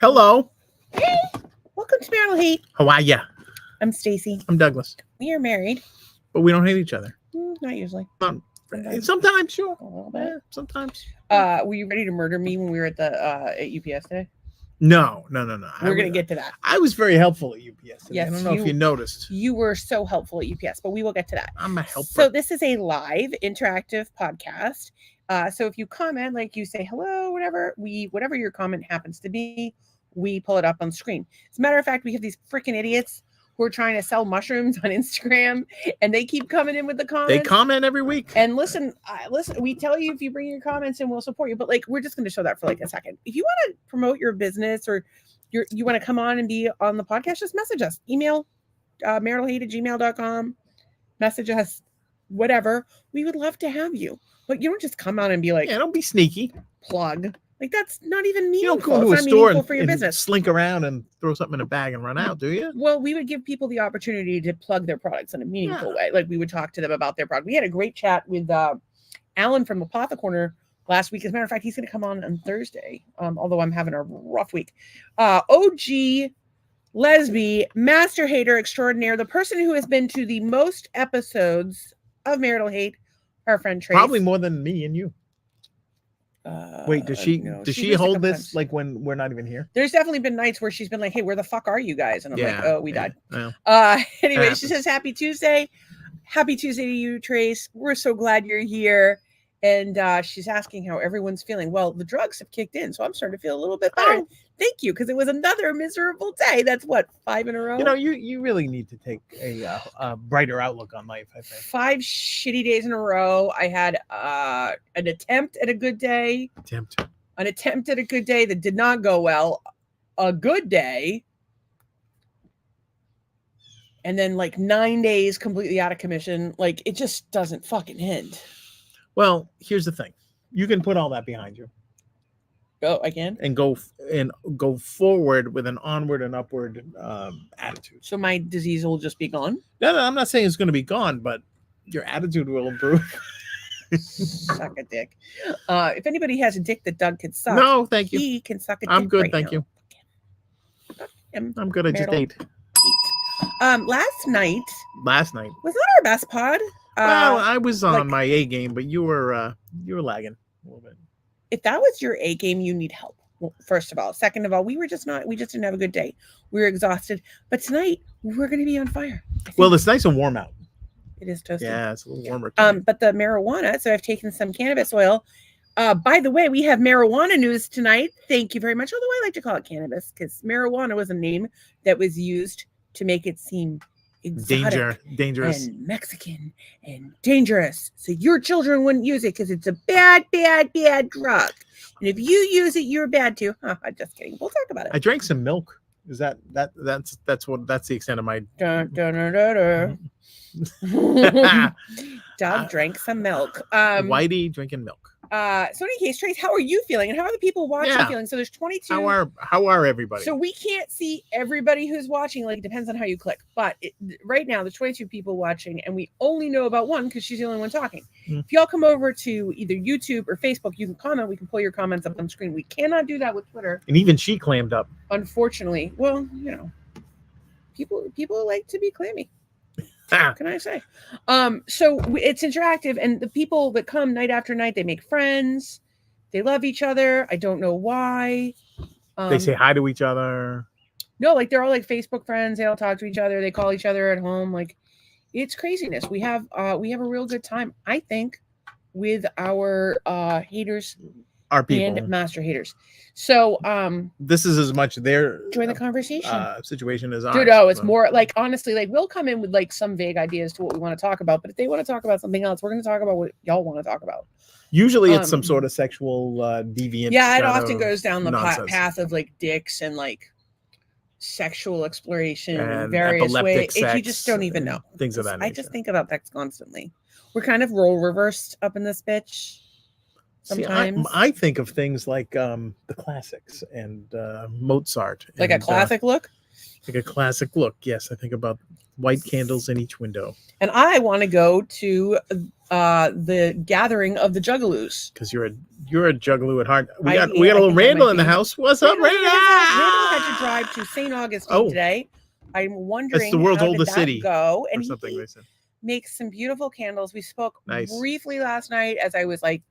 Hello. Hey, welcome to Marital Hate. How are ya? I'm Stacy. I'm Douglas. We are married. But we don't hate each other. Not usually. Sometimes, sure. A little bit. Yeah, sometimes. Were you ready to murder me when we were at the at UPS day? No. We're gonna get to that. I was very helpful at UPS today. Yes, I don't know if you noticed. You were so helpful at UPS, but we will get to that. I'm a helper. So this is a live interactive podcast. So if you comment, like you say hello, whatever your comment happens to be, we pull it up on screen. As a matter of fact, we have these freaking idiots who are trying to sell mushrooms on Instagram, and they keep coming in with the comments. They comment every week. And listen, we tell you if you bring your comments in, we'll support you. But like, we're just going to show that for like a second. If you want to promote your business or you want to come on and be on the podcast, just message us. Email maritalhate@gmail.com. Message us, whatever. We would love to have you. But you don't just come on and be like, yeah, don't be sneaky. Plug. Like, that's not even meaningful. You don't go to it's a not store meaningful for your and business. slink around and throw something in a bag and run out, do you? Well, we would give people the opportunity to plug their products in a meaningful way. Like, we would talk to them about their product. We had a great chat with Alan from Apothecorner last week. As a matter of fact, he's going to come on Thursday, although I'm having a rough week. OG lesbian, master hater extraordinaire, the person who has been to the most episodes of Marital Hate, our friend Trace. Probably more than me and you. Wait, does she hold this like when we're not even here? There's definitely been nights where she's been like, hey, where the fuck are you guys? And I'm like, oh, we died. Yeah. Anyway, she says happy Tuesday. Happy Tuesday to you, Trace. We're so glad you're here. And she's asking how everyone's feeling. Well, the drugs have kicked in, so I'm starting to feel a little bit better. Oh. Thank you, because it was another miserable day. That's what, 5 in a row? You know, you really need to take a brighter outlook on life, I think. 5 shitty days in a row. I had an attempt at a good day. An attempt at a good day that did not go well. A good day. And then like 9 days completely out of commission. Like, it just doesn't fucking end. Well, here's the thing. You can put all that behind you. Oh, I can? And go forward with an onward and upward attitude. So my disease will just be gone? No, I'm not saying it's going to be gone, but your attitude will improve. Suck a dick. If anybody has a dick that Doug could suck, no, thank you. He can suck a dick. I'm good, right thank now. you. I'm good. I just ate. Last night was not our best pod. Well, I was on my A game, but you were lagging a little bit. If that was your A game, you need help. Well, first of all. Second of all, we just didn't have a good day. We were exhausted. But tonight, we're going to be on fire. Well, it's nice and warm out. It is toasty. Yeah, it's a little warmer. But the marijuana, so I've taken some cannabis oil. By the way, we have marijuana news tonight. Thank you very much. Although I like to call it cannabis because marijuana was a name that was used to make it seem exotic, dangerous, and Mexican and dangerous. So your children wouldn't use it because it's a bad drug. And if you use it, you're bad too. Just kidding. We'll talk about it. I drank some milk. Is that's the extent of my Doug drank some milk. Whitey drinking milk. So in any case, Trace, how are you feeling? And how are the people watching feeling? So there's 22. How are everybody? So we can't see everybody who's watching. Like, it depends on how you click. But right now, there's 22 people watching, and we only know about one because she's the only one talking. If y'all come over to either YouTube or Facebook, you can comment. We can pull your comments up on screen. We cannot do that with Twitter. And even she clammed up. Unfortunately. Well, you know, people like to be clammy. What can I say? So it's interactive, and the people that come night after night, they make friends. They love each other. I don't know why. They say hi to each other. No, like they're all like Facebook friends. They all talk to each other. They call each other at home. Like, it's craziness. We have a real good time, I think, with our haters, our people, and master haters. So this is as much their join the conversation situation as ours. Dude, it's more like, honestly, like we'll come in with like some vague ideas to what we want to talk about, but if they want to talk about something else, we're going to talk about what y'all want to talk about. Usually it's some sort of sexual deviant. Yeah, it often goes down the path of like dicks and like sexual exploration and various ways. You just don't even know things of that nature. I just think about sex constantly. We're kind of role reversed up in this bitch. Sometimes I think of things like the classics and Mozart. Like a classic look? Like a classic look, yes. I think about white candles in each window. And I want to go to the gathering of the Juggalos. Because you're a juggalo at heart. We got I a little think that Randall might in the be. house. What's up, Randall? Randall had to drive to St. Augustine today. I'm wondering That's the world's how did oldest that city go. And or something he they said. makes some beautiful candles. We spoke Nice. briefly last night as I was like,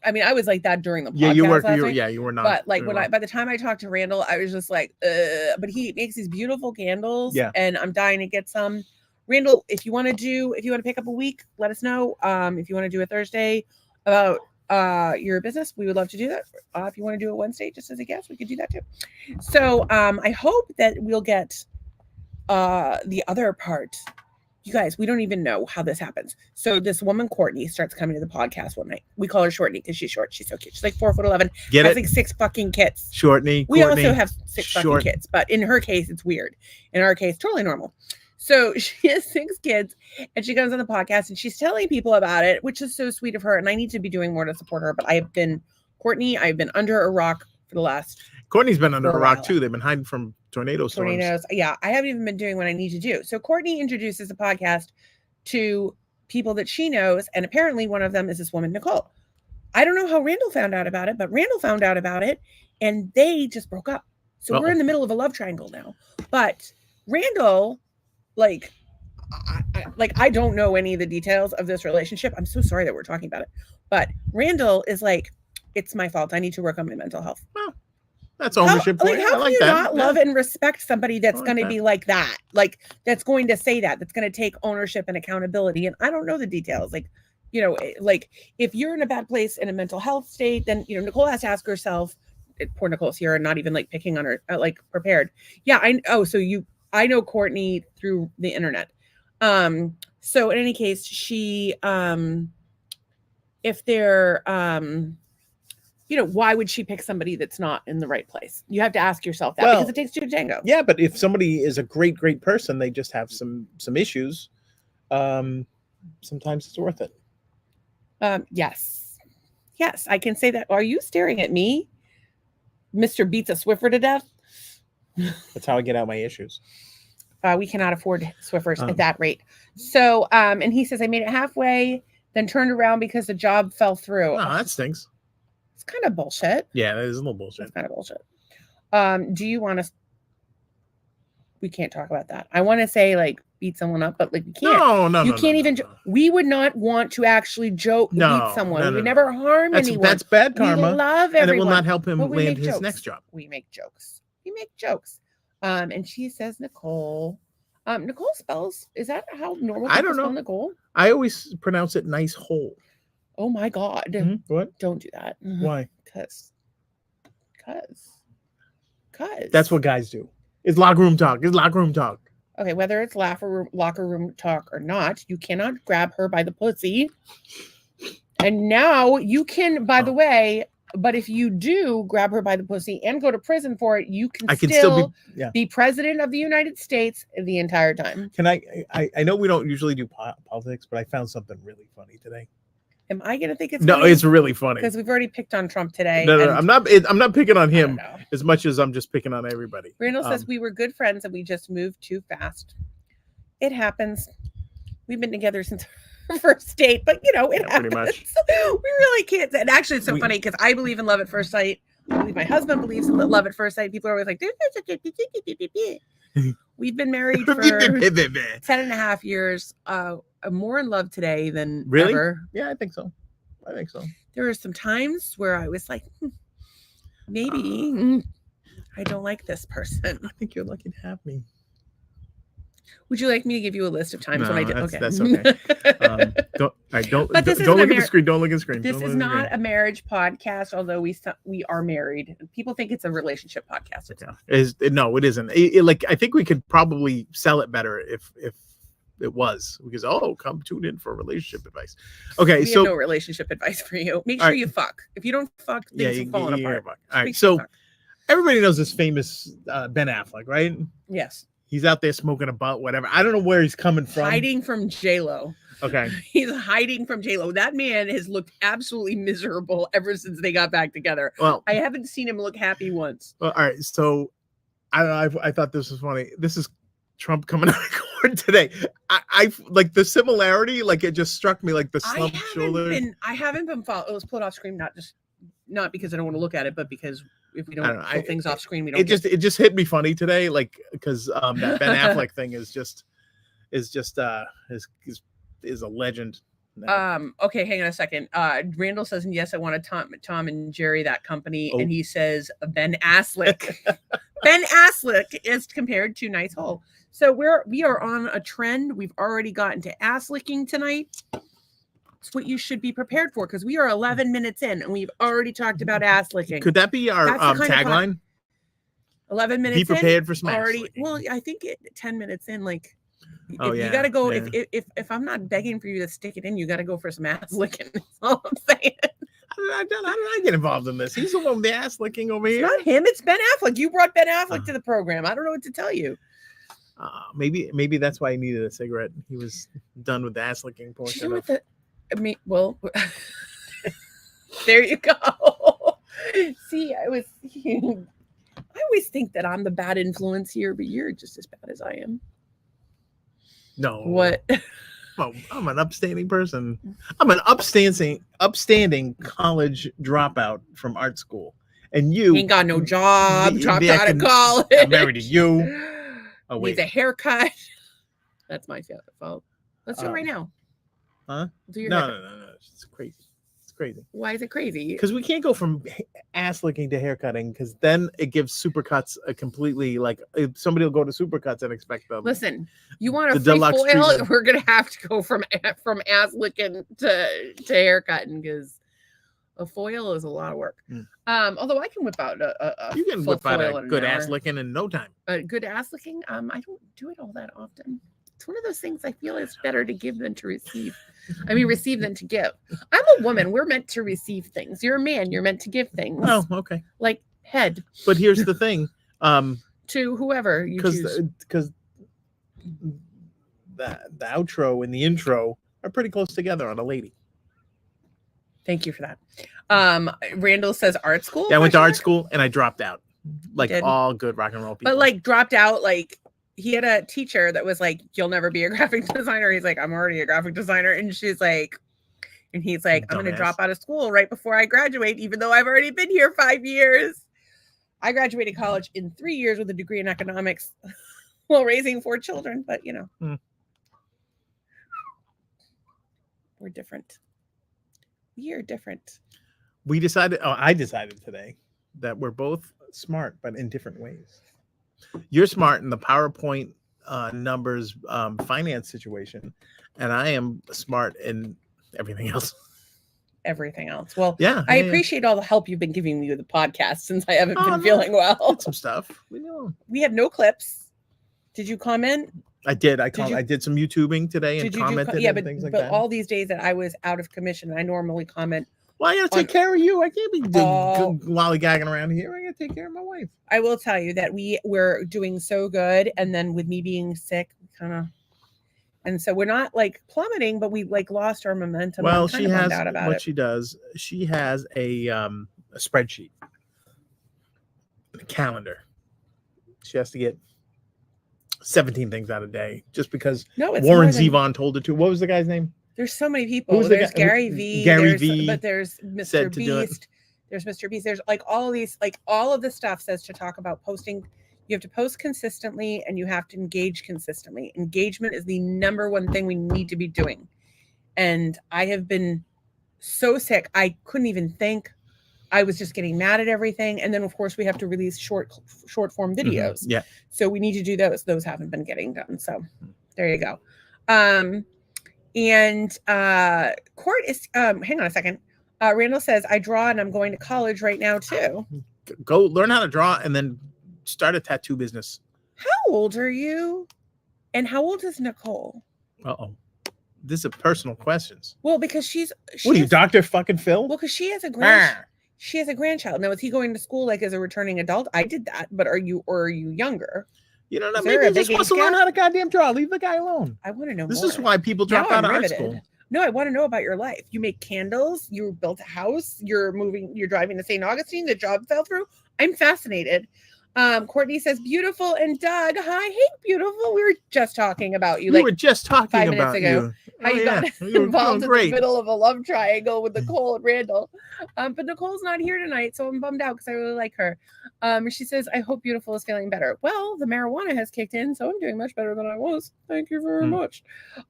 I mean, I was like that during the podcast. Yeah, you were. last night, You were not. but like by the time I talked to Randall, I was just like, but he makes these beautiful candles, and I'm dying to get some. Randall, if you want to pick up a week, let us know. If you want to do a Thursday about your business, we would love to do that. If you want to do a Wednesday just as a guest, we could do that too. So I hope that we'll get the other part. You guys, we don't even know how this happens. So this woman, Courtney, starts coming to the podcast one night. We call her Shortney because she's short. She's so cute. She's like 4'11". Get has it? like 6 fucking kids. Shortney. We also have 6 fucking kids, but in her case, it's weird. In our case, totally normal. So she has 6 kids, and she comes on the podcast, and she's telling people about it, which is so sweet of her. And I need to be doing more to support her. But I've been under a rock for the last. Courtney's been under a rock too. They've been hiding from tornado storms. Yeah, I haven't even been doing what I need to do. So Courtney introduces the podcast to people that she knows, and apparently one of them is this woman, Nicole. I don't know how Randall found out about it, but Randall found out about it, and they just broke up. So we're in the middle of a love triangle now. But Randall, like, I don't know any of the details of this relationship. I'm so sorry that we're talking about it. But Randall is like, it's my fault. I need to work on my mental health. Well, that's ownership. How can you not love and respect somebody that's going to be like that? Like, that's going to say that, that's going to take ownership and accountability. And I don't know the details. Like, like if you're in a bad place in a mental health state, then, Nicole has to ask herself, poor Nicole's here and not even like picking on her, like prepared. Yeah. I know Courtney through the internet. So in any case, she, if they're, why would she pick somebody that's not in the right place? You have to ask yourself that because it takes 2 to tango. Yeah, but if somebody is a great person, they just have some issues. Sometimes it's worth it. Yes, I can say that. Are you staring at me, Mr. Beats a Swiffer to death? That's how I get out my issues. We cannot afford Swiffers at that rate. So, and he says, I made it halfway, then turned around because the job fell through. Oh, that stinks. It's kind of bullshit. Yeah, that is a little bullshit. It's kind of bullshit. Do you want to? We can't talk about that. I want to say like beat someone up, but like we can't. No. You can't even. We would not want to actually beat someone. We would never harm anyone. That's bad karma. We love everyone, and it will not help him land his next job. We make jokes. And she says Nicole. Nicole spells. Is that how normal people spell Nicole? I always pronounce it nice hole. Oh my God. Mm-hmm. What? Don't do that. Why? Because. That's what guys do. It's locker room talk. Okay, whether it's locker room talk or not, you cannot grab her by the pussy. And now you can, by the way, but if you do grab her by the pussy and go to prison for it, you can still be president of the United States the entire time. Can I know we don't usually do politics, but I found something really funny today. Am I going to think it's funny? No, it's really funny. Because we've already picked on Trump today. No, I'm not picking on him as much as I'm just picking on everybody. Randall says we were good friends and we just moved too fast. It happens. We've been together since our first date, but it happens. Pretty much. We really can't. And actually, it's so funny because I believe in love at first sight. I believe my husband believes in love at first sight. People are always like, we've been married for 10.5 years. I'm more in love today than ever. Yeah, I think so. There were some times where I was like, maybe I don't like this person. I think you're lucky to have me. Would you like me to give you a list of times when I did? Okay, that's okay. Don't look at the screen. Don't look at the screen. This is not a marriage podcast, although we are married. People think it's a relationship podcast. No, it isn't. I think we could probably sell it better if it was, because come tune in for relationship advice. Okay, we have no relationship advice for you. Make sure you fuck. If you don't fuck, things are falling apart. All right, so everybody knows this famous Ben Affleck, right? Yes. He's out there smoking a butt, whatever. I don't know where he's coming from. Hiding from J-Lo. Okay. He's hiding from J-Lo. That man has looked absolutely miserable ever since they got back together. Well, I haven't seen him look happy once. Well, all right. So I thought this was funny. This is Trump coming out of court today. I like the similarity, like it just struck me like the slumped shoulders. I haven't been followed. It was pulled off screen, not because I don't want to look at it, but because if we don't pull things off screen, we don't. It just hit me funny today, like because that Ben Affleck thing is a legend. No. Okay, hang on a second. Randall says, yes, I want to Tom and Jerry, that company, and he says Ben Affleck. Ben Affleck is compared to Nice Hole. So we are on a trend. We've already gotten to ass licking tonight. It's what you should be prepared for, because we are 11 minutes in and we've already talked about ass licking. Could that be our tagline? 11 minutes. Be prepared for some ass already. licking. Well, I think 10 minutes in, like. Oh, you got to go. Yeah. If I'm not begging for you to stick it in, you got to go for some ass licking. That's all I'm saying. How did I get involved in this? He's the one with the ass licking over here. It's not him. It's Ben Affleck. You brought Ben Affleck to the program. I don't know what to tell you. Maybe that's why he needed a cigarette. He was done with the ass licking portion. Well, there you go. See, I always think that I'm the bad influence here, but you're just as bad as I am. No. What? Well, I'm an upstanding person. I'm an upstanding college dropout from art school. And you ain't got no job, dropped out of college. I'm married to you. Oh, wait. Needs a haircut. That's my fault. Let's do it right now. Huh? No. It's crazy. Crazy. Why is it crazy? Because we can't go from ass licking to haircutting, because then it gives Supercuts a completely, like, if somebody will go to Supercuts and expect them. Listen, you want a free foil? We're gonna have to go from ass licking to haircutting, because a foil is a lot of work. Although I can whip out you can whip out a good ass licking in no time. A good ass licking? I don't do it all that often. It's one of those things I feel it's better to give than to receive. I mean, receive than to give. I'm a woman. We're meant to receive things. You're a man. You're meant to give things. Oh, okay. Like head. But here's the thing. To whoever you choose. Because the outro and the intro are pretty close together on a lady. Thank you for that. Randall says art school. Yeah, I went to art school and I dropped out. Like all good rock and roll people. But like dropped out, like he had a teacher that was like, you'll never be a graphic designer. He's like, I'm already a graphic designer. And he's like, I'm going to drop out of school right before I graduate, even though I've already been here 5 years. I graduated college in 3 years with a degree in economics while raising 4 children. But, we're different. We are different. I decided today that we're both smart, but in different ways. You're smart in the PowerPoint numbers finance situation, and I am smart in everything else. Well, I appreciate all the help you've been giving me with the podcast since I haven't been feeling well. Some stuff. We know. We have no clips. Did you comment? I did. I did some YouTubing today and commented and things like that. But all these days that I was out of commission, I normally comment. Well, I gotta take care of you. I can't be lollygagging around here. I gotta take care of my wife. I will tell you that we're doing so good, and then with me being sick, and so we're not like plummeting, but we like lost our momentum. Well, she has what she does. She has a spreadsheet, a calendar. She has to get 17 things out a day just because Warren Zevon told her to. What was the guy's name? There's so many people. There's Gary V. But there's Mr. Beast. There's Mr. Beast. There's like all of these, like all of the stuff says to talk about posting. You have to post consistently and you have to engage consistently. Engagement is the number one thing we need to be doing. And I have been so sick. I couldn't even think. I was just getting mad at everything. And then of course we have to release short form videos. Mm-hmm. Yeah. So we need to do those. Those haven't been getting done. So there you go. And Court is hang on a second. Randall says, I draw and I'm going to college right now too. Go learn how to draw and then start a tattoo business. How old are you? And how old is Nicole? This is personal questions. Well, because she what are you, Dr. fucking Phil? Well, because she has a grandchild. Now, is he going to school like as a returning adult? I did that, but are you younger? You don't know. Maybe he just wants to learn how to goddamn draw. Leave the guy alone. I want to know. This is why people drop out of art school. No, I want to know about your life. You make candles. You built a house. You're driving to St. Augustine. The job fell through. I'm fascinated. Courtney says, beautiful. And Doug, hi. Hey, beautiful. We were just talking about you. We like were just talking 5 minutes about ago. you. How you got You're involved in doing the middle of a love triangle with Nicole and Randall. But Nicole's not here tonight, so I'm bummed out because I really like her. She says, I hope beautiful is feeling better. Well, the marijuana has kicked in, so I'm doing much better than I was. Thank you very much.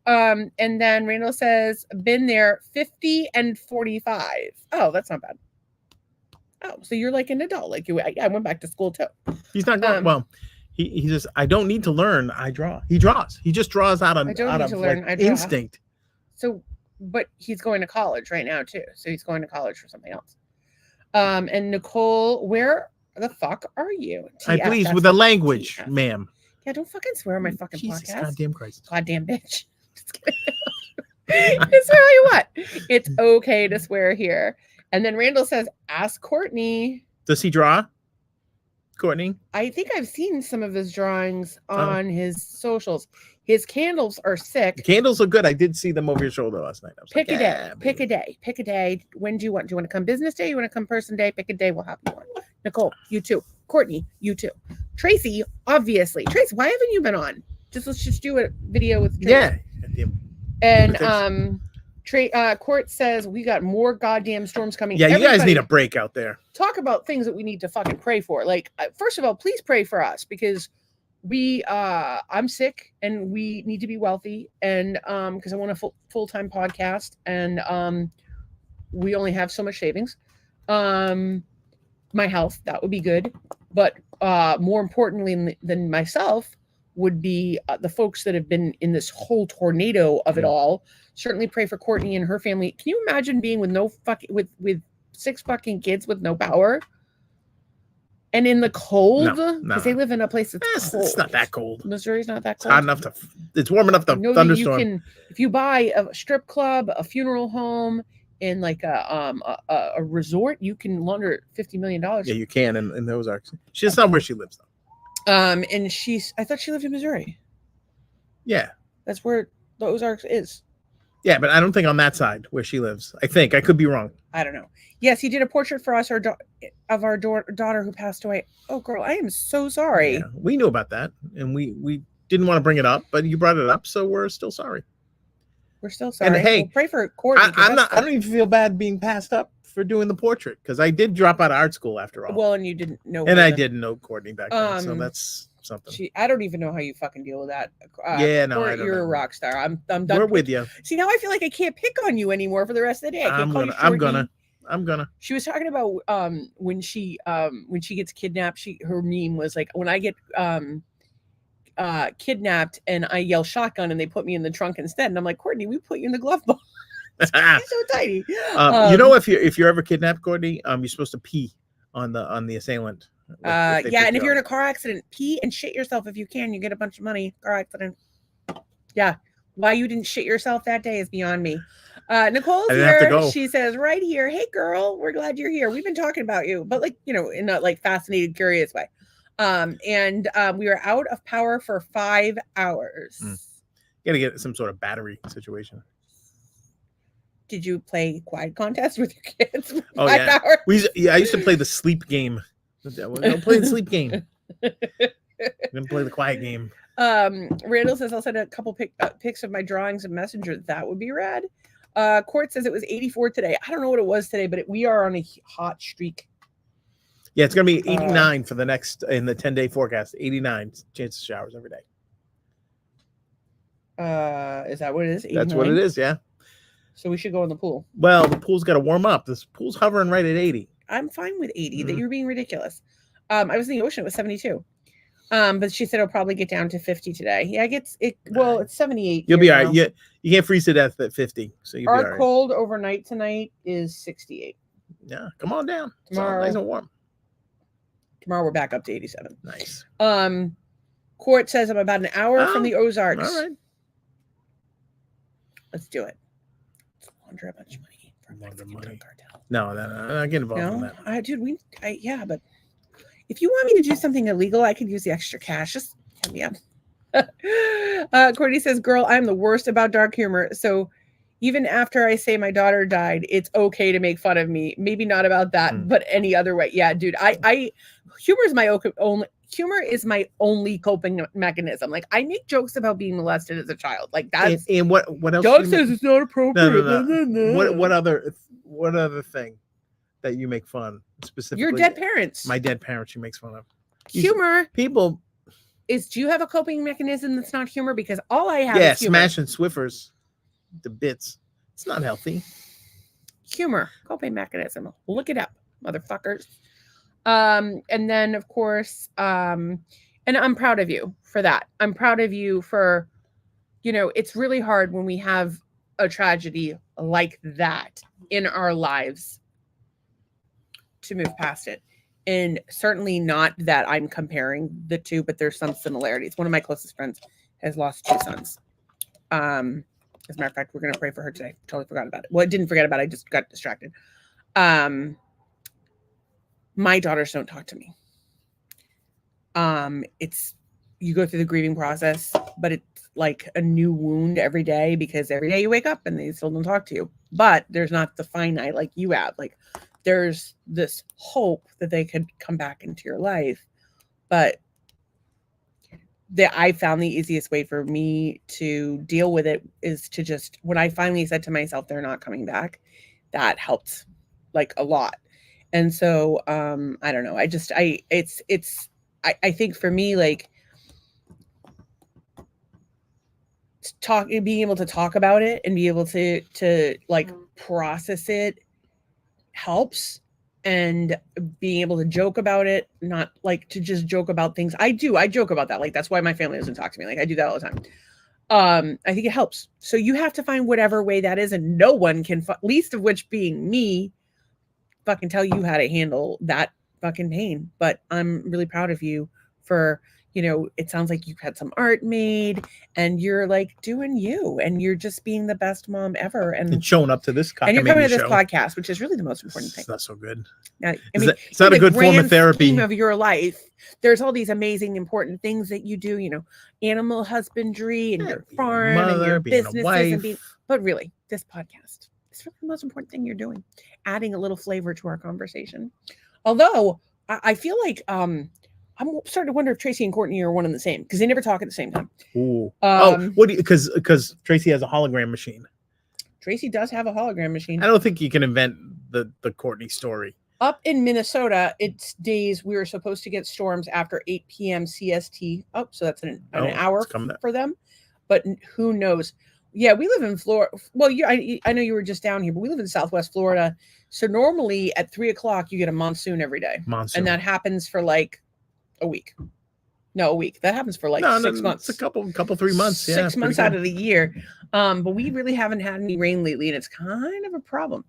And then Randall says, been there 50 and 45. Oh, that's not bad. Oh, so you're like an adult. Like I went back to school too. He's not going well. He says, I don't need to learn. I draw. He draws. He just draws out of instinct. So, but he's going to college right now too. So he's going to college for something else. And Nicole, where the fuck are you? I please with the language, ma'am. Yeah, don't fucking swear on my fucking Jesus, podcast. goddamn Christ. Goddamn bitch. Just kidding. It's really what? It's okay to swear here. And then Randall says, ask Courtney. Does he draw? Courtney? I think I've seen some of his drawings on his socials. His candles are sick. The candles are good. I did see them over your shoulder last night. Pick a day. When do you want? Do you want to come business day? You want to come person day? Pick a day. We'll have you on. Nicole, you too. Courtney, you too. Tracy, obviously. Tracy, why haven't you been on? Let's just do a video with Tracy. Yeah. And Court says we got more goddamn storms coming. Yeah, you guys need a break out there. Talk about things that we need to fucking pray for. Like, first of all, please pray for us because I'm sick and we need to be wealthy, and because I want a full-time podcast, and we only have so much savings. My health, that would be good, but more importantly than myself would be the folks that have been in this whole tornado of it all. Certainly pray for Courtney and her family. Can you imagine being with with 6 fucking kids with no power? And in the cold, because they live in a place that's cold. It's not that cold. Missouri's not that cold. It's hot enough it's warm enough to thunderstorm. If you buy a strip club, a funeral home, in like a resort, you can launder $50 million. Yeah, you can in those Ozarks. She's not where she lives though. And I thought she lived in Missouri. Yeah. That's where the Ozarks is. Yeah, but I don't think on that side where she lives. I think I could be wrong. I don't know. Yes, he did a portrait for us of our daughter who passed away. Oh, girl, I am so sorry. Yeah, we knew about that, and we didn't want to bring it up, but you brought it up, so we're still sorry. We're still sorry. And hey, we'll pray for Courtney. I don't even feel bad being passed up for doing the portrait because I did drop out of art school after all. Well, and you didn't know. And I didn't know Courtney back then, so that's something. I don't even know how you fucking deal with that. I don't you're know. A rock star. I'm done. We're with you. See, now I feel like I can't pick on you anymore for the rest of the day. I'm gonna. She was talking about when she gets kidnapped. Her meme was like, when I get kidnapped and I yell shotgun and they put me in the trunk instead. And I'm like, Courtney, we put you in the glove box. He's so tiny. You know, if you're ever kidnapped, Courtney, you're supposed to pee on the assailant. And if you're in a car accident, pee and shit yourself if you can. You get a bunch of money. Car accident. Yeah. Why you didn't shit yourself that day is beyond me. Nicole's here. She says, right here. Hey, girl, we're glad you're here. We've been talking about you, but like, in a like fascinated, curious way. And we were out of power for 5 hours. You gotta get some sort of battery situation. Did you play quiet contest with your kids? Oh yeah. I used to play the sleep game. Don't play the sleep game. Then play the quiet game. Randall says I'll send a couple pics of my drawings and Messenger. That would be rad. Court says it was 84 today. I don't know what it was today, but we are on a hot streak. Yeah, it's gonna be 89 for the next in the 10-day forecast. 89 chance of showers every day. Is that what it is? 89? That's what it is. Yeah. So we should go in the pool. Well, the pool's got to warm up. This pool's hovering right at 80. I'm fine with 80. That you're being ridiculous. I was in the ocean. It was 72. But she said it'll probably get down to 50 today. Yeah, it's 78. You'll be all right. You can't freeze to death at 50. So you'll be all right. Our cold overnight tonight is 68. Yeah, come on down. Tomorrow, it's nice and warm. Tomorrow we're back up to 87. Nice. Court says I'm about an hour from the Ozarks. All right. Let's do it. Let's launder a bunch of money for a Mexican drug cartel. No, I'm not getting involved in that. Dude, but if you want me to do something illegal, I could use the extra cash. Just hit me up. Courtney says, girl, I'm the worst about dark humor. So even after I say my daughter died, it's okay to make fun of me. Maybe not about that, but any other way. Yeah, dude, humor is my only. humor is my only coping mechanism. Like I make jokes about being molested as a child. Like that's and what else? Doug do you says make- it's not appropriate. No. What other thing that you make fun specifically? Your dead parents. My dead parents. You makes fun of Humor people. is. Do you have a coping mechanism that's not humor? Because all I have Yeah, is humor. smashing Swiffers, the bits. It's not healthy. Humor, coping mechanism. Look it up, motherfuckers. And then of course, and I'm proud of you for that. I'm proud of you for, it's really hard when we have a tragedy like that in our lives to move past it. And certainly not that I'm comparing the two, but there's some similarities. One of my closest friends has lost 2 sons. As a matter of fact, we're going to pray for her today. Totally forgot about it. Well, I didn't forget about it. I just got distracted. My daughters don't talk to me. It's, you go through the grieving process, but it's like a new wound every day because every day you wake up and they still don't talk to you. But there's not the finite like you have. Like there's this hope that they could come back into your life. But I found the easiest way for me to deal with it is to just, when I finally said to myself, they're not coming back, that helped like a lot. And so, I don't know. I think for me, like being able to talk about it and be able to like process it helps. And being able to joke about it, not like to just joke about things. I joke about that. Like, that's why my family doesn't talk to me. Like I do that all the time. I think it helps. So you have to find whatever way that is. And no one can, least of which being me, fucking tell you how to handle that fucking pain. But I'm really proud of you for, it sounds like you've had some art made and you're like doing you and you're just being the best mom ever. And showing up to this and you're coming to this podcast, which is really the most important thing. It's not so good. Now, It's not a good form of therapy. Of your life, there's all these amazing, important things that you do. Animal husbandry and your farm and your businesses, but really, this podcast is really the most important thing you're doing. Adding a little flavor to our conversation. Although I feel like I'm starting to wonder if Tracy and Courtney are one and the same because they never talk at the same time. Ooh. Because Tracy has a hologram machine. Tracy does have a hologram machine. I don't think you can invent the Courtney story. Up in Minnesota, it's days we were supposed to get storms after 8 p.m. CST. Oh, so that's an hour for them. But who knows? Yeah, we live in Florida. Well, I know you were just down here, but we live in Southwest Florida. So normally at 3:00, you get a monsoon every day. And that happens for like a week. No, a week. That happens for like 6 months. It's a couple 3 months. 6 months out of the year. But we really haven't had any rain lately, and it's kind of a problem.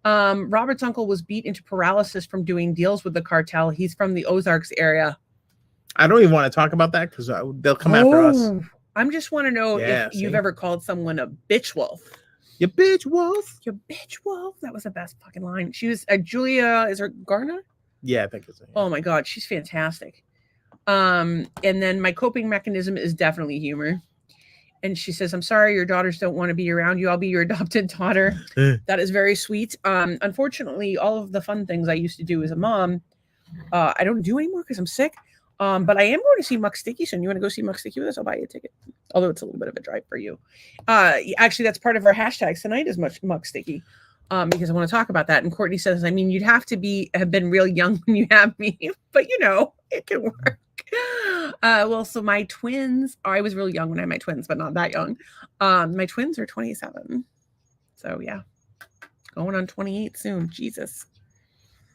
Robert's uncle was beat into paralysis from doing deals with the cartel. He's from the Ozarks area. I don't even want to talk about that because they'll come after us. I just want to know if you've ever called someone a bitch wolf. You bitch wolf. You bitch wolf. That was the best fucking line. She was Julia. Is her Garner? Yeah, I think it's. Yeah. Oh my god, she's fantastic. And then my coping mechanism is definitely humor. And she says, I'm sorry your daughters don't want to be around you. I'll be your adopted daughter. That is very sweet. Unfortunately, all of the fun things I used to do as a mom, I don't do anymore because I'm sick. But I am going to see Muck Sticky soon. You want to go see Muck Sticky with us? I'll buy you a ticket. Although it's a little bit of a drive for you. Actually, that's part of our hashtags tonight is Muck Sticky. Because I want to talk about that. And Courtney says, I mean, you'd have to have been real young when you have me, but it can work. Well, so my twins, I was really young when I had my twins, but not that young. My twins are 27. So yeah, going on 28 soon. Jesus.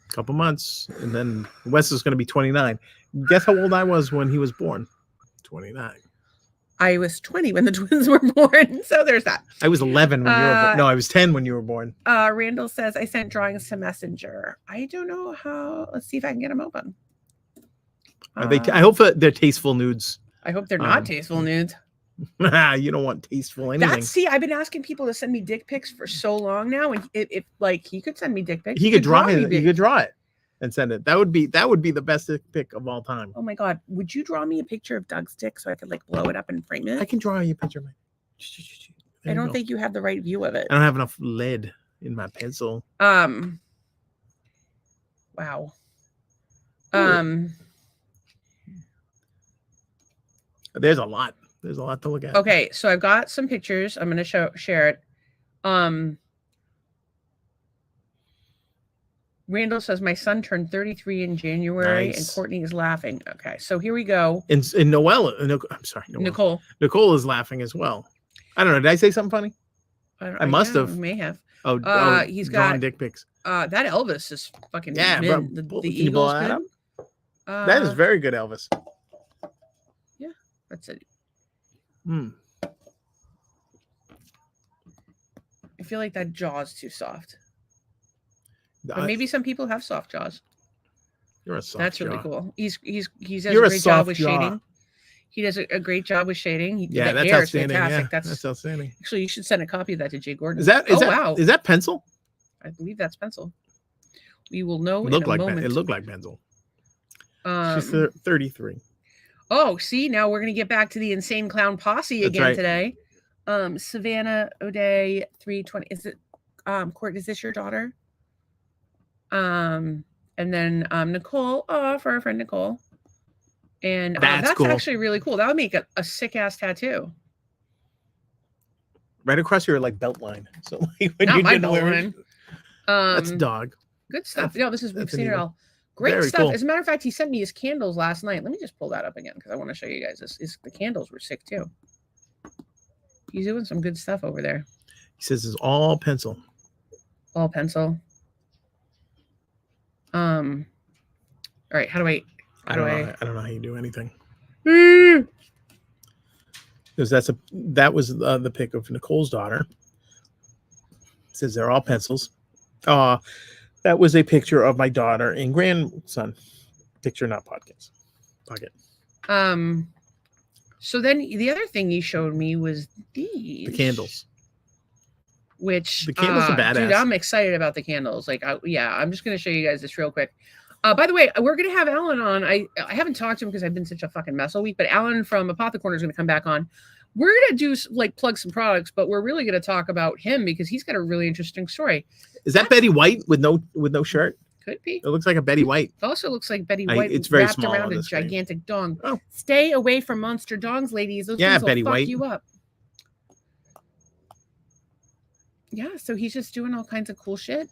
Couple months. And then Wes is going to be 29. Guess how old I was when he was born? 29. I was 20 when the twins were born. So there's that. I was 11 when you were born. No, I was 10 when you were born. Randall says, I sent drawings to Messenger. I don't know how. Let's see if I can get them open. I hope that they're tasteful nudes. I hope they're not tasteful nudes. You don't want tasteful anything. I've been asking people to send me dick pics for so long now. And if like he could send me dick pics. He could draw it. He could draw it and send it. That would be the best dick pic of all time. Oh my god. Would you draw me a picture of Doug's dick so I could like blow it up and frame it? I can draw you a picture of I don't think you have the right view of it. I don't have enough lead in my pencil. Wow. There's a lot. There's a lot to look at. Okay, so I've got some pictures. I'm going to share it. Randall says my son turned 33 in January, and Courtney is laughing. Okay, so here we go. And Noelle, I'm sorry, Nicole is laughing as well. I don't know. Did I say something funny? I must have. May have. Oh, he's drawing got dick pics. That Elvis is fucking Yeah, bro. The can you Eagles blow that bid. up? That is very good, Elvis. Yeah, that's it. Hmm. I feel like that jaw's too soft. But maybe some people have soft jaws. You're a soft That's jaw. really cool. He does You're a great job with jaw. shading. He does a great job with shading. Yeah, the that's hair is outstanding. fantastic. Yeah, that's outstanding. Actually, you should send a copy of that to Jay Gordon. Is that wow? Is that pencil? I believe that's pencil. We will know It looked in a moment. It looked like pencil. She's 33. Oh, see, now we're gonna get back to the insane clown posse That's again right. today. Savannah O'Day, 320. Is it Court? Is this your daughter? And then Nicole. Oh, for our friend Nicole. And that's cool. actually really cool. That would make a sick ass tattoo. Right across your belt line. So like when Not you my didn't belt wear line. it, that's a dog. Good stuff. No, we've seen it Neat. all. Great Very stuff. cool. As a matter of fact, he sent me his candles last night. Let me just pull that up again because I want to show you guys this. The candles were sick too. He's doing some good stuff over there. He says it's all pencil. All pencil. All right. How do I? I don't know how you do anything. Mm. Because that was the pic of Nicole's daughter. It says they're all pencils. That was a picture of my daughter and grandson. Picture, not podcast. Pocket. So then the other thing he showed me was these. The candles. Which the candles are badass. Dude, I'm excited about the candles. I'm just gonna show you guys this real quick. By the way, we're gonna have Alan on. I haven't talked to him because I've been such a fucking mess all week. But Alan from Apothecorner is gonna come back on. We're gonna do plug some products, but we're really gonna talk about him because he's got a really interesting story. Is that Betty White with no shirt? Could be. It looks like a Betty White. It also looks like Betty White. It's very wrapped small around on a the screen. gigantic dong. Oh. Stay away from monster dongs, ladies. Those things will Betty fuck White. you up. Yeah, so he's just doing all kinds of cool shit.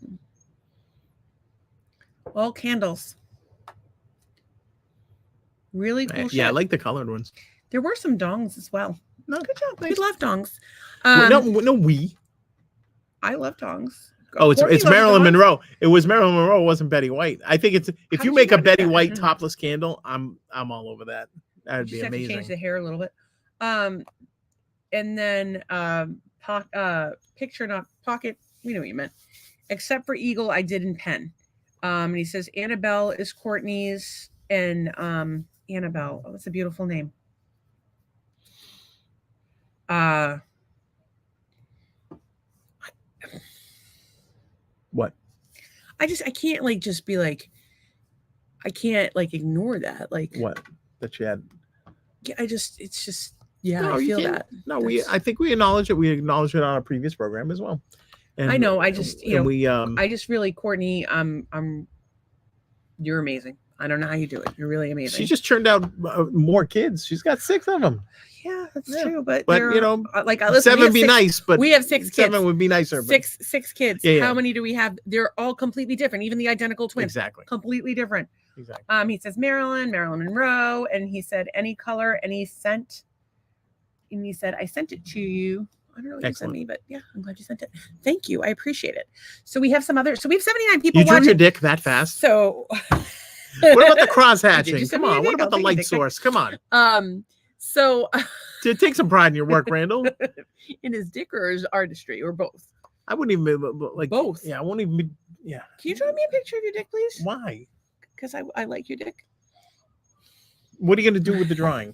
All candles. Really cool shit. Yeah, I like the colored ones. There were some dongs as well. No, good job. We love dongs. We. I love dongs. Oh, it's Courtney loves Marilyn dongs. Monroe. It was Marilyn Monroe. It wasn't Betty White. I think it's if How you did make you a know Betty that? White topless candle, I'm all over that. That'd be Just have to amazing. change the hair a little bit. And then picture not pocket. We know what you meant. Except for Eagle, I did in pen. And he says Annabelle is Courtney's, and Annabelle. Oh, that's a beautiful name. What? I can't just be like, I can't ignore that. What? That you had? Yeah, it's just, yeah, No, I you feel can't. that. No, I think we acknowledge it. We acknowledged it on a previous program as well. And, I know. I just, we I just really, Courtney, you're amazing. I don't know how you do it. You're really amazing. She just turned out more kids. She's got 6 of them. Yeah, that's true. But listen, 7 would be nice, but we have 6 kids. 7 would be nicer. But Six kids. Yeah. How many do we have? They're all completely different. Even the identical twins. Exactly. Completely different. Exactly. He says Marilyn Monroe, and he said any color, any scent. And he said, I sent it to you. I don't know what you sent me, but yeah, I'm glad you sent it. Thank you. I appreciate it. So we have 79 people You drew watching. your dick that fast? So what about the cross Did hatching? you send Come me a on. What dick? about I'll the take a light dick pic. source? Come on. So Take some pride in your work, Randall. in his dick or his artistry or both? I wouldn't even like Both. Yeah, I won't even be. Yeah. Can you draw me a picture of your dick, please? Why? Because I like your dick. What are you going to do with the drawing?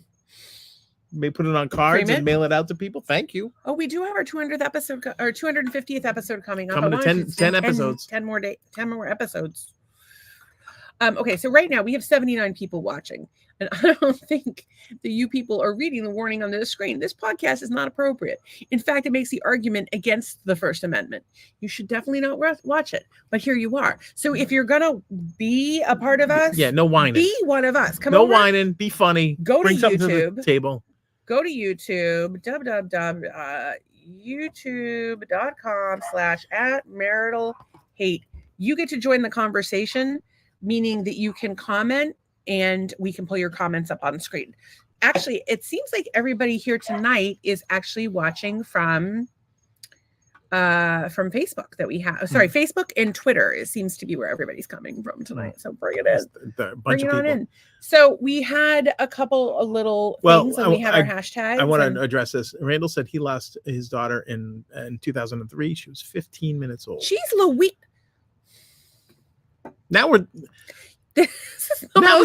Maybe put it on cards Frame it? and mail it out to people. Thank you. Oh, we do have our 200th episode or 250th episode coming up. Coming to I wanted 10 episodes. 10 more episodes. Okay, so right now we have 79 people watching, and I don't think that you people are reading the warning on the screen. This podcast is not appropriate. In fact, it makes the argument against the First Amendment. You should definitely not watch it, but here you are. So if you're gonna be a part of us, Yeah, no whining. be one of us. Come No over. whining. Be funny. Go to Bring something to YouTube. the table. go to YouTube, youtube.com/@marital hate. You get to join the conversation, meaning that you can comment and we can pull your comments up on screen. Actually, it seems like everybody here tonight is actually watching from Facebook that we have. Sorry, Facebook and Twitter. It seems to be where everybody's coming from tonight. So bring it in. Bring it on in. So we had a couple of little things, and we had our hashtags. I want to address this. Randall said he lost his daughter in 2003. She was 15 minutes old. She's Louise. Now we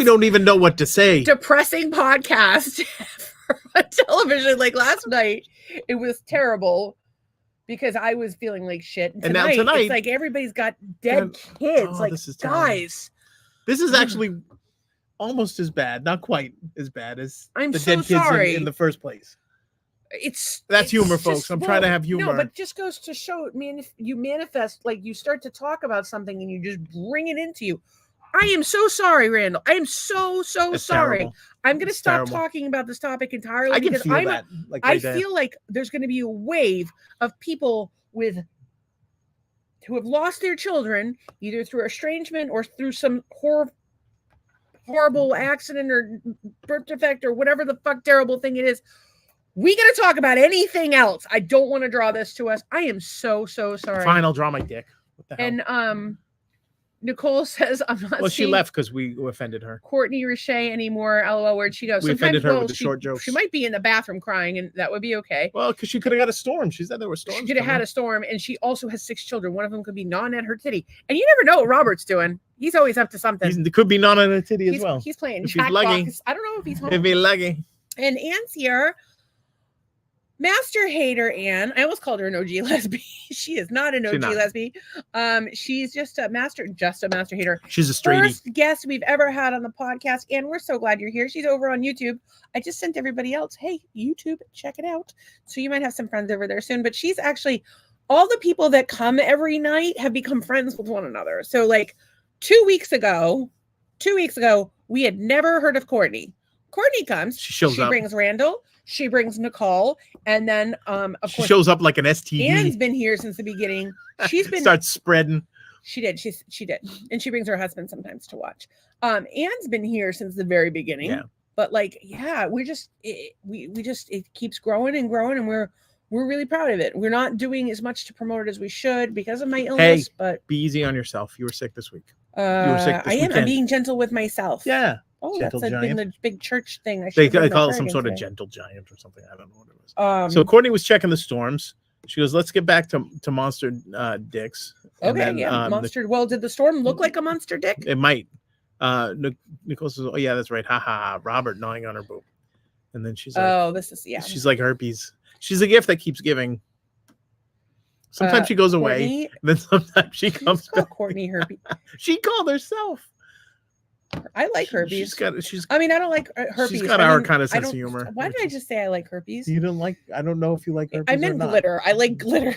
don't even know what to say. Depressing podcast on television. Like last night, it was terrible. Because I was feeling like shit. And now tonight, it's like everybody's got dead kids. Oh, like, guys. This is actually almost as bad. Not quite as bad as the so dead sorry. kids in the first place. That's humor, folks. I'm trying to have humor. No, but just goes to show, you manifest, like you start to talk about something and you just bring it into you. I am so sorry, Randall. I am so sorry. Terrible. I'm going to stop talking about this topic entirely. I can feel that. I feel like there's going to be a wave of people who have lost their children, either through estrangement or through some horrible accident or birth defect or whatever the fuck terrible thing it is. We got to talk about anything else. I don't want to draw this to us. I am so sorry. Fine, I'll draw my dick. What the hell? And Nicole says, I'm not Well, she left because we offended her. Courtney Richey anymore. LOL, where'd she go? We offended her with the short jokes. She might be in the bathroom crying, and that would be okay. Well, because she could have got a storm. She said there were storms. She could have had a storm, and she also has 6 children. One of them could be gnawing at her titty. And you never know what Robert's doing. He's always up to something. He could be gnawing at her titty as well. He's playing Jackbox. I don't know if he's home. He'd be lucky. And Anne's here. Master hater Anne. I almost called her an OG lesbian. She is not an OG lesbian. She's just a master hater. She's a straightie. First guest we've ever had on the podcast, and we're so glad you're here. She's over on YouTube. I just sent everybody else, hey, YouTube, check it out. So you might have some friends over there soon. But she's actually, all the people that come every night have become friends with one another. So like 2 weeks ago, we had never heard of Courtney. Courtney comes. She brings Randall. She brings Nicole, and then of course she shows up like an STD. Anne's been here since the beginning. She's been starts spreading. She did, and she brings her husband sometimes to watch. Anne's been here since the very beginning. Yeah. But like, yeah, we just it keeps growing and growing, and we're really proud of it. We're not doing as much to promote it as we should because of my illness. But be easy on yourself. You were sick this week. You were sick this weekend. I'm being gentle with myself. Yeah. Oh, gentle that's been the big church thing. They call it some sort of gentle giant or something. I don't know what it was. So Courtney was checking the storms. She goes, "Let's get back to monster dicks." And okay, then, monster. Well, did the storm look like a monster dick? It might. Nicole says, "Oh yeah, that's right." Ha ha ha. Robert gnawing on her boob, and then she's like, "Oh, this is She's like herpes. She's a gift that keeps giving. Sometimes she goes away, then sometimes she comes back. Courtney herpes. She called herself. I like herpes. I mean, I don't like herpes. She's got our kind of sense of humor. Why did I just say I like herpes? You don't like? I don't know if you like herpes. I meant glitter. I like glitter.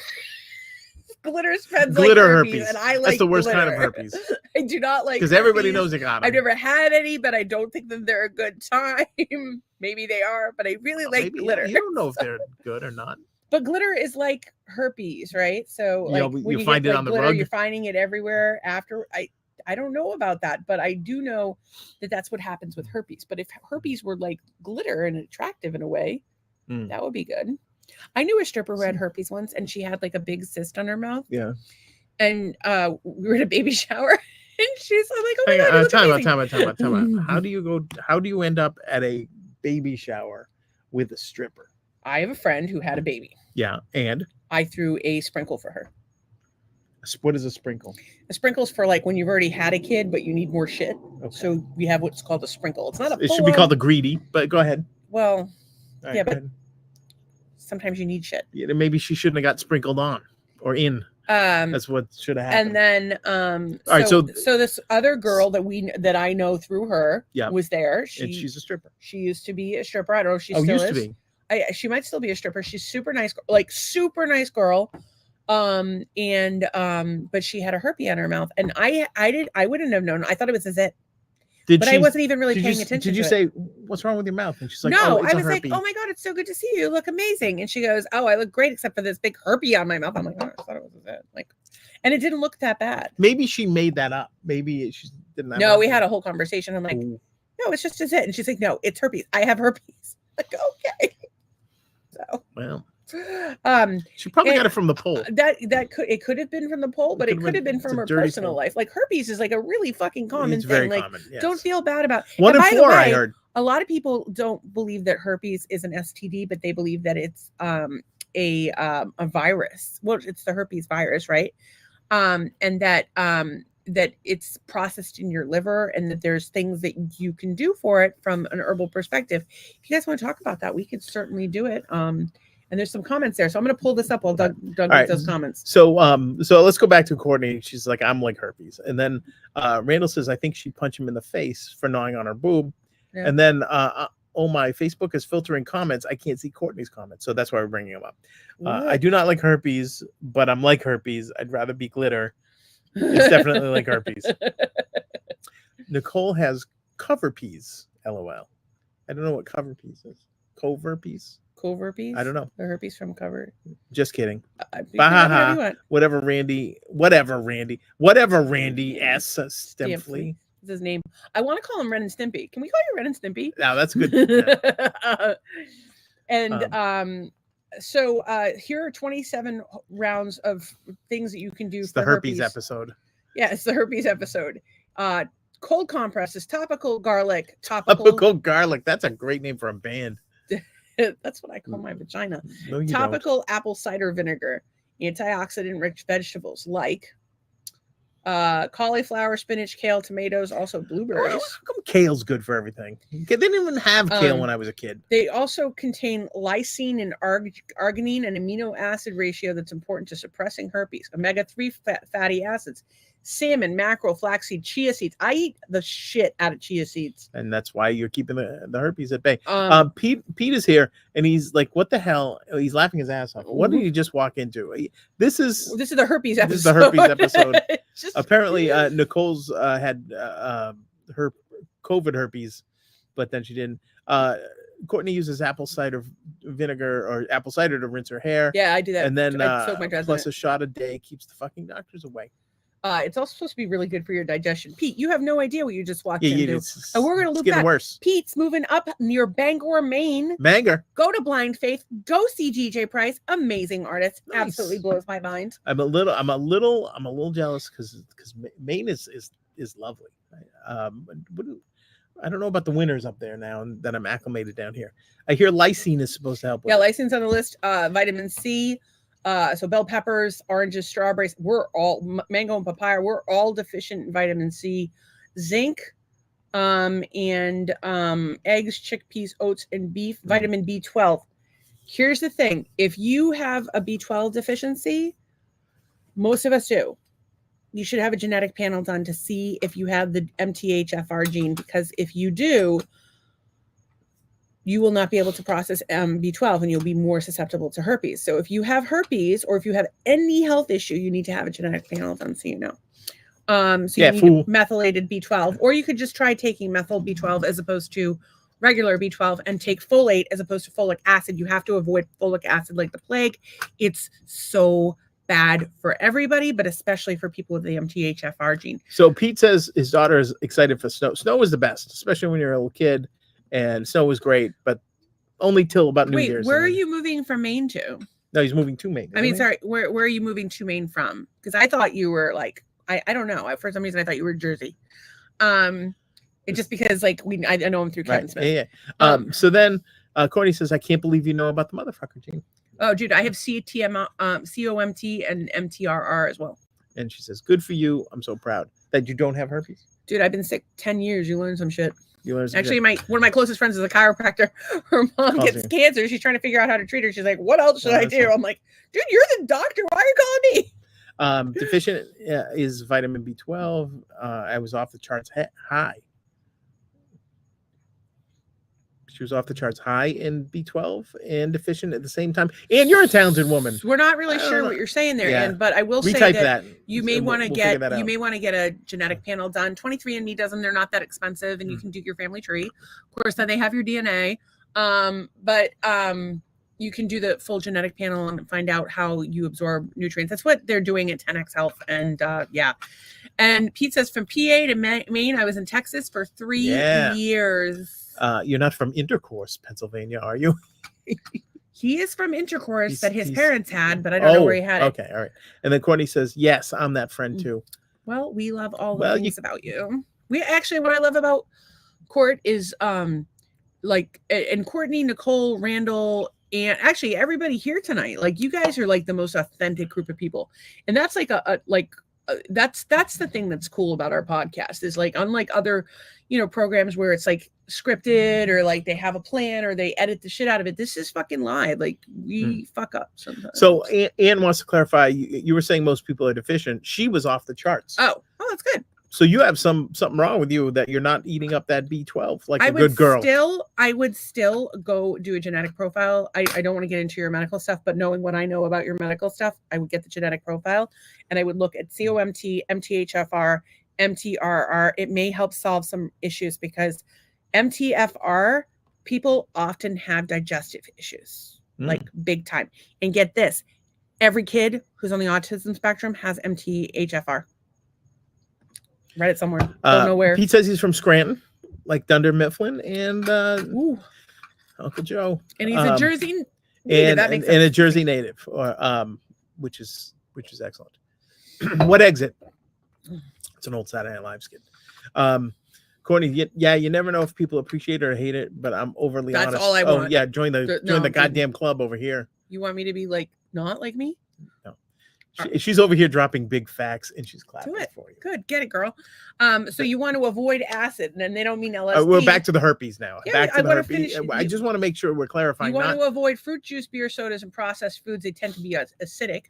Glitter spreads glitter like herpes, and I like that's the worst glitter. kind of herpes. I do not like because everybody knows they got them. I've never had any, but I don't think that they're a good time. Maybe they are, but I really like glitter. You don't know if they're good or not. But glitter is like herpes, right? So like when you find it on the rug. You're finding it everywhere after. I don't know about that, but I do know that that's what happens with herpes. But if herpes were like glitter and attractive in a way, that would be good. I knew a stripper who had herpes once, and she had like a big cyst on her mouth. Yeah. And we were at a baby shower, and she's like, "Oh my God, time out. How do you end up at a baby shower with a stripper?" I have a friend who had a baby. Yeah, and I threw a sprinkle for her. What is a sprinkle? A sprinkle's for like when you've already had a kid, but you need more shit. Okay. So we have what's called a sprinkle. It's not a. It should be called a greedy, but go ahead. Well, yeah, but sometimes you need shit. Yeah, maybe she shouldn't have got sprinkled on or in. That's what should have happened. And then, all right. So this other girl that I know through her was there. She's a stripper. She used to be a stripper. I don't know if she still is. To be. She might still be a stripper. She's super nice, like super nice girl. But she had a herpes on her mouth, and I wouldn't have known. I thought it was a zit. Did but she? I wasn't even really did paying you, attention. Did you to say it. what's wrong with your mouth? And she's like, No, oh, it's I a was like, herpy. oh my God, it's so good to see you. You look amazing. And she goes, oh, I look great except for this big herpy on my mouth. I'm like, oh, I thought it was that. Like, and it didn't look that bad. Maybe she made that up. Maybe she didn't have No, we herpes. had a whole conversation. I'm like, Ooh. no, it's just it. And she's like, no, it's herpes. I have herpes. Like, okay. So, Well, um, she probably and got it from the pole. that could have been from the pole, but it could have been it's from a her dirty personal pole. life. Like herpes is like a really fucking common It's thing. very Like, common. Yes. don't feel bad about. One And in by the 4, I way, heard. a lot of people don't believe that herpes is an STD, but they believe that it's a virus. Well, it's the herpes virus, right? And that it's processed in your liver, and that there's things that you can do for it from an herbal perspective. If you guys want to talk about that, we could certainly do it. And there's some comments there, so I'm going to pull this up while Doug reads those comments. So let's go back to Courtney. She's like, I'm like herpes, and then Randall says, I think she punched him in the face for gnawing on her boob, Yeah. and then oh my, Facebook is filtering comments. I can't see Courtney's comments, so that's why we're bringing them up. I do not like herpes, but I'm like herpes. I'd rather be glitter. It's definitely like herpes. Nicole has cover peas. LOL. I don't know what cover peas is. Coverpeas? Coverpeas? I don't know. The herpes from cover. Just kidding. You can have whatever you want. Whatever Randy S. Stimpfly. That's his name. I want to call him Ren and Stimpy. Can we call you Ren and Stimpy? No, that's good. Yeah. And so here are 27 rounds of things that you can do It's for the herpes episode. Yeah, it's the herpes episode. Cold compresses, topical garlic, topical garlic. That's a great name for a band. That's what I call my vagina. No, you Topical apple cider vinegar, antioxidant rich vegetables like cauliflower, spinach, kale, tomatoes, also blueberries. How come kale's good for everything? They didn't even have kale when I was a kid. They also contain lysine and arginine, an amino acid ratio that's important to suppressing herpes. Omega-3 fatty acids, salmon, mackerel, flaxseed, chia seeds. I eat the shit out of chia seeds, and that's why you're keeping the herpes at bay. Pete is here, and he's like, "What the hell?" He's laughing his ass off. What did you just walk into? This is the herpes episode. This is the herpes episode. Apparently, Nicole's had her COVID herpes, but then she didn't. Courtney uses apple cider vinegar or apple cider to rinse her hair. Yeah, I do that. And then I soak my dress plus in a shot a day keeps the fucking doctors away. It's also supposed to be really good for your digestion. Pete, you have no idea what you just walked into. And we're going to loop getting back. Worse. Pete's moving up near Bangor, Maine. Bangor. Go to Blind Faith. Go see DJ Price. Amazing artist. Nice. Absolutely blows my mind. I'm a little jealous because Maine is lovely. I don't know about the winters up there now that I'm acclimated down here. I hear lysine is supposed to help with lysine's on the list. Vitamin C. So bell peppers, oranges, strawberries, we're all mango and papaya, we're all deficient in vitamin C, zinc, and eggs, chickpeas, oats, and beef, vitamin B12. Here's the thing. If you have a B12 deficiency, most of us do. You should have a genetic panel done to see if you have the MTHFR gene, because if you do, you will not be able to process B12 and you'll be more susceptible to herpes. So if you have herpes or if you have any health issue, you need to have a genetic panel done so you know. You need methylated B12, or you could just try taking methyl B12 as opposed to regular B12 and take folate as opposed to folic acid. You have to avoid folic acid like the plague. It's so bad for everybody, but especially for people with the MTHFR gene. So Pete says his daughter is excited for snow. Snow is the best, especially when you're a little kid. And snow was great, but only till about New Year's. Where are you moving from Maine to? No, he's moving to Maine. Sorry, where are you moving to Maine from? Because I thought you were like, I don't know. For some reason, I thought you were Jersey. It's just because I know him through Kevin Smith. Yeah. So then Courtney says, I can't believe you know about the motherfucker gene. Oh, dude, I have COMT and MTRR as well. And she says, good for you. I'm so proud that you don't have herpes. Dude, I've been sick 10 years. You learn some shit. Actually, shit. one of my closest friends is a chiropractor. Her mom gets cancer. She's trying to figure out how to treat her. She's like, what else should I do? I'm like, dude, you're the doctor. Why are you calling me? Deficient is vitamin B12. I was off the charts high. She was off the charts, high in B12 and deficient at the same time. And you're a talented woman. We're not really I don't sure know. what you're saying there, Yeah. Ann, but I will say Retype that that. you may and want to we'll figure get that out. a genetic panel done. 23andMe does them. They're not that expensive, and you can do your family tree. Of course, then they have your DNA. But you can do the full genetic panel and find out how you absorb nutrients. That's what they're doing at 10X Health. And yeah. And Pete says from PA to Maine, I was in Texas for 3 years. You're not from Intercourse, Pennsylvania, are you? He is from Intercourse that his parents had, but I don't know where he had it. Okay, all right. And then Courtney says, yes, I'm that friend too. Well, we love all the things about you. We actually, what I love about Court is like, and Courtney, Nicole, Randall, and actually everybody here tonight, like you guys are like the most authentic group of people. And that's like that's the thing that's cool about our podcast is like, unlike other, programs where it's like scripted or like they have a plan or they edit the shit out of it. This is fucking live. Like we fuck up sometimes. So Ann wants to clarify, you were saying most people are deficient. She was off the charts. Oh, that's good. So you have something wrong with you that you're not eating up that B12 like a good girl. I would still go do a genetic profile. I don't want to get into your medical stuff, but knowing what I know about your medical stuff, I would get the genetic profile and I would look at COMT, MTHFR, MTRR. It may help solve some issues because MTFR people often have digestive issues, like big time. And get this, every kid who's on the autism spectrum has MTHFR. Read it somewhere. Don't know where. Pete says he's from Scranton, like Dunder Mifflin, and Uncle Joe. And he's a Jersey native. That makes and sense. a Jersey native, or which is excellent. What exit? It's an old Saturday Night Live skit. Courtney, you never know if people appreciate it or hate it, but I'm overly honest. That's all I want. Oh yeah, join the goddamn club over here. You want me to be like not like me? No. She's over here dropping big facts and she's clapping for you. Good, get it, girl. So you want to avoid acid, and then they don't mean LSD. We're back to the herpes now. Yeah, back to the herpes. Finish, I just want to make sure we're clarifying. You want to avoid fruit juice, beer, sodas, and processed foods. They tend to be acidic,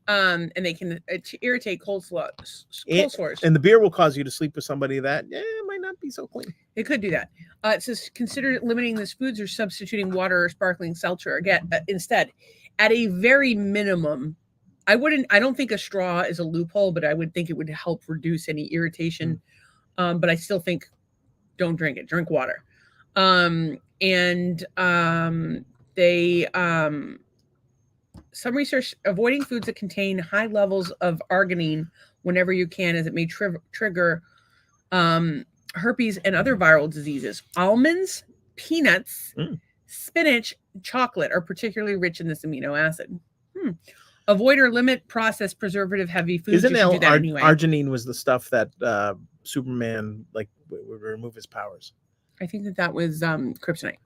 and they can irritate cold sores. And the beer will cause you to sleep with somebody that might not be so clean. It could do that. It says consider limiting these foods or substituting water or sparkling seltzer again instead. At a very minimum. I don't think a straw is a loophole, but I would think it would help reduce any irritation. But I still think don't drink it, drink water. Some research avoiding foods that contain high levels of arginine whenever you can, as it may trigger herpes and other viral diseases. Almonds, peanuts, spinach, chocolate are particularly rich in this amino acid. Avoid or limit processed preservative-heavy foods. Isn't it anyway. Arginine was the stuff that Superman would remove his powers? I think that was kryptonite.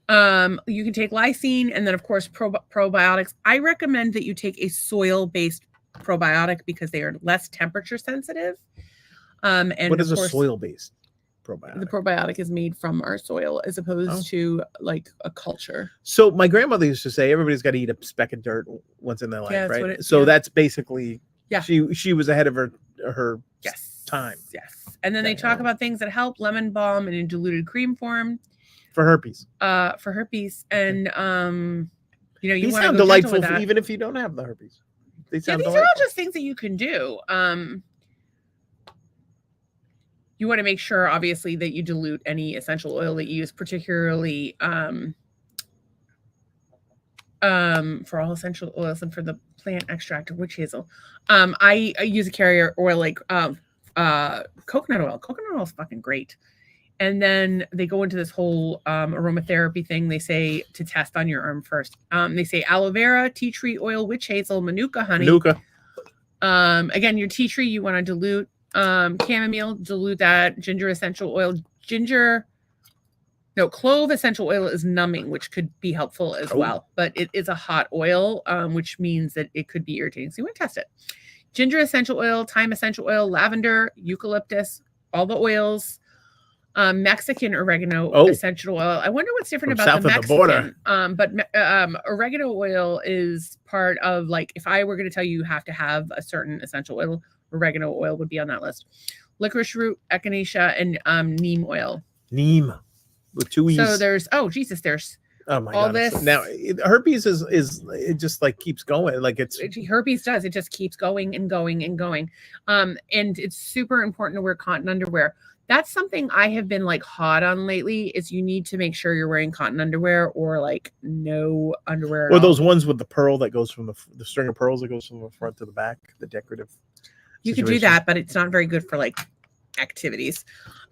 You can take lysine, and then of course probiotics. I recommend that you take a soil-based probiotic because they are less temperature sensitive. And what is a soil-based probiotic? The probiotic is made from our soil as opposed to like a culture. So my grandmother used to say everybody's got to eat a speck of dirt once in their life, right? That's basically she was ahead of her time. Yes. And then they talk about things that help: lemon balm in diluted cream form for herpes. And you sound delightful even if you don't have the herpes. These are all just things that you can do. You want to make sure, obviously, that you dilute any essential oil that you use, particularly for all essential oils and for the plant extract of witch hazel. I use a carrier oil like coconut oil. Coconut oil is fucking great. And then they go into this whole aromatherapy thing. They say to test on your arm first. They say aloe vera, tea tree oil, witch hazel, manuka honey. Again, your tea tree you want to dilute. Chamomile, dilute that. Ginger essential oil. Clove essential oil is numbing, which could be helpful as well. But it is a hot oil, which means that it could be irritating. So you want to test it. Ginger essential oil, thyme essential oil, lavender, eucalyptus, all the oils. Mexican oregano essential oil. I wonder what's different about the Mexican. But oregano oil is part of, like, if I were going to tell you have to have a certain essential oil, oregano oil would be on that list. Licorice root, echinacea, and neem oil. Neem. with two E's. So there's there's oh my all god! this- Now herpes is it just like keeps going. Like it's herpes does, it just keeps going and going and going. And it's super important to wear cotton underwear. That's something I have been like hot on lately, is you need to make sure you're wearing cotton underwear or like no underwear at or all. those ones with the pearl that goes from the string of pearls that goes from the front to the back, the decorative. You could do situation. that, but it's not very good for like activities.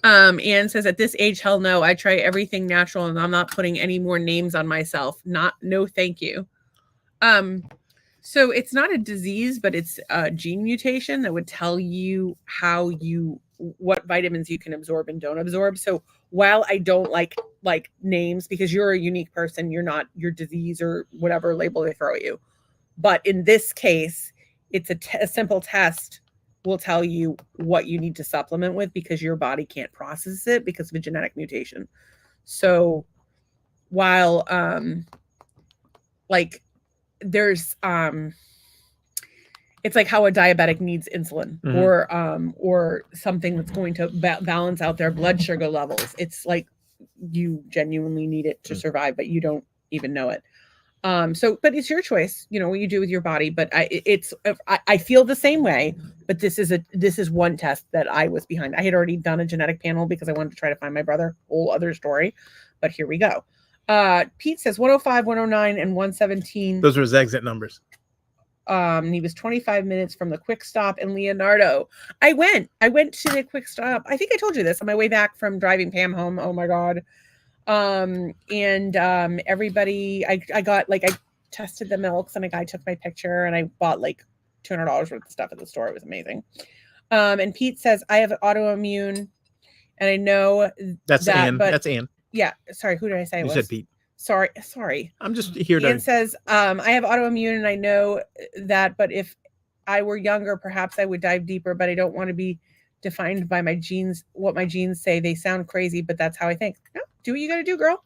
Anne says, at this age, hell no, I try everything natural and I'm not putting any more names on myself. No, thank you. So it's not a disease, but it's a gene mutation that would tell you what vitamins you can absorb and don't absorb. So while I don't like names, because you're a unique person, you're not your disease or whatever label they throw at you. But in this case, it's a simple test will tell you what you need to supplement with, because your body can't process it because of a genetic mutation. So while like there's it's like how a diabetic needs insulin, or something that's going to balance out their blood sugar levels. It's like you genuinely need it to survive, but you don't even know it. But it's your choice, what you do with your body. But I feel the same way, but this is one test that I was behind. I had already done a genetic panel because I wanted to try to find my brother. Whole other story, but here we go. Pete says 105, 109, and 117. Those were his exit numbers. He was 25 minutes from the Quick Stop in Leonardo. I went to the Quick Stop. I think I told you this on my way back from driving Pam home. Oh my God. Everybody, I got I tested the milks and a guy took my picture and I bought like $200 worth of stuff at the store. It was amazing. And Pete says, I have autoimmune and I know that's Ann. That's Ann. Yeah. Sorry. Who did I say? You said Pete. Sorry. I'm just here to. Ian says, I have autoimmune and I know that, but if I were younger, perhaps I would dive deeper, but I don't want to be defined by my genes, what my genes say. They sound crazy, but that's how I think. No, do what you got to do, girl.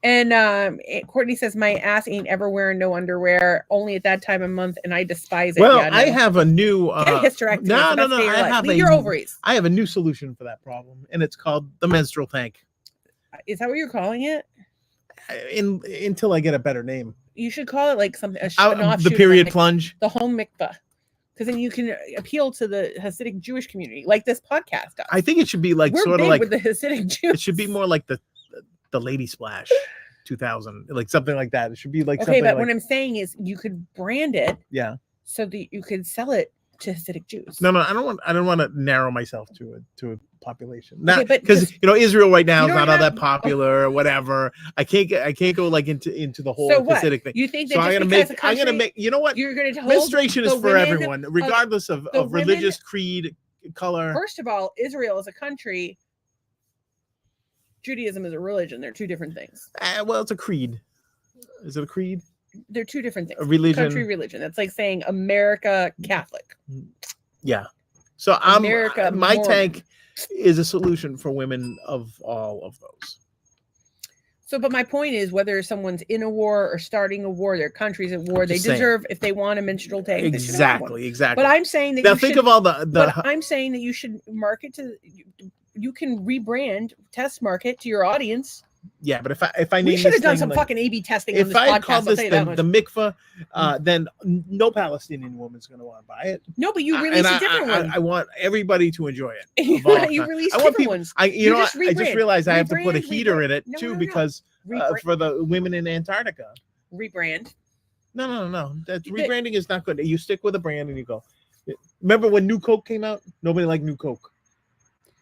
And Courtney says, my ass ain't ever wearing no underwear, only at that time of month, and I despise it. Well, yeah, no. I have a new Get a hysterectomy. No. I have Leave your ovaries. I have a new solution for that problem, and it's called the menstrual tank. Is that what you're calling it? Until I get a better name. You should call it like something. The period plunge. The home mikvah. Because then you can appeal to the Hasidic Jewish community, like this podcast does. I think it should be like We're sort of big like with the Hasidic Jews. It should be more like the Lady Splash 2000, like something like that. It should be like okay, something but like, what I'm saying is you could brand it, so that you could sell it to Hasidic Jews. No, I don't want to narrow myself to a population. Not but because Israel right now is don't not all have- that popular or whatever. I can't go like into the whole So what? Hasidic thing. You think that So just I'm gonna make you know what? you're going to hold Menstruation is the for women everyone, regardless of the women- religious creed, color. First of all, Israel is a country. Judaism is a religion. They're two different things. Well, it's a creed. Is it a creed? They're two different things. A religion. Country religion. That's like saying America Catholic. Yeah. So America my Mormon. tank is a solution for women of all of those. So, but my point is, whether someone's in a war or starting a war, their country's at war, they Just saying. deserve, if they want a menstrual tank. They should have one. Exactly. But I'm saying that Now you think should, of all but I'm saying that you should market to. You can rebrand, test market to your audience. Yeah, but if I name We should this have done thing, some like, fucking A/B testing on if this I podcast. call I'll this tell you that the much. mikvah, then no Palestinian woman's going to want to buy it. No, but you release a different one. I want everybody to enjoy it. of all you time. release I want different people. ones. I just rebrand. realized I have to put a Rebrand, heater in it No, too no. because for the women in Antarctica. Rebrand. No. That rebranding is not good. You stick with a brand and you go. Remember when New Coke came out? Nobody liked New Coke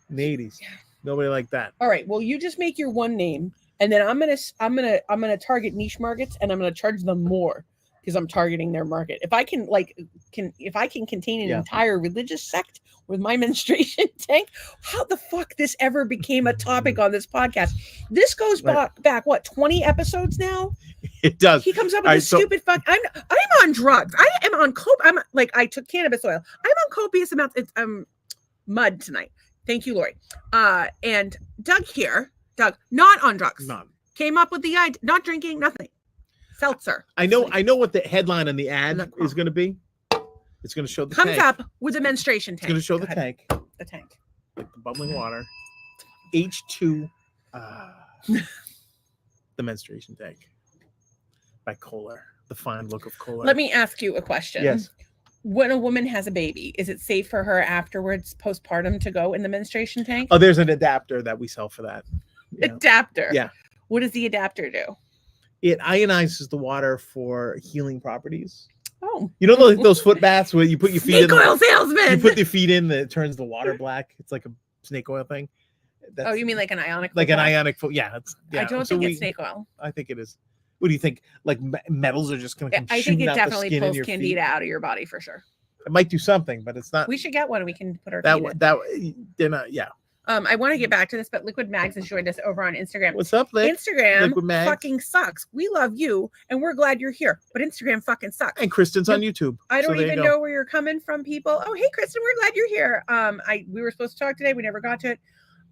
in the 80s. Nobody liked that. All right. Well, you just make your one name, and then I'm gonna target niche markets, and I'm gonna charge them more because I'm targeting their market. If I can contain an entire religious sect with my menstruation tank, how the fuck this ever became a topic on this podcast? This goes back what 20 episodes now. It does. He comes up with this stupid fuck. I'm on drugs. I am on I took cannabis oil. I'm on copious amounts. It's mud tonight. Thank you, Lori. And Doug, not on drugs. None. Came up with the idea, not drinking, nothing. Seltzer. I know what the headline on the ad is going to be. It's going to show the Comes tank. up with a menstruation tank. It's going to show Go the ahead. tank. The tank. Like the bubbling water. H2. The Menstruation Tank by Kohler. The fine look of Kohler. Let me ask you a question. Yes. When a woman has a baby, is it safe for her afterwards, postpartum, to go in the menstruation tank? Oh, there's an adapter that we sell for that. Yeah. Adapter. Yeah. What does the adapter do? It ionizes the water for healing properties. Oh. You know those foot baths where you put your feet Snake in? oil salesman. You put your feet in, it turns the water black. It's like a snake oil thing. Oh, you mean like an ionic? like an foot bath? ionic foot? Yeah, I don't think it's snake oil. I think it is. What do you think? Like metals are just going to come I think shooting it out the definitely skin in pulls your candida feet? out of your body for sure. It might do something, but it's not. We should get one and we can put our that feet in. they're not. Yeah. I want to get back to this, but Liquid Mags has joined us over on Instagram. What's up, Lick? Instagram Liquid Mags? fucking sucks. We love you and we're glad you're here, but Instagram fucking sucks. And Kristen's on YouTube. I so don't there you even go. know where you're coming from, people. Oh, hey, Kristen, we're glad you're here. We were supposed to talk today. We never got to it.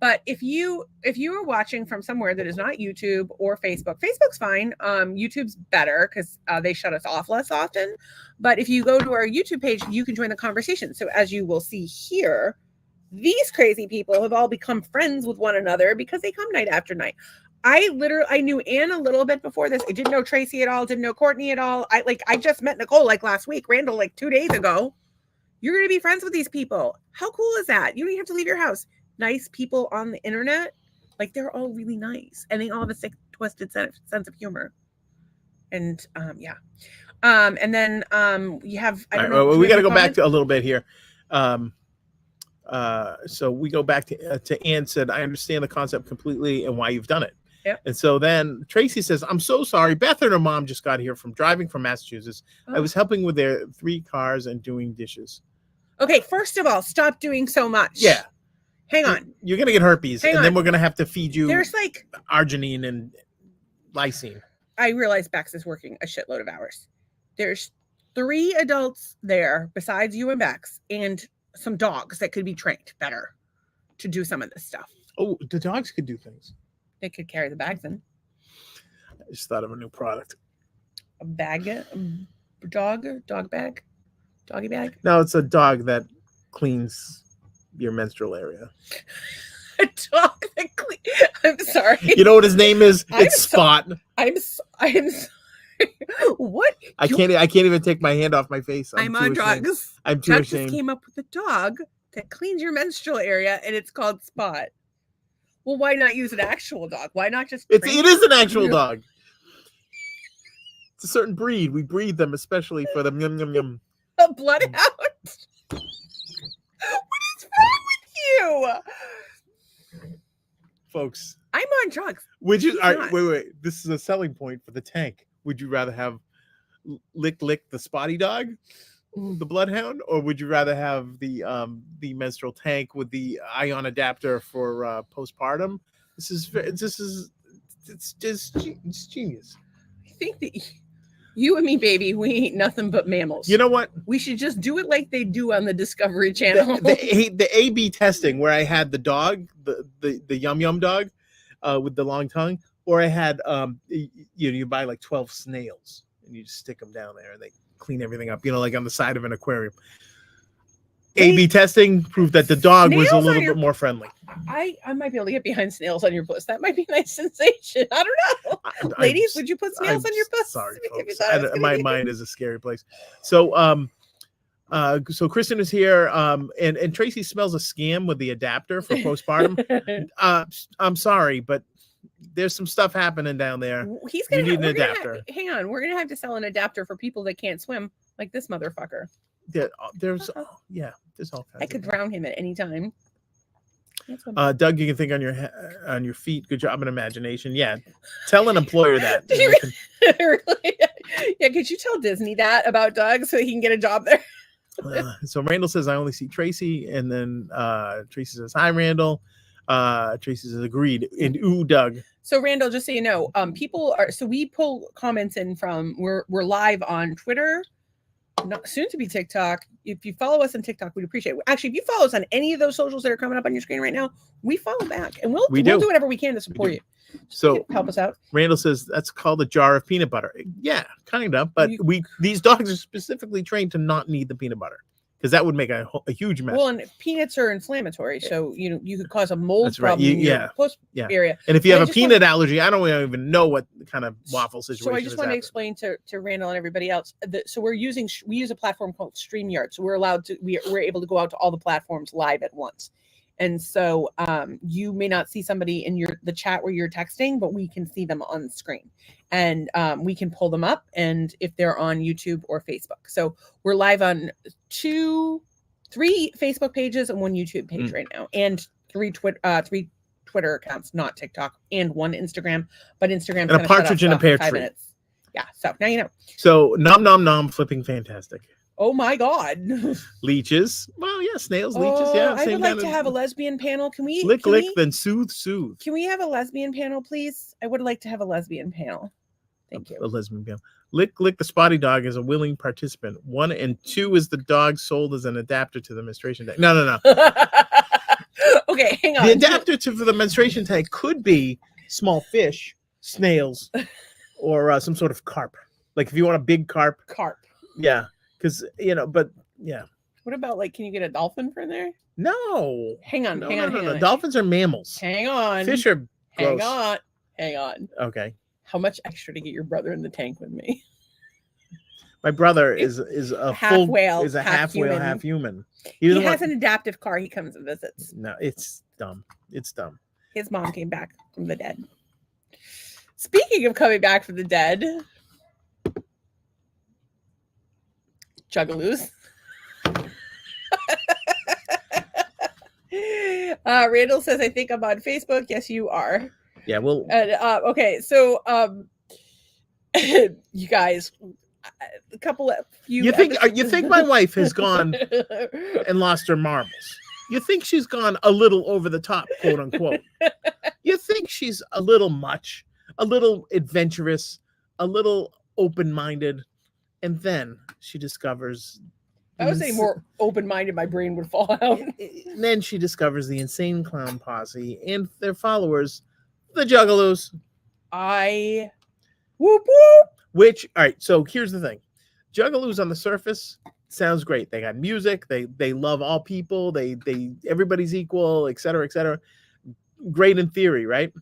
But if you are watching from somewhere that is not YouTube or Facebook, Facebook's fine. YouTube's better because they shut us off less often. But if you go to our YouTube page, you can join the conversation. So as you will see here, these crazy people have all become friends with one another because they come night after night. I knew Anne a little bit before this. I didn't know Tracy at all. Didn't know Courtney at all. I just met Nicole like last week. Randall like 2 days ago. You're gonna be friends with these people. How cool is that? You don't even have to leave your house. Nice people on the internet, like they're all really nice, and they all have a sick, twisted sense of humor. And yeah, and then you have. I don't know. Well, we got to go back to a little bit here. So we go back to Ann said, I understand the concept completely and why you've done it. Yep. And so then Tracy says, I'm so sorry. Beth and her mom just got here from driving from Massachusetts. I was helping with their 3 cars and doing dishes. Okay, first of all, stop doing so much. Yeah. Hang on. You're going to get herpes, Hang and on. then we're going to have to feed you There's like arginine and lysine. I realize Bex is working a shitload of hours. There's 3 adults there besides you and Bex, and some dogs that could be trained better to do some of this stuff. Oh, the dogs could do things. They could carry the bags in. I just thought of a new product. A bag, dog bag, doggy bag. No, it's a dog that cleans your menstrual area. A dog that clean. I'm sorry. You know what his name is? I'm It's Spot. I'm sorry. What? I can't even take my hand off my face. I'm too on ashamed. drugs. I'm too Chuck just ashamed. came up with a dog that cleans your menstrual area, and it's called Spot. Well, why not use an actual dog? Why not just? It train is an actual dog. It's a certain breed. We breed them especially for the yum yum yum. a bloodhound? What is wrong with you? Folks, I'm on drugs. would you? He's All right, not. wait. This is a selling point for the tank. Would you rather have Lick the spotty dog, the bloodhound, or would you rather have the menstrual tank with the ion adapter for postpartum? It's genius. I think that you and me, baby, we ain't nothing but mammals. You know what? We should just do it like they do on the Discovery Channel. The A/B testing where I had the dog, the yum yum dog, with the long tongue, or I had you buy like 12 snails and you just stick them down there and they clean everything up, like on the side of an aquarium. A/B testing proved that the dog was a Snails on little your- bit more friendly. I might be able to get behind snails on your puss. That might be a nice sensation. I don't know. Ladies, would you put snails on your puss? Sorry, If you folks. thought it was gonna My be- mind is a scary place. So, so Kristen is here, and Tracy smells a scam with the adapter for postpartum. I'm sorry, but there's some stuff happening down there. He's gonna You need an we're gonna adapter. hang on, we're gonna have to sell an adapter for people that can't swim, like this motherfucker. There's all kinds. I could drown him at any time. Can't swim. Doug, you can think on your feet. Good job in imagination. Yeah, tell an employer that. Did you really? Yeah, could you tell Disney that about Doug so he can get a job there? So Randall says I only see Tracy, and then Tracy says hi, Randall. Tracy says agreed, and ooh, Doug. So Randall, just so you know, we pull comments in from we're live on Twitter, soon to be TikTok. If you follow us on TikTok, we'd appreciate it. Actually, if you follow us on any of those socials that are coming up on your screen right now, we follow back, and we'll do whatever we can to support you. So help us out. Randall says that's called a jar of peanut butter. Yeah, kind of, but these dogs are specifically trained to not need the peanut butter. because that would make a huge mess. Well, and peanuts are inflammatory, so you could cause a mold That's right. problem in your post Yeah. area. And if you But have I a just peanut allergy, I don't even know what kind of waffle situation. So I just want to explain to Randall and everybody else that so we use a platform called StreamYard. So we're able to go out to all the platforms live at once. And so you may not see somebody in the chat where you're texting, but we can see them on screen, and we can pull them up. And if they're on YouTube or Facebook, so we're live on 3 Facebook pages and 1 YouTube page right now, and 3 Twitter accounts, not TikTok, and 1 Instagram. But Instagram and a partridge in a pear tree. Minutes. Yeah, so now you know. So nom nom nom, flipping fantastic. Oh my God. Leeches. Well, yeah, snails, leeches. Yeah. I would like to have a lesbian panel. Can we lick, then soothe? Can we have a lesbian panel, please? I would like to have a lesbian panel. Thank you. A lesbian panel. Lick, the spotty dog is a willing participant. 1 and 2 is the dog sold as an adapter to the menstruation tank. No. Okay, hang on. The adapter for the menstruation tank could be small fish, snails, or some sort of carp. Like if you want a big carp. Carp. Yeah. Because, but yeah. What about, can you get a dolphin for there? No. Hang on. Dolphins are mammals. Hang on. Fish are gross. Hang on. Okay. How much extra to get your brother in the tank with me? My brother is a half whale, half human. He has an adaptive car. He comes and visits. No, it's dumb. It's dumb. His mom came back from the dead. Speaking of coming back from the dead, Juggaloos. Randall says, I think I'm on Facebook. Yes, you are. Yeah, well. Okay, so you guys, you think my wife has gone and lost her marbles? You think she's gone a little over the top, quote unquote? You think she's a little much, a little adventurous, a little open-minded, and then she discovers. I would say more open-minded, my brain would fall out. And then she discovers the Insane Clown Posse and their followers, the Juggalos. Whoop whoop. Which, all right, so here's the thing. Juggalos on the surface sounds great. They got music. They love all people. They everybody's equal, et cetera, et cetera. Great in theory, right?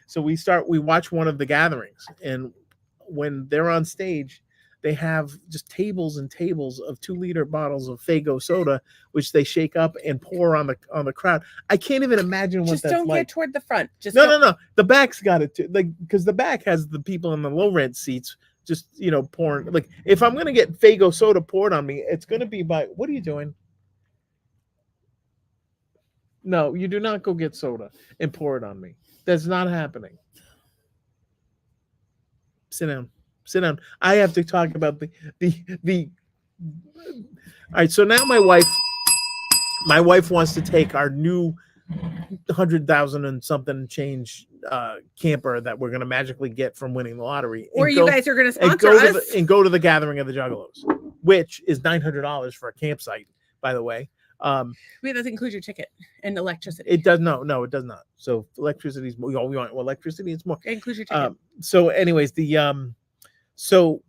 So we watch one of the gatherings, and when they're on stage, they have just tables and tables of 2-liter bottles of Faygo soda, which they shake up and pour on the crowd. I can't even imagine what that's like. Just don't get toward the front. No. The back's got it too. Because the back has the people in the low rent seats just pouring. Like if I'm gonna get Faygo soda poured on me, it's gonna be by. What are you doing? No, you do not go get soda and pour it on me. That's not happening. Sit down. I have to talk about the. All right, so now my wife wants to take our new 100,000 and something change camper that we're gonna magically get from winning the lottery, or you guys are gonna sponsor us and go to the gathering of the Juggalos, which is $900 for a campsite, by the way. Wait, that includes your ticket and electricity. It does no, it does not. So electricity is more. We want electricity. It's more. It includes your ticket. So, anyways, so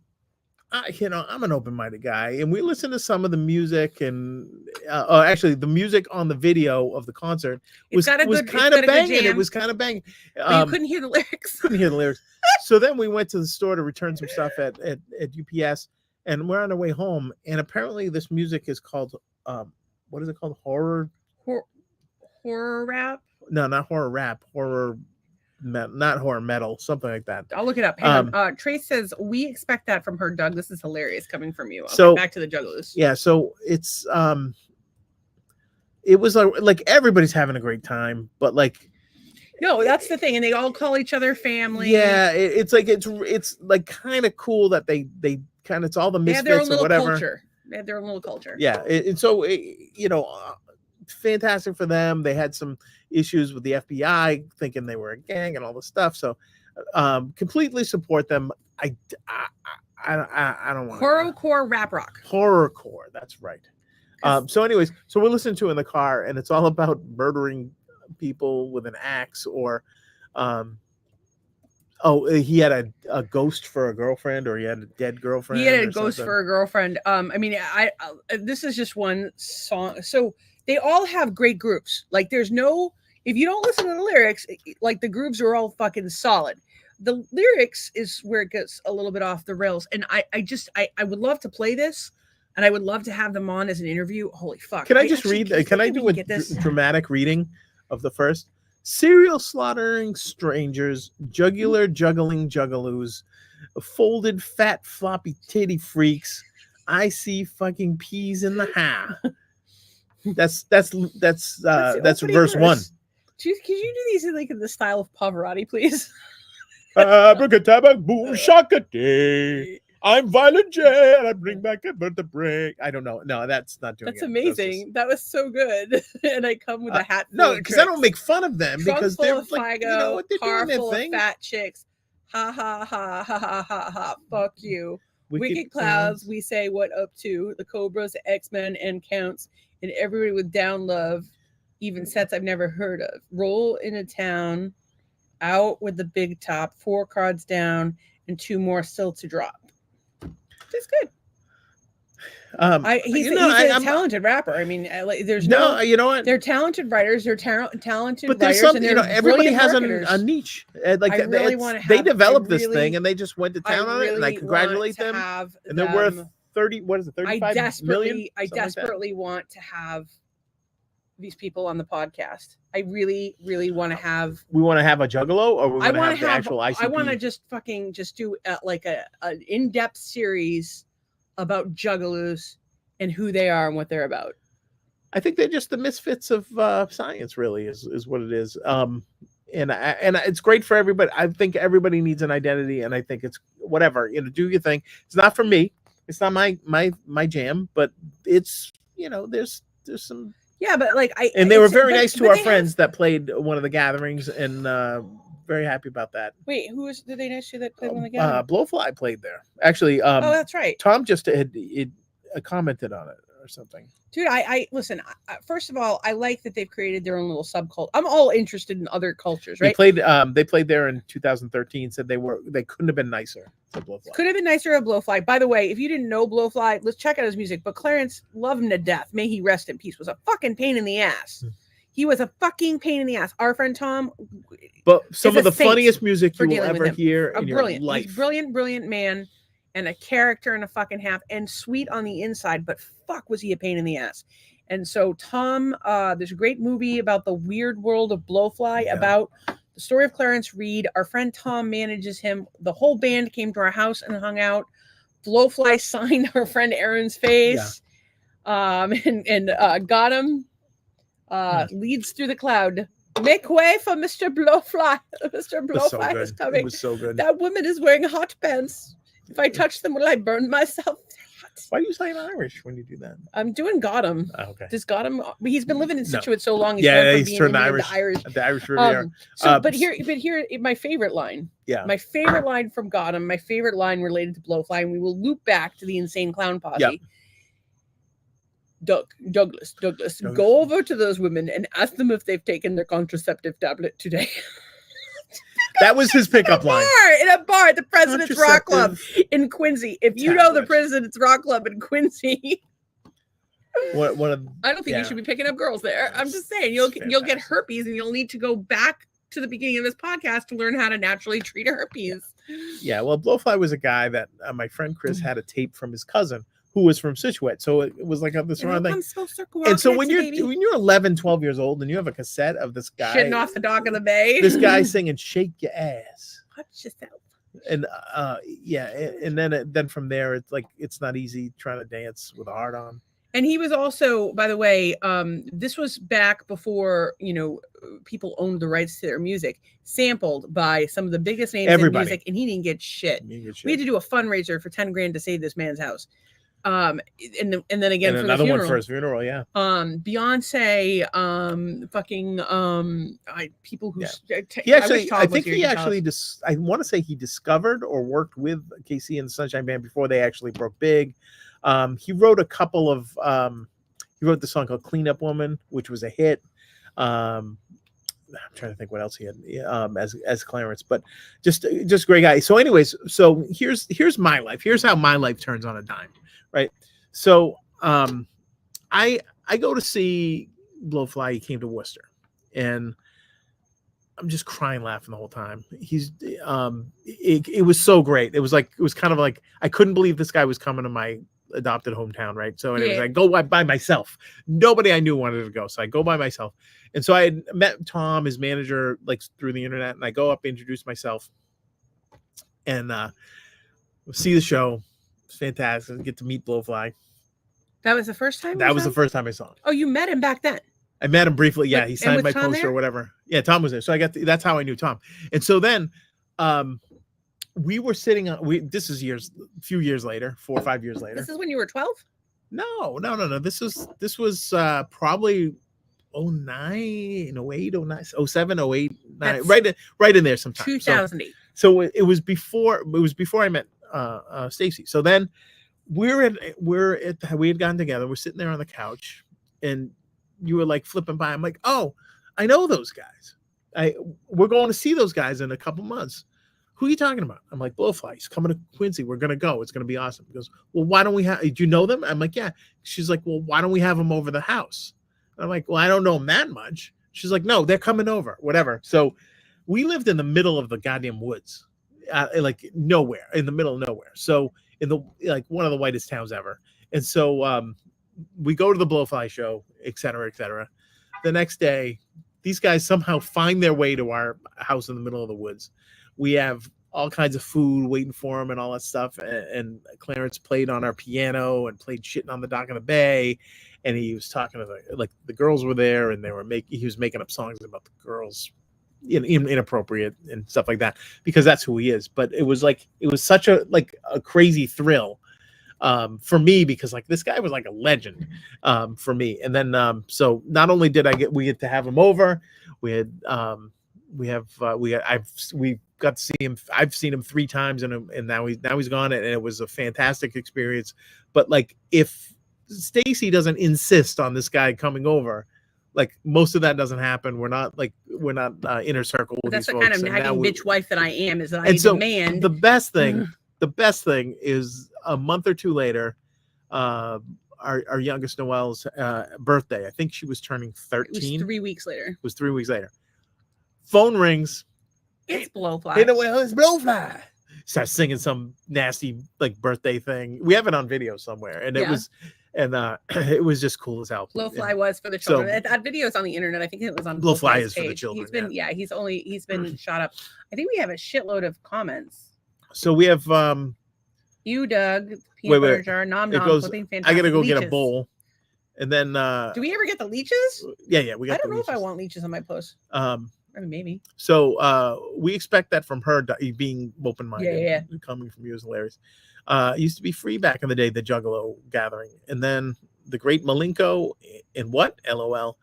I'm an open-minded guy, and we listen to some of the music, and actually, the music on the video of the concert was kind of banging. It was kind of banging. But you couldn't hear the lyrics. So then we went to the store to return some stuff at UPS, and we're on our way home. And apparently, this music is called what is it called? Horror rap? No, not horror rap. Not horror metal, something like that. I'll look it up. Hang on. Trace says, we expect that from her, Doug. This is hilarious coming from you. So back to the Juggalos. Yeah, so it's it was like everybody's having a great time, but no, that's the thing, and they all call each other family. Yeah, it's like kind of cool that they kind of, it's all the misfits or whatever. Culture. They had their own little culture. Yeah, and so fantastic for them. They had some issues with the FBI thinking they were a gang and all this stuff. So completely support them. I don't want horrorcore rap rock. Horrorcore, that's right. So anyways, so we're listening to it in the car, and it's all about murdering people with an axe or Oh, he had a ghost for a girlfriend, or he had a dead girlfriend. He had a or ghost something. for a girlfriend. I mean, I this is just one song. So they all have great groups. Like, there's no, if you don't listen to the lyrics, like, the grooves are all fucking solid. The lyrics is where it gets a little bit off the rails. And I would love to play this, and I would love to have them on as an interview. Holy fuck! Can I just actually, read? Can I do a dramatic reading of the first? Serial slaughtering strangers, jugular juggling juggalos, folded fat floppy titty freaks. I see fucking peas in the ha. That's verse 1. Could you do these in, like, in the style of Pavarotti, please? Abracadabra, boom, shaka day. I'm Violent J, and I bring back a vertebrae. I don't know. No, that's not doing That's it amazing. That was so good. And I come with a hat. No, because I don't make fun of them, because they're of like, Figo, they're car doing their full thing. of fat chicks. Ha ha ha ha ha ha ha. Fuck you. Wicked clouds. We say what up to the Cobras, the X-Men, and counts, and everybody with down love, even sets I've never heard of. Roll into town, out with the big top, 4 cards down, and 2 more still to drop. It's good. He's a talented rapper. I mean, there's no, you know what? They're talented writers. They're talented but there's writers. some, and everybody has a niche. Like, they developed this thing, and they just went to town on it, and I congratulate them. And they're worth 35 million. I desperately want to have these people on the podcast. I really, really want to have. We want to have a juggalo, or we want to have the actual ICP? I want to just do an in-depth series about juggalos and who they are and what they're about. I think they're just the misfits of science, really, is what it is. And it's great for everybody. I think everybody needs an identity, and I think it's whatever, do your thing. It's not for me. It's not my jam, but it's, there's some. Yeah, but they were very nice to our friends that played one of the gatherings, and very happy about that. Wait, did they nice to that played one of the gatherings? Blowfly played there. Actually, oh, that's right. Tom just had commented on it or something. Dude, I listen. First of all, I like that they've created their own little subculture. I'm all interested in other cultures, right? They played there in 2013. Said they couldn't have been nicer. Blowfly could have been nicer of Blowfly. By the way, if you didn't know Blowfly, let's check out his music. But Clarence, love him to death. May he rest in peace. Was a fucking pain in the ass. He was a fucking pain in the ass. Our friend Tom. But some of the funniest music you will ever hear in your life. He's brilliant man. And a character and a fucking half, and sweet on the inside, but fuck was he a pain in the ass. And so Tom, there's a great movie about the weird world of Blowfly, about the story of Clarence Reed. Our friend Tom manages him. The whole band came to our house and hung out. Blowfly signed our friend Aaron's face, and got him. Leads through the cloud. Make way for Mr. Blowfly. Mr. Blowfly is coming. It was so good. That woman is wearing hot pants. If I touch them, will I burn myself? Why do you say in Irish when you do that? I'm doing Gotham. Oh, okay. Does Gotham? He's been living in Scituate so long. He's turned Irish. The Irish Riviera. But here, my favorite line. Yeah. My favorite line from Gotham. My favorite line related to Blowfly, and we will loop back to the Insane Clown Posse. Yep. Douglas, go over to those women and ask them if they've taken their contraceptive tablet today. That was his pickup line. In a bar at the President's Rock Club in Quincy. If you know the President's Rock Club in Quincy, I don't think you should be picking up girls there. I'm just saying you'll get herpes, and you'll need to go back to the beginning of this podcast to learn how to naturally treat herpes. Yeah, well, Blowfly was a guy that my friend Chris had a tape from his cousin, who was from Scituate. So it was like this around thing. And so when you're 11, 12 years old and you have a cassette of this guy shitting off the dock of the bay, this guy singing "Shake Your Ass," watch yourself. And and then from there it's not easy trying to dance with a heart on. And he was also, by the way, this was back before people owned the rights to their music, sampled by some of the biggest names in music, and he didn't get shit. We had to do a fundraiser for $10,000 to save this man's house. And then again, and for another the one for his funeral, Beyonce, people who I want to say he discovered or worked with KC and the Sunshine Band before they actually broke big. He wrote a couple of he wrote the song called "Clean Up Woman," which was a hit. I'm trying to think what else he had as Clarence, but just great guy. So, anyways, so here's my life. Here's how my life turns on a dime, right? So, I go to see Blowfly. He came to Worcester, and I'm just crying, laughing the whole time. It was so great. It was kind of like I couldn't believe this guy was coming to my adopted hometown, right? So anyways, I go by myself. Nobody I knew wanted to go, so I go by myself. And so I had met Tom, his manager, like through the internet, and I go up, introduce myself, and see the show. It's fantastic. Get to meet Blowfly. That was the first time. That was the first time I saw him. Oh, you met him back then. I met him briefly. Yeah, But- he signed and my was Tom poster there? or whatever. Yeah, Tom was there. So that's how I knew Tom. And so then we were sitting on this is a few years later, 4 or 5 years later. This is when you were 12. No. This was probably 09, 08, 09, 07, 08, 09, That's right in there sometime. 2008. So it was before I met Stacy. So then we had gotten together. We're sitting there on the couch, and you were like flipping by. I'm like, oh, I know those guys. We're going to see those guys in a couple months. Who are you talking about? I'm like, Blowfly. He's coming to Quincy. We're gonna go. It's gonna be awesome. He goes, well, why don't we have? Do you know them? I'm like, yeah. She's like, well, why don't we have them over the house? I'm like, well, I don't know them that much. She's like, no, they're coming over. Whatever. So we lived in the middle of the goddamn woods, like nowhere, in the middle of nowhere. So in one of the whitest towns ever. And so we go to the Blowfly show, et cetera, et cetera. The next day, these guys somehow find their way to our house in the middle of the woods. We have all kinds of food waiting for them and all that stuff. And Clarence played on our piano and played Shitting on the Dock of the Bay. And he was talking to the girls were there, and he was making up songs about the girls, inappropriate and stuff like that, because that's who he is. But it was such a crazy thrill for me, because this guy was like a legend for me. And then so not only did we get to have him over, we got to see him. I've seen him 3 times, and now he's gone, and it was a fantastic experience. But if Stacy doesn't insist on this guy coming over, most of that doesn't happen. We're not inner circle with That's these the folks. kind of nagging bitch wife that I am. Is that I so demand the best thing is a month or two later, our youngest Noelle's birthday. I think she was turning 13. It was 3 weeks later. It was 3 weeks later. Phone rings. It's Blowfly. It's Blowfly. Starts singing some nasty birthday thing. We have it on video somewhere, and it was just cool as hell. Blowfly was for the children. That video is on the internet. I think it was on Blowfly Blowfly's is for the page. children. He's been shot up. I think we have a shitload of comments. So we have you, Doug, wait, nom it nom, goes, flipping I gotta go leeches. get a bowl, and then do we ever get the leeches? Yeah, we got. I don't know leeches. if I want leeches on my post. I mean, maybe. So we expect that from her being open-minded. Yeah. Coming from you is hilarious. It used to be free back in the day, the Juggalo gathering, and then the Great Malenko and what? LOL.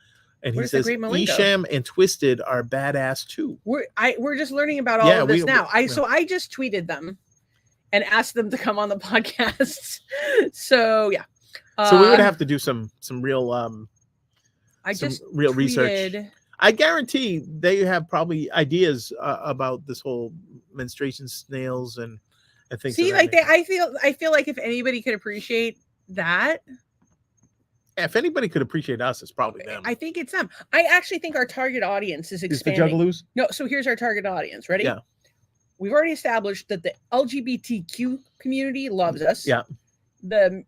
And he says Esham and Twisted are badass too. We're just learning about all of this now. So I just tweeted them and asked them to come on the podcast. So yeah. So we would have to do some real research. I guarantee they have probably ideas about this whole menstruation snails and things. See, I feel like if anybody could appreciate that. If anybody could appreciate us, it's probably them. I think it's them. I actually think our target audience is expanding. Is the Juggalos? No, so here's our target audience. Ready? Yeah. We've already established that the LGBTQ community loves us. Yeah. The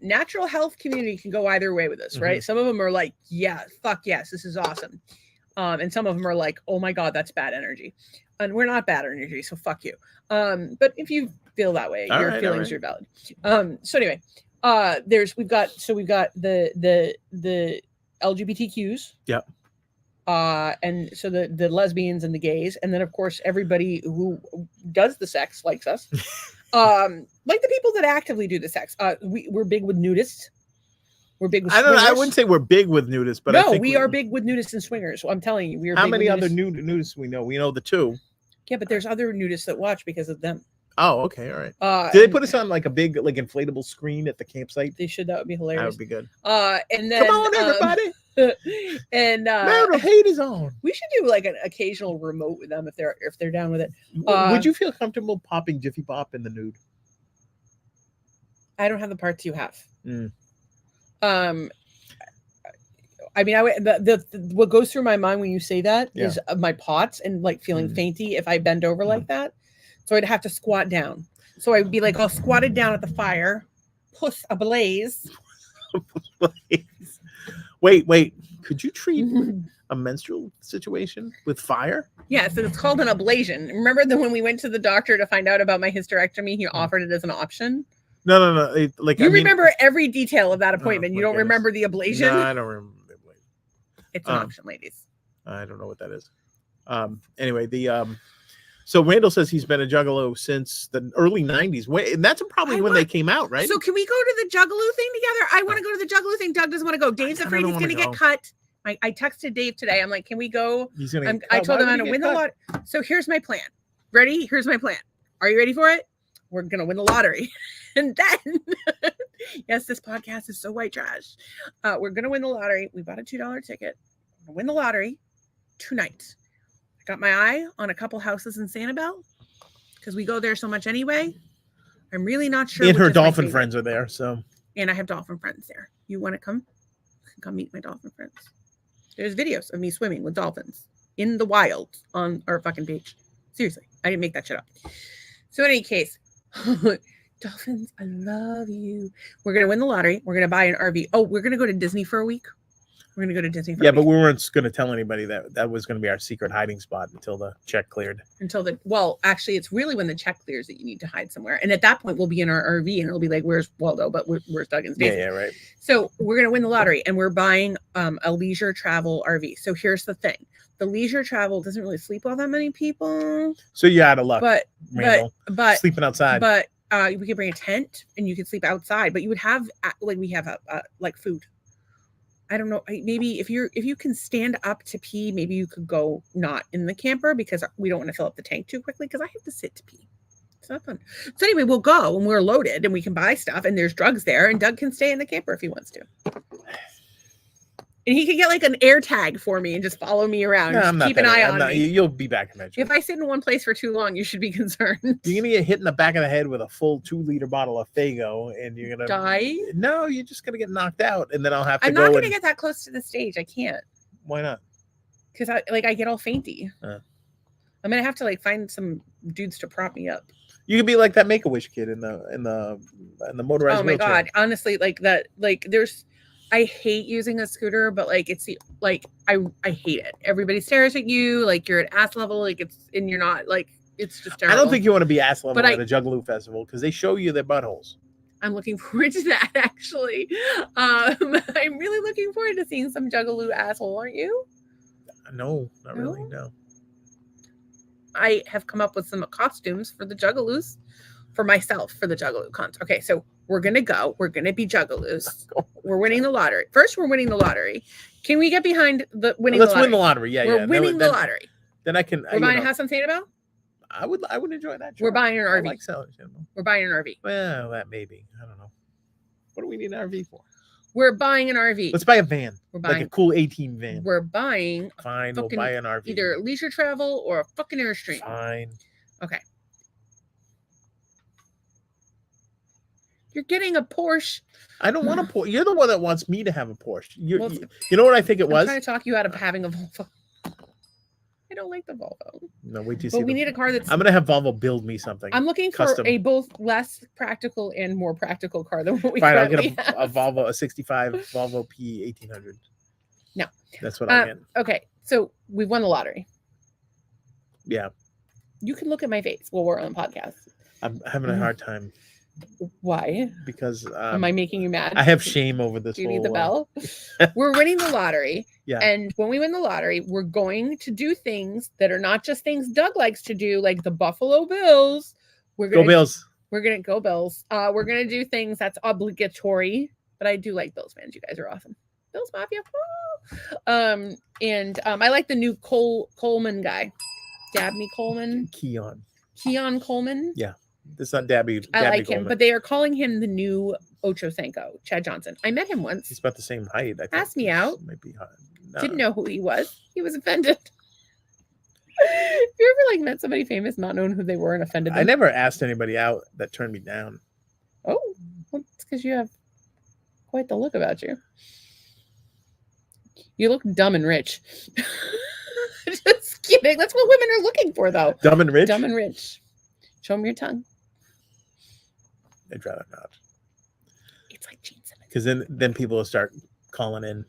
natural health community can go either way with us, right? Some of them are like, yeah, fuck yes, this is awesome. And some of them are like, oh my God, that's bad energy. And we're not bad energy, so fuck you. But if you feel that way, your feelings are valid. So anyway, we've got the LGBTQs. Yep. And so the lesbians and the gays, and then of course everybody who does the sex likes us. Like the people that actively do the sex. We're big with nudists. We're big with swingers. I wouldn't say we're big with nudists, but no, I think we are big with nudists and swingers. I'm telling you, we are. How big many with other nudists we know? We know the 2. Yeah, but there's other nudists that watch because of them. Oh, okay, all right. Uh, Did they put us on like a big, like inflatable screen at the campsite? They should. That would be That hilarious. would be good. And then Come on, everybody! and Marital hate is on. we should do like an occasional remote with them if they're down with it. Would you feel comfortable popping Jiffy Pop in the nude? I don't have the parts you have. Mm. I mean, what goes through my mind when you say that Yeah. is my pots and like feeling fainty if I bend over like that. So I'd have to squat down. So I'd be like all squatted down at the fire, puss ablaze. Wait. Could you treat a menstrual situation with fire? Yes, and it's called an ablation. Remember when we went to the doctor to find out about my hysterectomy, he offered it as an option. No. You remember every detail of that appointment. Oh, You don't my remember the ablation? No, I don't remember. It's an option, ladies. I don't know what that is. Anyway, so Randall says he's been a juggalo since the early 90s. And that's probably when they came out, right? So can we go to the Juggalo thing together? I want to go to the Juggalo thing. Doug doesn't want to go. Dave's afraid he's going to get cut. I texted Dave today. I'm like, can we go? He's gonna. I told him I'm going to win the lottery. So here's my plan. Ready? Here's my plan. Are you ready for it? We're going to win the lottery. And then, yes, this podcast is so white trash. We're going to win the lottery. We bought a $2 ticket. We're going to win the lottery tonight. I got my eye on a couple houses in Sanibel because we go there so much anyway. I'm really not sure. And her dolphin friends are there. So. And I have dolphin friends there. You want to come? Come meet my dolphin friends. There's videos of me swimming with dolphins in the wild on our fucking beach. Seriously, I didn't make that shit up. So in any case, dolphins, I love you. We're going to win the lottery. We're going to buy an RV. Oh, we're going to go to Disney for a week. We're going to go to Disney for a week. But we weren't going to tell anybody that was going to be our secret hiding spot until the check cleared. Actually, it's really when the check clears that you need to hide somewhere. And at that point, we'll be in our RV and it'll be like, where's Waldo? But where's Doug and Stacey? Yeah, right. So we're going to win the lottery and we're buying a leisure travel RV. So here's the thing. The leisure travel doesn't really sleep well that many people. So you're out of luck. But sleeping outside. But we could bring a tent and you could sleep outside. But you would have we have like food. I don't know. Maybe if you can stand up to pee, maybe you could go not in the camper because we don't want to fill up the tank too quickly because I have to sit to pee. It's not fun. So anyway, we'll go and we're loaded and we can buy stuff and there's drugs there and Doug can stay in the camper if he wants to. And he could get like an air tag for me and just follow me around. Keep an eye on me. You'll be back eventually. If I sit in one place for too long, you should be concerned. You're going to get hit in the back of the head with a full 2-liter bottle of Faygo and you're going to die. No, you're just going to get knocked out. And then I'll have to I'm not going to get that close to the stage. I can't. Why not? Because I get all fainty. I'm going to have to find some dudes to prop me up. You could be like that Make-A-Wish kid in the motorized wheelchair. God. Honestly, I hate using a scooter, but I hate it. Everybody stares at you like you're at ass level, and you're not it's just terrible. I don't think you want to be ass level at a Juggalo festival because they show you their buttholes. I'm looking forward to that actually. I'm really looking forward to seeing some Juggalo asshole, aren't you? No, not really, no. I have come up with some costumes for the Juggalos. For myself, for the Juggalo concert. Okay, so we're going to go. We're going to be Juggalos. We're winning the lottery. First, we're winning the lottery. Can we get behind the winning the lottery? Let's win the lottery. Yeah, we're winning the lottery. Then I can. We're buying a house on Sanibel? I would enjoy that. We're buying an RV. I like selling Sanibel. We're buying an RV. Well, that maybe. I don't know. What do we need an RV for? We're buying an RV. Let's buy a van. We're buying a cool 18 van. We're buying. Fine, we'll buy an RV. Either leisure travel or a fucking Airstream. Fine. Okay. You're getting a Porsche. I don't want a Porsche. You're the one that wants me to have a Porsche. You know what I think it was? I'm trying to talk you out of having a Volvo. I don't like the Volvo. No, wait till you see. But we need a car that's. I'm gonna have Volvo build me something. I'm looking for a both less practical and more practical car than what we Fine, I'll get have. a Volvo, a 65 Volvo P1800. No, that's what I get. Okay, so we've won the lottery. Yeah. You can look at my face while we're on the podcast. I'm having a hard time. Why? Because am I making you mad? I have shame over this. Do you need the bell? We're winning the lottery. Yeah. And when we win the lottery, we're going to do things that are not just things Doug likes to do, like the Buffalo Bills. We're gonna go Bills. We're gonna go Bills. We're gonna do things that's obligatory, but I do like Bills fans. You guys are awesome. Bills Mafia. I like the new Coleman guy. Dabney Coleman. Keon Coleman. Yeah. It's not Dabby. I Dabby like him, Goldman. but they are calling him the new Ocho Cinco, Chad Johnson. I met him once. He's about the same height. I think. Asked me out. Might be hot. No. Didn't know who he was. He was offended. Have you ever like met somebody famous, not knowing who they were, and offended them? I never asked anybody out that turned me down. Oh, well, it's because you have quite the look about you. You look dumb and rich. Just kidding. That's what women are looking for, though. Dumb and rich. Dumb and rich. Show them your tongue. I'd rather not. It's like Gene Simmons. Because then people will start calling in.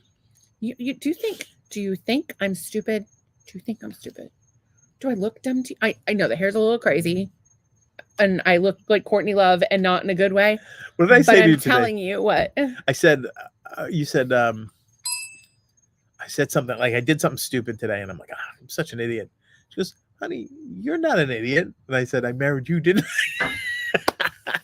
You do you think I'm stupid? Do you think I'm stupid? Do I look dumb to you? I know the hair's a little crazy. And I look like Courtney Love and not in a good way. What did I say to you I'm today? telling you what. I said, you said, I said something like I did something stupid today, and I'm like, I'm such an idiot. She goes, honey, you're not an idiot. And I said, I married you, didn't I?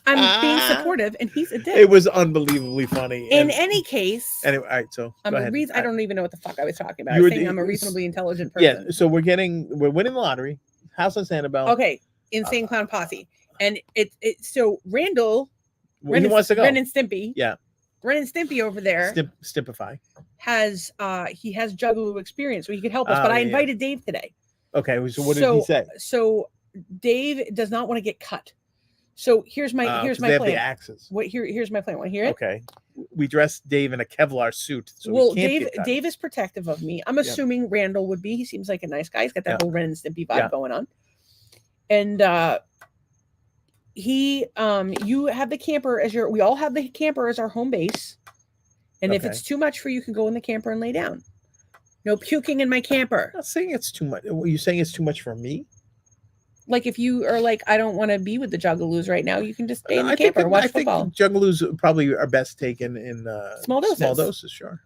I'm being supportive, and he's a dick. It was unbelievably funny. In any case, anyway, all right, so I'm go a ahead. I don't even know what the fuck I was talking about. You I were was saying the- I'm a reasonably intelligent person. Yeah, so we're winning the lottery. House on Sanibel. Okay, Insane Clown Posse, and so Randall. Well, he wants to go. Ren and Stimpy. Yeah. Ren and Stimpy over there Stimpify. has Juggalo experience, so he could help us. Oh, But I yeah. invited Dave today. Okay, so what did he say? So Dave does not want to get cut. So here's my 'Cause they have plan. the axes. Here's my plan. Want to hear it? Okay, we dressed Dave in a Kevlar suit. So well, we can't get cut. Dave is protective of me. I'm assuming Randall would be. He seems like a nice guy. He's got that whole Ren and Stimpy vibe going on. And you have the camper as we all have the camper as our home base. And if it's too much for you, can go in the camper and lay down. No puking in my camper. I'm not saying it's too much. Are you saying it's too much for me? Like if you are like, I don't want to be with the Juggaloos right now, you can just stay in the I camper and watch I football. think Juggaloos probably are best taken in Small doses. Small doses, sure.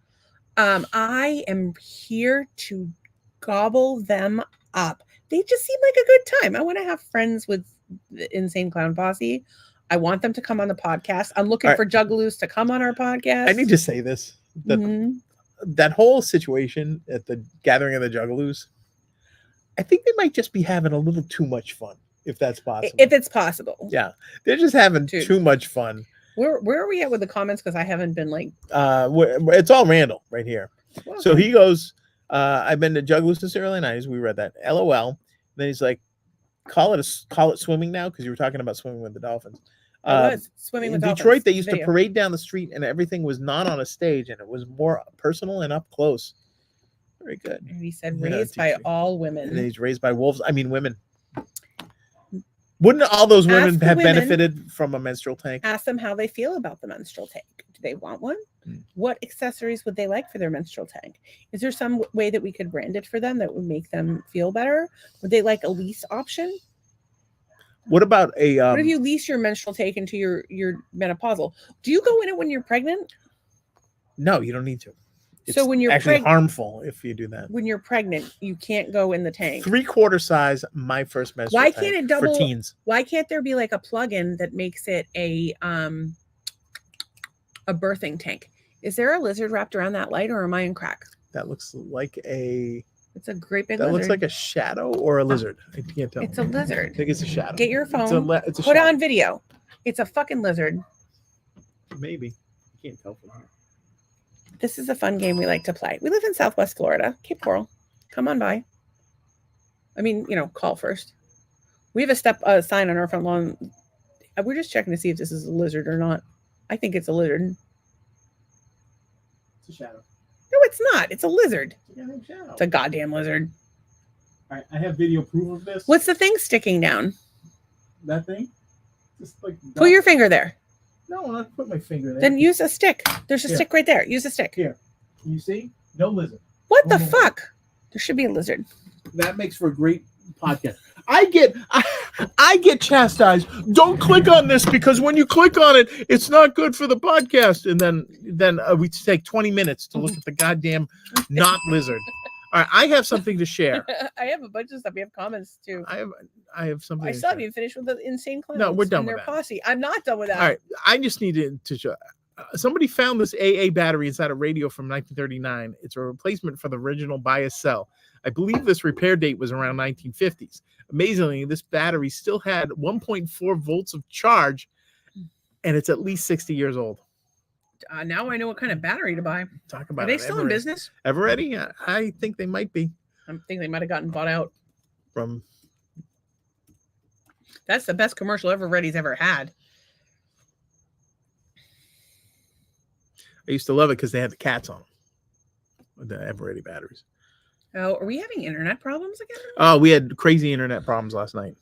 I am here to gobble them up. They just seem like a good time. I want to have friends with the Insane Clown Posse. I want them to come on the podcast. I'm looking for Juggaloos to come on our podcast. I need to say this. That whole situation at the gathering of the Juggaloos, I think they might just be having a little too much fun, if that's possible. If it's possible. Yeah. They're just having too much fun. Where are we at with the comments? Because I haven't been like... it's all Randall right here. Well, so he goes, I've been to Juggaloos since the early 90s. We read that. LOL. Then he's like, call it swimming now, because you were talking about swimming with the dolphins. Swimming in with Detroit, dolphins. they used to parade down the street, and everything was not on a stage, and it was more personal and up close. Very good. And he said, raised by all women. And he's raised by wolves. I mean, women. Wouldn't all those women have benefited from a menstrual tank? Ask them how they feel about the menstrual tank. Do they want one? What accessories would they like for their menstrual tank? Is there some way that we could brand it for them that would make them feel better? Would they like a lease option? What about a... what if you lease your menstrual tank into your menopausal? Do you go in it when you're pregnant? No, you don't need to. It's so when you're actually harmful if you do that. When you're pregnant, you can't go in the tank. 3/4 size, my first menstrual Why tank can't it double for teens. Why can't there be like a plug-in that makes it a birthing tank? Is there a lizard wrapped around that light, or am I in crack? That looks like a... It's a great big That lizard. looks like a shadow or a lizard. I can't tell. It's a lizard. I think it's a shadow. Get your phone. It's a put shadow. on video. It's a fucking lizard. Maybe. I can't tell from here. This is a fun game we like to play. We live in Southwest Florida, Cape Coral. Come on by. I mean, call first. We have a sign on our front lawn. We're just checking to see if this is a lizard or not. I think it's a lizard. It's a shadow. No, it's not. It's a lizard. It's a shadow. It's a goddamn lizard. All right, I have video proof of this. What's the thing sticking down? That thing? Just like Put your finger there. No, I'm not putting my finger there. Then use a stick. There's a Here. stick right there. Use a stick. Here. Can you see? No lizard. What the fuck? There should be a lizard. That makes for a great podcast. I get chastised. Don't click on this because when you click on it, it's not good for the podcast. And then we take 20 minutes to look at the goddamn not lizard. All right, I have something to share. I have a bunch of stuff. We have comments too. I have something. I to still share. haven't even finished with the Insane Clowns. No, we're done and with their that. posse. I'm not done with that. All right, I just needed to show. Somebody found this AA battery inside a radio from 1939. It's a replacement for the original bias cell. I believe this repair date was around 1950s. Amazingly, this battery still had 1.4 volts of charge, and it's at least 60 years old. Now I know what kind of battery to buy. Talk about Are they it. still in business? Everready? I think they might be. I think they might have gotten bought out. From That's the best commercial Everready's ever had. I used to love it because they had the cats on them, the Everready batteries. Oh, are we having internet problems again? Oh, we had crazy internet problems last night.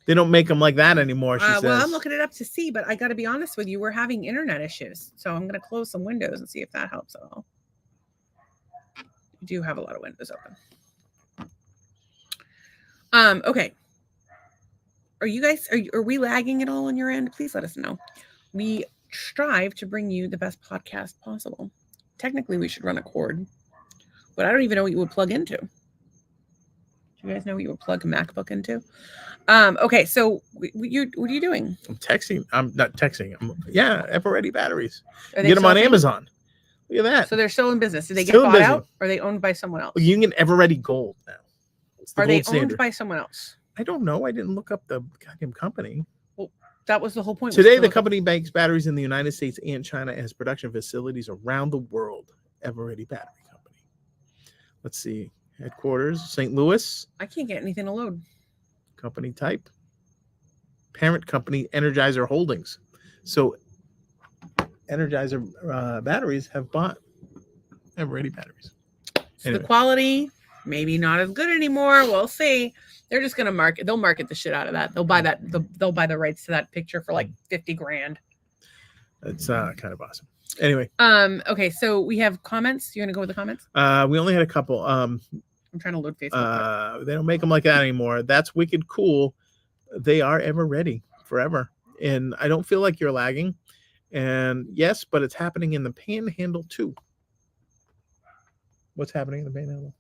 They don't make them like that anymore, she says. Well, I'm looking it up to see, but I got to be honest with you. We're having internet issues. So I'm going to close some windows and see if that helps at all. We do have a lot of windows open. Okay. Are you guys, are we lagging at all on your end? Please let us know. We strive to bring you the best podcast possible. Technically, we should run a cord, but I don't even know what you would plug into. Do you guys know what you would plug a MacBook into? Okay, so what are you doing? I'm texting. I'm not texting. Everready batteries. Are Get them on still- Amazon. Look at that. So they're still in business. Did they Still get in bought business. out? Or are they owned by someone else? You can get Everready Gold now. It's the Are they gold standard. owned by someone else? I don't know. I didn't look up the goddamn company. That was the whole point. Today, the company makes batteries in the United States and China and has production facilities around the world. Everready Battery Company. Let's see. Headquarters, St. Louis. I can't get anything to load. Company type. Parent company, Energizer Holdings. So, Energizer batteries have bought Everready batteries. So Anyway. the quality, maybe not as good anymore. We'll see. They're just gonna they'll market the shit out of that. They'll buy they'll buy the rights to that picture for like $50,000. It's kind of awesome. Anyway. Okay, so we have comments. You want to go with the comments? We only had a couple. I'm trying to load Facebook. They don't make them like that anymore. That's wicked cool. They are ever ready forever. And I don't feel like you're lagging. And yes, but it's happening in the Panhandle too. What's happening in the Panhandle?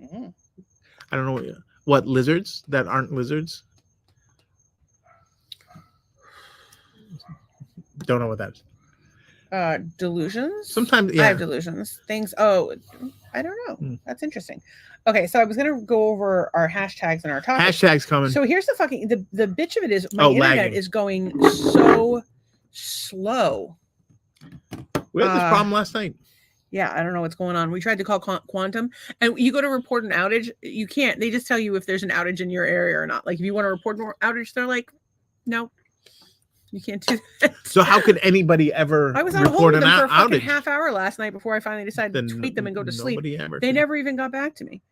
Mhm. I don't know what lizards that aren't lizards. Don't know what that is. Delusions. Sometimes, I yeah. have delusions. Things. Oh, I don't know. Hmm. That's interesting. Okay, so I was gonna go over our hashtags and our topics. Hashtags coming. So here's the bitch of it is my Oh, internet lagging. is going so slow. We had this problem last night. Yeah, I don't know what's going on. We tried to call Quantum, and you go to report an outage. You can't. They just tell you if there's an outage in your area or not. Like if you want to report an outage, they're like, no, you can't do that. So how could anybody ever I was on hold report with an them for a fucking outage? half hour last night before I finally decided Then to tweet them and go to sleep. nobody ever They could. never even got back to me.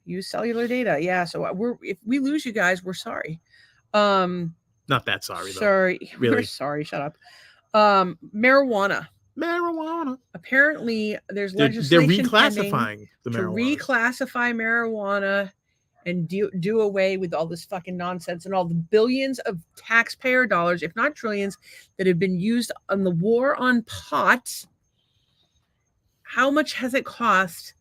Use cellular data. Yeah, so if we lose you guys, we're sorry. Not that sorry though. Sorry. We're Really? sorry. Shut up. Marijuana. Marijuana. Apparently, there's They're legislation reclassifying the to marijuana. reclassify marijuana and do away with all this fucking nonsense and all the billions of taxpayer dollars, if not trillions, that have been used on the war on pot. How much has it cost?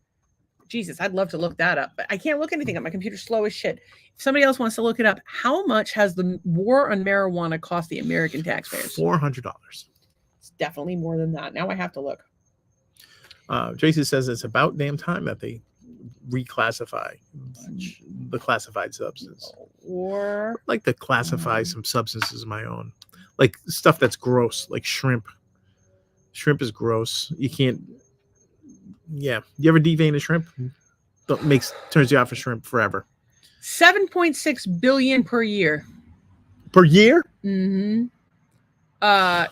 Jesus, I'd love to look that up, but I can't look anything up. My computer's slow as shit. If somebody else wants to look it up, how much has the war on marijuana cost the American taxpayers? $400. It's definitely more than that. Now I have to look. Tracy says it's about damn time that they reclassify the classified substance. Or I'd like to classify some substances of my own, like stuff that's gross, like shrimp. Shrimp is gross. You can't. Yeah, you ever devein a shrimp? Turns you off a shrimp forever. 7.6 billion per year. Per year? Mm-hmm.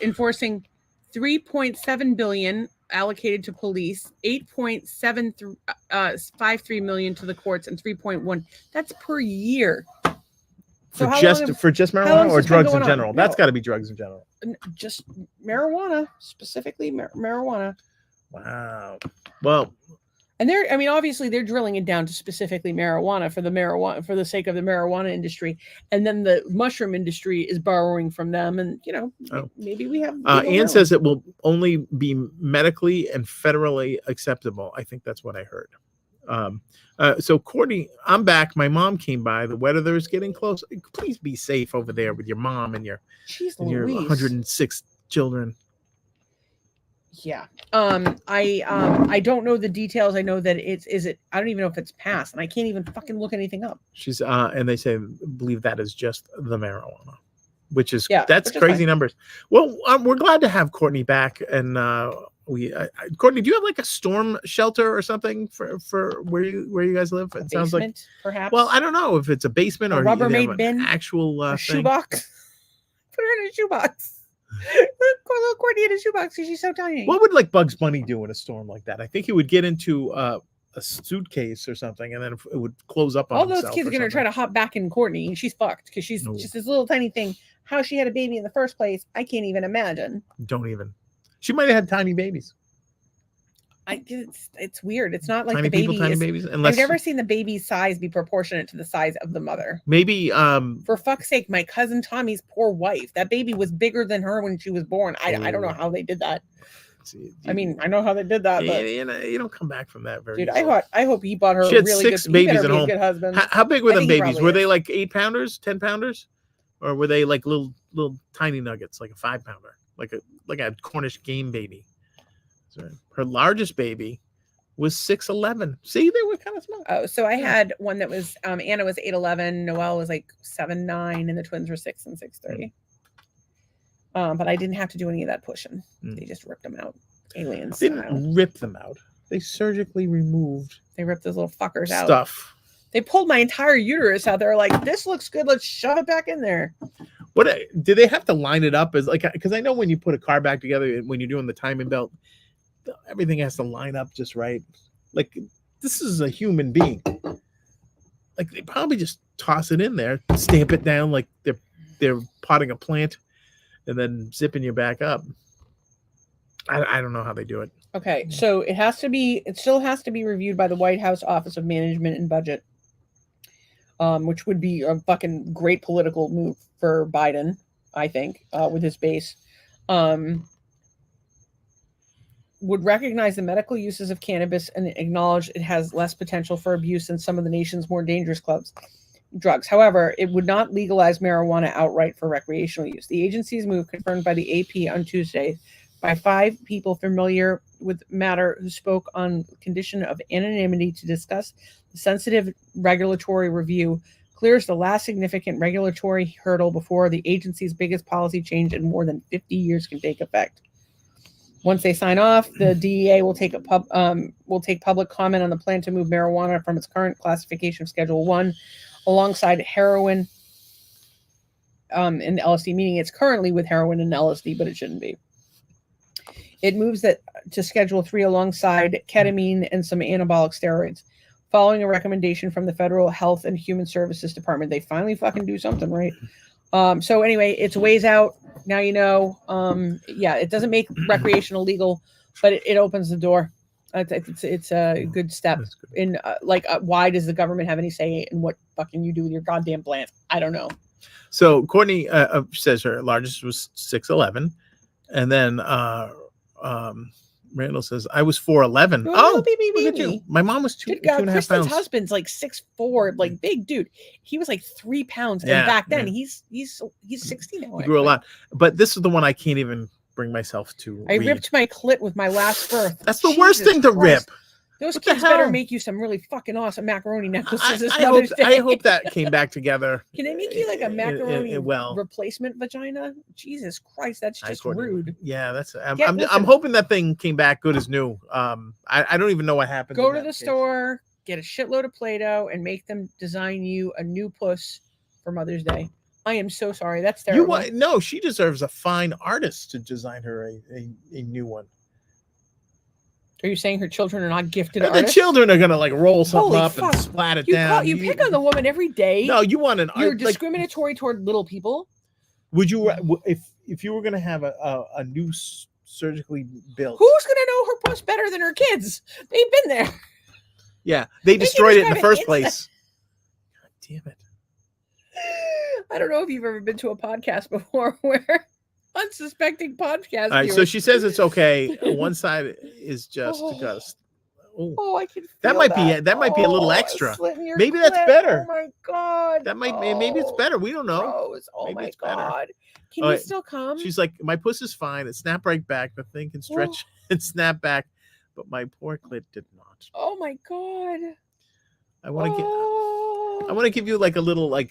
Enforcing 3.7 billion allocated to police, 8.53 million to the courts, and 3.1. That's per year. So how long have- For just how marijuana long's or this been drugs in going on? general? That's No. got to be drugs in general. Just marijuana, specifically marijuana. Wow. Well, And obviously they're drilling it down to specifically marijuana for the sake of the marijuana industry. And then the mushroom industry is borrowing from them. And, Oh. maybe we have. Ann says it will only be medically and federally acceptable. I think that's what I heard. So Courtney, I'm back. My mom came by. The weather is getting close. Please be safe over there with your mom and your Jeez, and your Louise. 106 children. Yeah. I don't know the details. I know that I don't even know if it's passed, and I can't even fucking look anything up. She's and they believe that is just the marijuana, which is which is crazy fine. numbers. Well, we're glad to have Courtney back, and Courtney, do you have like a storm shelter or something for where you guys live? It sounds like perhaps. Well, I don't know if it's a basement or Rubbermaid an bin, actual a thing. shoebox. Put her in a shoebox. Little Courtney in a shoebox because she's so tiny. What would like Bugs Bunny do in a storm like that? I think he would get into a suitcase or something, and then it would close up on all those himself kids are gonna try to hop back in Courtney, and she's fucked because she's just this little tiny thing. How she had a baby in the first place, I can't even imagine. Don't even. She might have had tiny babies. It's weird. It's not like tiny the baby people, tiny is. babies. Unless I've never seen the baby's size be proportionate to the size of the mother. Maybe. For fuck's sake, my cousin Tommy's poor wife. That baby was bigger than her when she was born. I don't know how they did that. I mean, I know how they did that, but you don't come back from that very. Dude, easily. I hope he bought her. She had really 6 good, babies at home. Good husband. How big were them babies? Were is. they like 8-pounders, 10-pounders, or were they like little tiny nuggets, like a 5-pounder, like a Cornish game baby? So her largest baby was 6'11". See, they were kind of small. Oh, so I had one that was Anna was 8'11", Noelle was like 7'9", and the twins were 6 and 6'3". But I didn't have to do any of that pushing. They just ripped them out, alien style. They didn't rip them out. They surgically removed. They ripped those little fuckers out. Stuff. They pulled my entire uterus out. They're like, "This looks good. Let's shove it back in there." What did they have to line it up as like? Because I know when you put a car back together, when you're doing the timing belt, everything has to line up just right. Like this is a human being. Like they probably just toss it in there, stamp it down like they're potting a plant, and then zipping you back up. I don't know how they do it. Okay, so it still has to be reviewed by the White House Office of Management and Budget, which would be a fucking great political move for Biden, I think, with his base. Would recognize the medical uses of cannabis and acknowledge it has less potential for abuse than some of the nation's more dangerous drugs. However, it would not legalize marijuana outright for recreational use. The agency's move, confirmed by the AP on Tuesday by 5 people familiar with matter who spoke on condition of anonymity to discuss the sensitive regulatory review, clears the last significant regulatory hurdle before the agency's biggest policy change in more than 50 years can take effect. Once they sign off, the DEA will take public comment on the plan to move marijuana from its current classification of Schedule 1 alongside heroin and LSD, meaning it's currently with heroin and LSD, but it shouldn't be. It moves that to Schedule 3 alongside ketamine and some anabolic steroids. Following a recommendation from the Federal Health and Human Services Department, they finally fucking do something right. So anyway, it's ways out. Now you know. It doesn't make recreational legal, but it opens the door. It's a good step. In why does the government have any say in what fucking you do with your goddamn plant? I don't know. So Courtney says her largest was 6'11", and then Randall says I was 4'11". Oh, baby. Look at you. My mom was 2.5 pounds. Kristen's husband's like 6'4", like big dude. He was like 3 pounds, and back then he's 60 now. He grew a lot, but this is the one I can't even bring myself to. I ripped my clit with my last birth. That's the worst thing to rip. Those kids better make you some really fucking awesome macaroni necklaces. I hope that came back together. Can they make you like a macaroni replacement vagina? Jesus Christ, that's just rude. Yeah, that's. I'm hoping that thing came back good as new. I don't even know what happened. Go to the store, get a shitload of Play-Doh, and make them design you a new puss for Mother's Day. I am so sorry. That's terrible. No, she deserves a fine artist to design her a new one. Are you saying her children are not gifted artists? The children are gonna like roll something up and splat it down. You pick on the woman every day. No, you want an art. You're discriminatory toward little people. Would you, if you were gonna have a new surgically built? Who's gonna know her puss better than her kids? They've been there. Yeah, they destroyed it in the first place. God damn it! I don't know if you've ever been to a podcast before where unsuspecting podcast. All right, so she says it's okay. One side is just Oh, Oh, I can feel that might be a little Oh, a extra. slit in your Maybe that's clit. better. Oh my god. that might maybe it's Oh, better. We don't know. gross. Oh Maybe my it's better. god. Can Oh, you wait. still come? She's like, my puss is fine. It snapped right back. The thing can stretch and snap back, but my poor clit did not. Oh my god. I want to get. Oh. I want to give you like a little like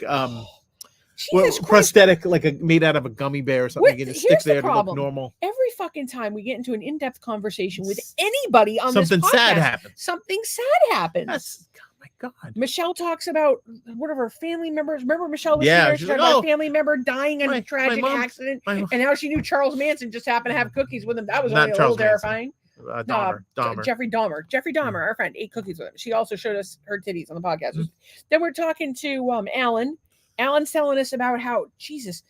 Jesus Christ. prosthetic, like made out of a gummy bear or something. What- You can here's stick the there to look problem. normal. Every fucking time we get into an in-depth conversation with anybody on Something this podcast, sad happens. something sad happens. That's oh my god. Michelle talks about one of her family members. Remember Michelle was Yeah, here? she's She like, talked about "Oh, a family member dying in my a tragic mom- accident. my- And now she knew Charles Manson just happened to have cookies with him. That was Not only a Charles little Manson. terrifying. Dahmer. Jeffrey Dahmer. Jeffrey Dahmer, our friend, ate cookies with him. She also showed us her titties on the podcast. Then we're talking to Alan. Alan's telling us about how, Jesus,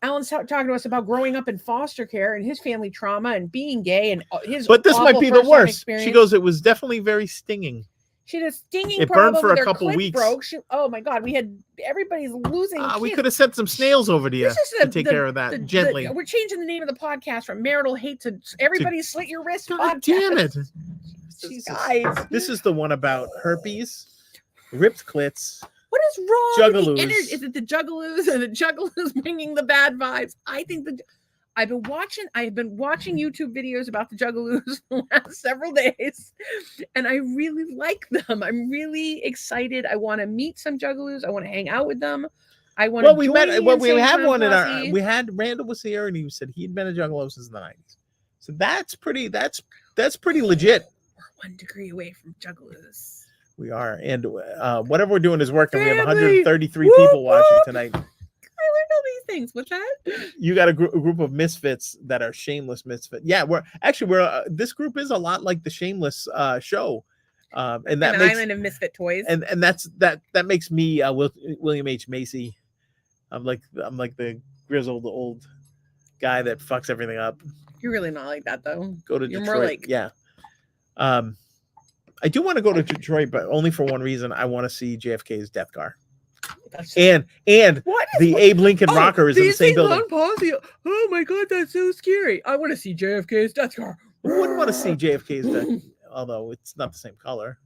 Alan's talking to us about growing up in foster care and his family trauma and being gay and his But this might awful be the first-time worst. experience. She goes, it was definitely very stinging. She had a stinging It problem burned for with a her couple clit weeks. broke. Oh my God, everybody's losing. We kids. could have sent some snails over to you This is to take care of that gently. we're changing the name of the podcast from marital hate to everybody slit your wrist. God podcast. damn it. Jeez, guys. This is the one about herpes, ripped clits. What is wrong with the Juggaloos. energy? Is it the Juggaloos and the Juggaloos bringing the bad vibes? I think I've been watching YouTube videos about the Juggaloos the last several days, and I really like them. I'm really excited. I want to meet some Juggaloos. I want to hang out with them. I want to. Well, we met. Well, we have one in our. posse. We had Randall was here, and he said he'd been a juggalo since the 90s. So that's pretty. That's pretty legit. We're 1 degree away from Juggalos. We are, and whatever we're doing is working. We have Family. 133 Whoop, people watching whoop. tonight. I learned all these things. What's that? You got a group of misfits that are shameless misfits. Yeah, we're this group is a lot like the Shameless show, and that An makes island of misfit toys. and that makes me William H. Macy. I'm like the grizzled old guy that fucks everything up. You're really not like that though. Go to You're Detroit. more like- Yeah. I do want to go to Detroit, but only for one reason. I want to see JFK's death car. And What is the Abe Lincoln rocker is in the same building. Oh my God, that's so scary. I want to see JFK's death car. Who wouldn't want to see JFK's death? Although it's not the same color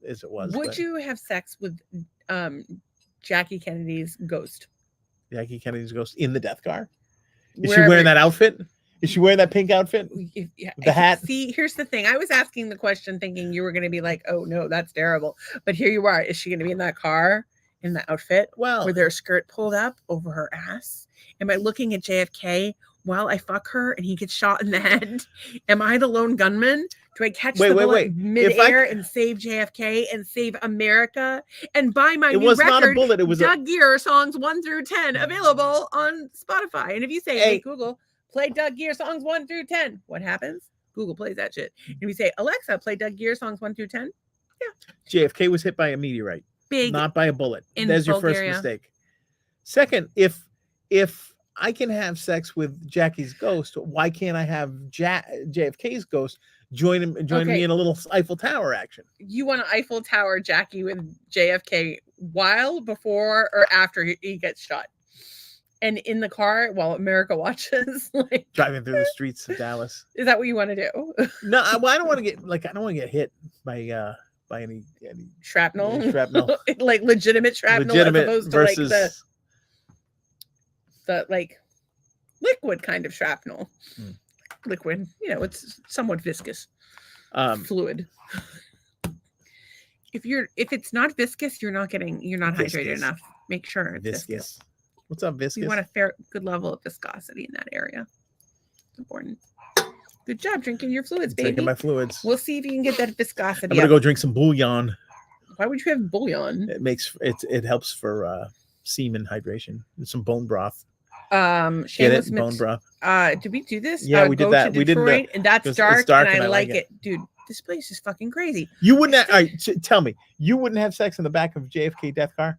as it was. Would but you have sex with Jackie Kennedy's ghost? Jackie Kennedy's ghost in the death car? Is she Wherever- wearing that outfit? Is she wearing that pink outfit? The hat? See, here's the thing. I was asking the question thinking you were going to be like, oh no, that's terrible. But here you are. Is she going to be in that car in that outfit Well, with her skirt pulled up over her ass? Am I looking at JFK while I fuck her and he gets shot in the head? Am I the lone gunman? Do I catch the bullet midair and save JFK and save America and buy my it new was record? not a bullet. It was Doug Gear songs 1 through 10 available on Spotify. And if you say, hey Google, play Doug Gear songs 1 through 10, what happens? Google plays that shit. And if you say, Alexa, play Doug Gear songs 1 through 10, JFK was hit by a meteorite, big. not by a bullet. in There's your Bulgaria. first mistake. Second, if I can have sex with Jackie's ghost, why can't I have JFK's ghost join me in a little Eiffel Tower action? You want to Eiffel Tower Jackie with JFK while, before, or after he gets shot? And in the car while America watches, like Driving through the streets of Dallas. is that what you want to do? No, I don't want to get hit by any Shrapnel, shrapnel. like legitimate shrapnel, as opposed to versus like the like liquid kind of shrapnel. Liquid, it's somewhat viscous, fluid. If it's not viscous, you're not hydrated Viscous. enough. Make sure it's viscous. viscous. What's up, viscous? You want a good level of viscosity in that area. It's important. Good job drinking your fluids, baby. Drinking my fluids. We'll see if you can get that viscosity. I'm gonna go drink some bouillon. Why would you have bouillon? It helps for semen hydration. Some bone broth. Shameless Get it? Mix. Bone broth. Did we do this? Yeah, we did go that. To We did the- Detroit, and that's it's dark, dark and and I I like like it, dude. This place is fucking crazy. You wouldn't have, all right, tell me, you wouldn't have sex in the back of JFK death car?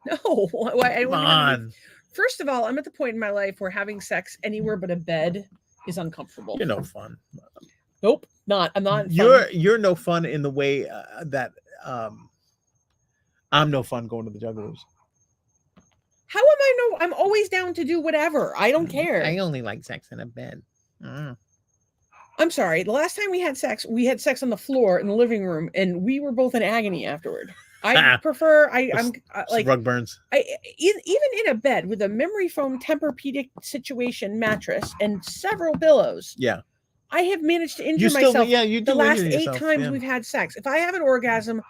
No, why? Come on. First of all, I'm at the point in my life where having sex anywhere but a bed is uncomfortable. You're no fun. Nope, not. I'm not. You're no fun in the way that I'm no fun going to the Juggalos. How am I no? I'm always down to do whatever. I don't care. I only like sex in a bed. I'm sorry. The last time we had sex on the floor in the living room, and we were both in agony afterward. I prefer. I'm like rug burns. Even in a bed with a memory foam Tempur-Pedic situation mattress and several pillows. Yeah. I have managed to injure myself. Yeah, you do. The last 8 times we've had sex. If I have an orgasm,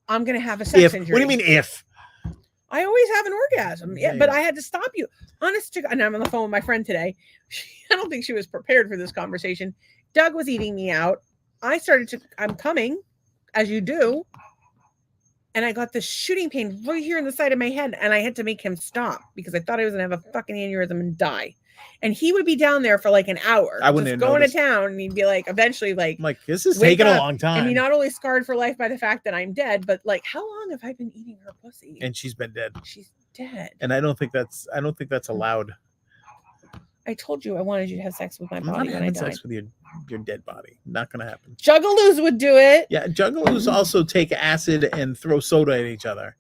I'm going to have a sex injury. What do you mean if? I always have an orgasm. Yeah, but I had to stop you. And I'm on the phone with my friend today. I don't think she was prepared for this conversation. Doug was eating me out. I'm coming, as you do. And I got this shooting pain right here in the side of my head. And I had to make him stop because I thought I was going to have a fucking aneurysm and die. And he would be down there for like an hour. I wouldn't just going to town. And he'd be like, eventually, like, I'm like, this is taking a long time. And he not only scarred for life by the fact that I'm dead, but like, how long have I been eating her pussy? And she's been dead. She's dead. And I don't think that's allowed. I told you I wanted you to have sex with my body when I died. Sex with your dead body. Not gonna happen. Juggalos would do it. Yeah, juggalos also take acid and throw soda at each other.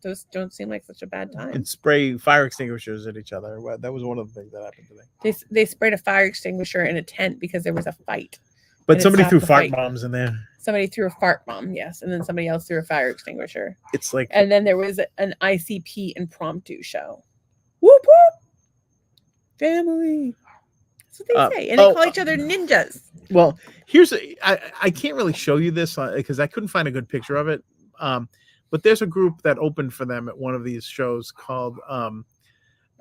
Those don't seem like such a bad time. And spray fire extinguishers at each other. Well, that was one of the things that happened today. They sprayed a fire extinguisher in a tent because there was a fight. But somebody threw fart bombs in there. Somebody threw a fart bomb, yes, and then somebody else threw a fire extinguisher. It's like, and then there was an ICP impromptu show. Whoop whoop, family. That's what they say, and they call each other ninjas. Well, I can't really show you this because I couldn't find a good picture of it. But there's a group that opened for them at one of these shows called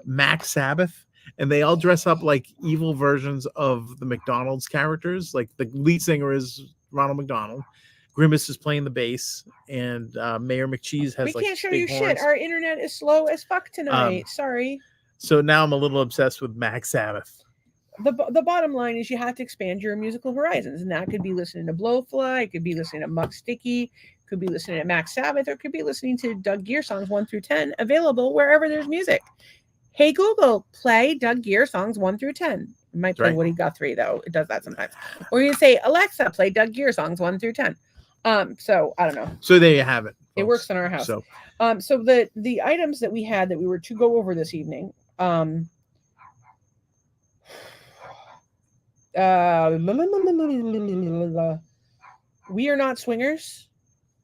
Mac Sabbath, and they all dress up like evil versions of the McDonald's characters. Like the lead singer is Ronald McDonald, Grimace is playing the bass, and Mayor McCheese has. We can't show you shit. Our internet is slow as fuck tonight. Sorry. So now I'm a little obsessed with Mac Sabbath. The bottom line is you have to expand your musical horizons, and that could be listening to Blowfly, it could be listening to Muck Sticky, could be listening to Mac Sabbath, or it could be listening to Doug Gear songs 1 through 10, available wherever there's music. Hey Google, play Doug Gear songs 1 through 10. It might play Woody Guthrie though. It does that sometimes. Or you say, Alexa, play Doug Gear songs 1 through 10. So I don't know. So there you have it. Folks. It works in our house. So the items that we had that we were to go over this evening. We are not swingers.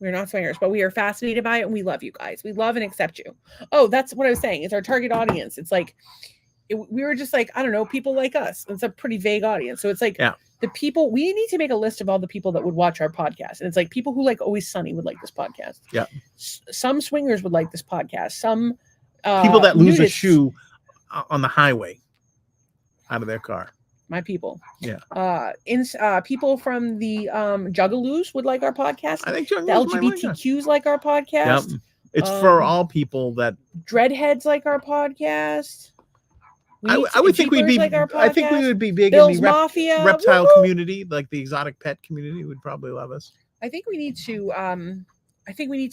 We're not swingers, but we are fascinated by it, and we love you guys. We love and accept you. Oh, that's what I was saying. It's our target audience. It's like we were just like, I don't know, people like us. It's a pretty vague audience. So it's like the people, we need to make a list of all the people that would watch our podcast. And it's like people who like Always Sunny would like this podcast. Yeah. Some swingers would like this podcast. Some people that lose a shoe on the highway out of their car. My people. Yeah. People from the Juggaloos would like our podcast. I think the LGBTQs like our podcast. Yep. It's for all people that Dreadheads like our podcast. I would think we'd be like our podcast. I think we would be big Bill's in the Mafia. reptile Woo-hoo. community, like the exotic pet community would probably love us. I think we need to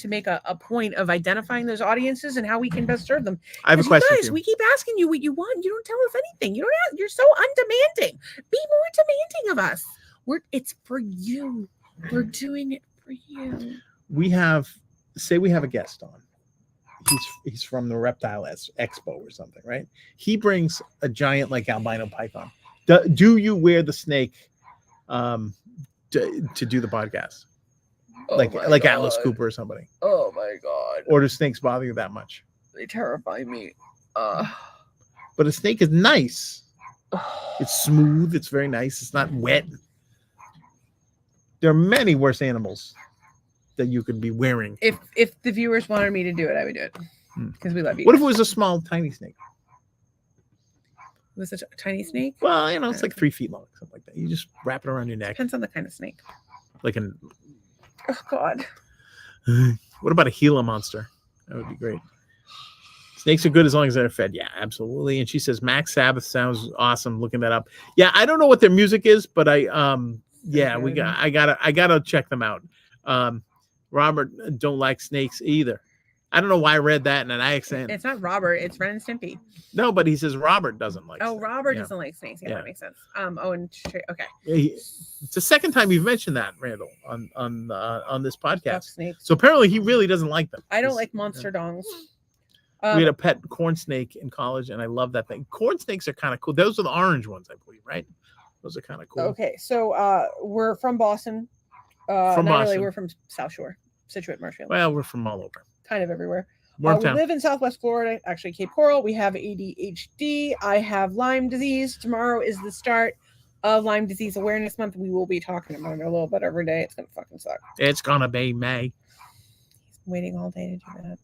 make a point of identifying those audiences and how we can best serve them. I have a question. Guys, we keep asking you what you want. You don't tell us anything. You don't ask. You're so undemanding. Be more demanding of us. It's for you. We're doing it for you. We have a guest on. He's from the Reptile Expo or something, right? He brings a giant like albino python. Do you wear the snake to do the podcast? Like God. Atlas Cooper or somebody. Oh my God. Or do snakes bother you that much? They terrify me. But a snake is nice. It's smooth. It's very nice. It's not wet. There are many worse animals that you could be wearing. If the viewers wanted me to do it, I would do it. Because we love you. What if it was a small, tiny snake? Was it a tiny snake? Well, it's like 3 feet long, something like that. You just wrap it around your neck. Depends on the kind of snake. Like an... Oh, God. What about a Gila monster? That would be great. Snakes are good as long as they're fed. Yeah, absolutely. And she says Mac Sabbath sounds awesome. Looking that up. Yeah, I don't know what their music is, but I gotta check them out. Robert don't like snakes either. I don't know why I read that in an accent. It's not Robert. It's Ren and Stimpy. No, but he says Robert doesn't like. Oh, snakes. Robert doesn't like snakes. Yeah, that makes sense. Okay. It's the second time you've mentioned that, Randall, on this podcast. Snakes. So apparently he really doesn't like them. I don't like monster dongs. We had a pet corn snake in college, and I love that thing. Corn snakes are kind of cool. Those are the orange ones, I believe, right? Those are kind of cool. Okay, so we're from Boston. From not really. Boston. We're from South Shore, Situate, Marshfield, Well, we're from all over. kind of everywhere. We Wormtown. live in Southwest Florida, actually Cape Coral. We have ADHD. I have Lyme disease. Tomorrow is the start of Lyme Disease Awareness Month. We will be talking about it a little bit every day. It's gonna fucking suck. It's gonna be May. He's waiting all day to do that.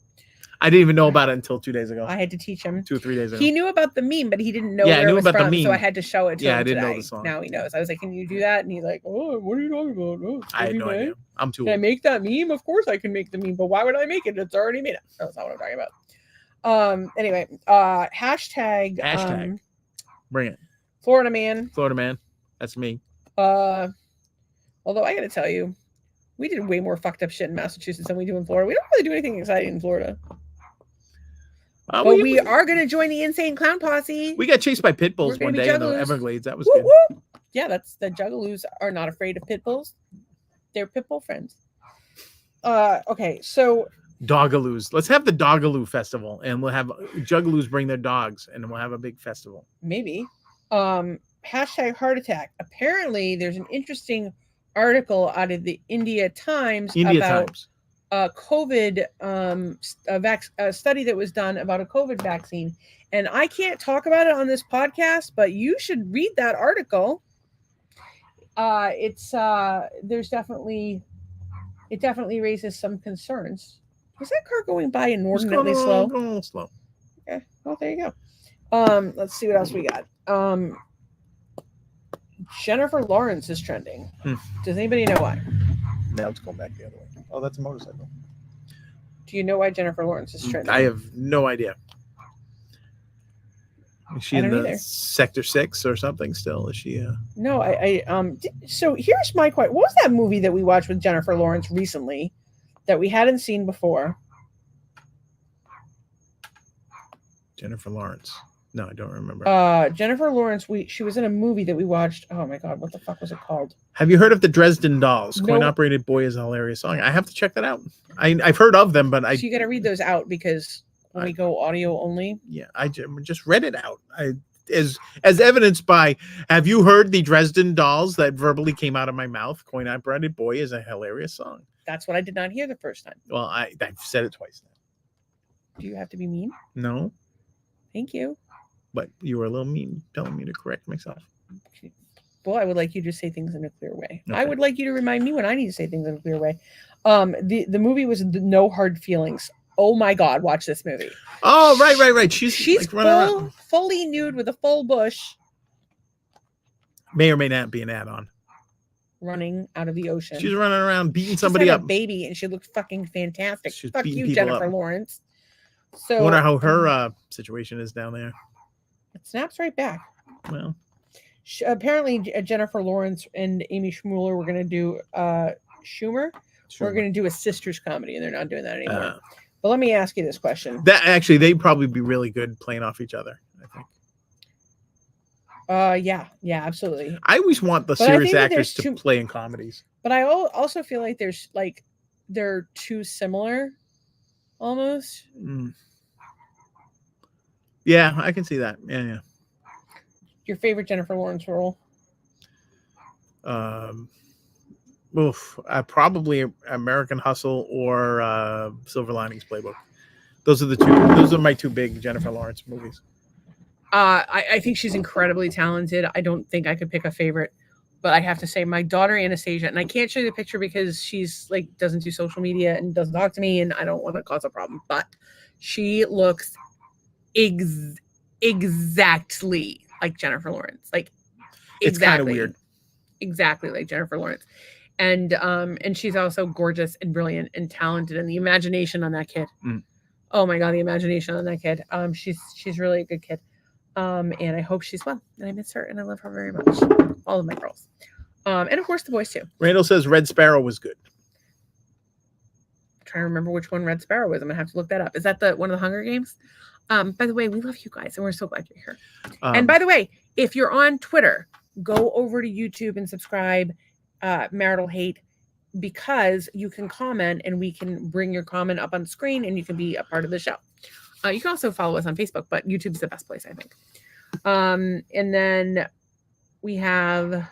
I didn't even know about it until 2 days ago. I had to teach him. 2 or 3 days ago. He knew about the meme, but he didn't know Yeah, I where knew it was about the from, so I meme. had to show it to Yeah, him I didn't know today. the song. Now he knows. I was like, "Can you do that?" And he's like, "Oh, what are you talking about? Oh, it's I had no May. idea. I'm too Can I old. make that meme? Of course I can make the meme, but why would I make it? It's already made. That's not what I'm talking about. Anyway, hashtag Bring it. Florida man. Florida man. That's me. Although I gotta tell you, we did way more fucked up shit in Massachusetts than we do in Florida. We don't really do anything exciting in Florida. But we are gonna join the Insane Clown Posse. We got chased by pit bulls We're gonna one be day in the juggalos. Everglades. That was Whoop, good. whoop. Yeah, that's the Juggaloos are not afraid of pit bulls. They're pit bull friends. Okay, so Dogaloos. Let's have the Dogaloo festival, and we'll have Juggaloos bring their dogs, and we'll have a big festival. maybe. Hashtag heart attack. Apparently, there's an interesting article out of the India Times about Times. COVID, a study that was done about a COVID vaccine. And I can't talk about it on this podcast, but you should read that article. It definitely raises some concerns. Was that car going by inordinately slow? Going a little slow. Okay, well, there you go. Let's see what else we got. Jennifer Lawrence is trending. Does anybody know why? Now it's going back the other way. Oh, that's a motorcycle. Do you know why Jennifer Lawrence is trending? I have no idea. Is she I in don't the either. Sector 6 or something still? Is she? No, so here's my question. What was that movie that we watched with Jennifer Lawrence recently that we hadn't seen before? Jennifer Lawrence. No, I don't remember. Jennifer Lawrence, she was in a movie that we watched. Oh my God, what the fuck was it called? Have you heard of the Dresden Dolls? No. Coin-operated boy is a hilarious song. I have to check that out. I've heard of them, but So you got to read those out because when we go audio only. Yeah, I just read it out. As evidenced by, have you heard the Dresden Dolls that verbally came out of my mouth? Coin-operated boy is a hilarious song. That's what I did not hear the first time. Well, I've said it twice now. Do you have to be mean? No, Thank you. but you were a little mean telling me to correct myself. Well, I would like you to say things in a clear way. I Okay. would like you to remind me when I need to say things in a clear way. The movie was No Hard Feelings. Oh my God, watch this movie. Oh, right. She's like running around. fully nude with a full bush May or may not be an add-on. running out of the ocean. She's running around beating She's somebody had up. a baby and she looked fucking fantastic. She's Fuck beating you, people Jennifer up. Lawrence. I So wonder how her situation is down there. it snaps right back. Well, Apparently, Jennifer Lawrence and Amy Schmuller were going to do Schumer. sure. We're going to do a sisters comedy, and they're not doing that anymore. Uh, But let me ask you this question. that actually, they'd probably be really good playing off each other. I think. Yeah, absolutely. I always want the But I serious think that actors to there's play in comedies. But I also feel like they're too similar, almost. Mm. Yeah, I can see that. Yeah. Your favorite Jennifer Lawrence role? Probably American Hustle or Silver Linings Playbook. Those are the two. Those are my two big Jennifer Lawrence movies. I think she's incredibly talented. I don't think I could pick a favorite, but I have to say my daughter Anastasia, and I can't show you the picture because she's doesn't do social media and doesn't talk to me, and I don't want to cause a problem. But she looks exactly like Jennifer Lawrence. It's kind of weird. Exactly like Jennifer Lawrence. And she's also gorgeous and brilliant and talented, and the imagination on that kid. Oh my God, the imagination on that kid. She's really a good kid. And I hope she's well. And I miss her and I love her very much. All of my girls. And of course the boys too. Randall says Red Sparrow was good. I'm trying to remember which one Red Sparrow was. I'm gonna have to look that up. Is that the one of the Hunger Games? By the way, we love you guys and we're so glad you're here. And by the way, if you're on Twitter, go over to YouTube and subscribe Marital Hate, because you can comment and we can bring your comment up on screen and you can be a part of the show. You can also follow us on Facebook, but YouTube's the best place, I think. And then we have.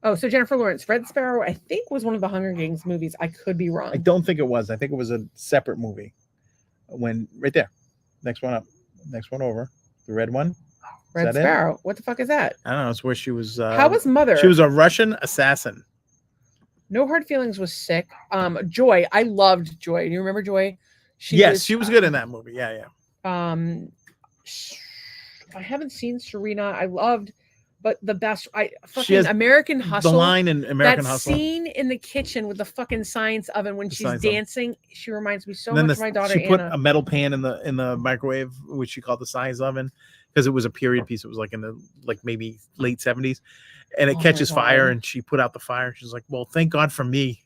Oh, so Jennifer Lawrence, Red Sparrow, I think was one of the Hunger Games movies. I could be wrong. I don't think it was. I think it was a separate movie. When right there, next one up, next one over, the red one. Red Sparrow. What the fuck is that? I don't know. It's where she was. How was Mother? She was a Russian assassin. No Hard Feelings was sick. Joy. I loved Joy. Do you remember Joy? She was good in that movie. Yeah. I haven't seen Serena. I loved, but the best. American Hustle. The line in American that Hustle. Scene in the kitchen with the fucking science oven when she's dancing. She reminds me so much of my daughter She put Anna. a metal pan in the microwave, which she called the science oven, because it was a period piece. It was like in the maybe late 70s, and it catches fire, and she put out the fire. She's like, "Well, thank God for me."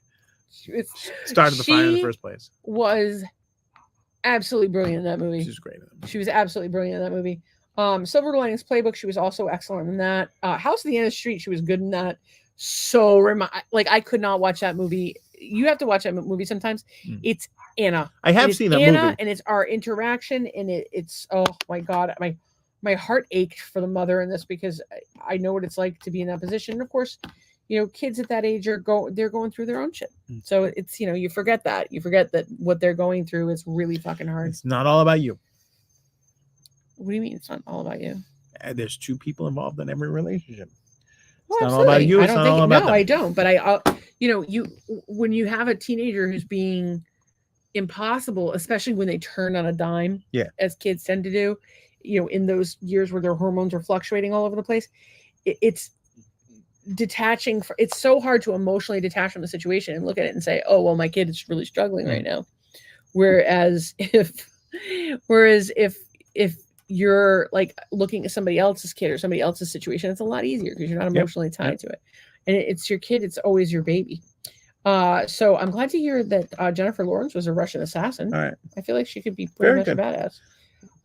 Started the fire in the first place. Was absolutely brilliant in that movie. She was great in that movie. She was absolutely brilliant in that movie. Silver Linings Playbook, she was also excellent in that. House at the End of the Street, she was good in that. So I could not watch that movie. You have to watch that movie sometimes. It's Anna. I have seen that Anna, movie, and it's our interaction, and it's oh my God, my heart ached for the mother in this, because I know what it's like to be in that position. And of course, kids at that age they're going through their own shit. So it's you forget that what they're going through is really fucking hard. it's not all about you. What do you mean it's not all about you? There's two people involved in every relationship. Well, it's not all about you. It's not all about them. I don't. But when you have a teenager who's being impossible, especially when they turn on a dime, as kids tend to do, in those years where their hormones are fluctuating all over the place, it's detaching. It's so hard to emotionally detach from the situation and look at it and say, oh, well, my kid is really struggling right now. Whereas if you're like looking at somebody else's kid or somebody else's situation, it's a lot easier because you're not emotionally tied to it. And it's your kid. It's always your baby. So I'm glad to hear that Jennifer Lawrence was a Russian assassin. All right. I feel like she could be pretty much a badass.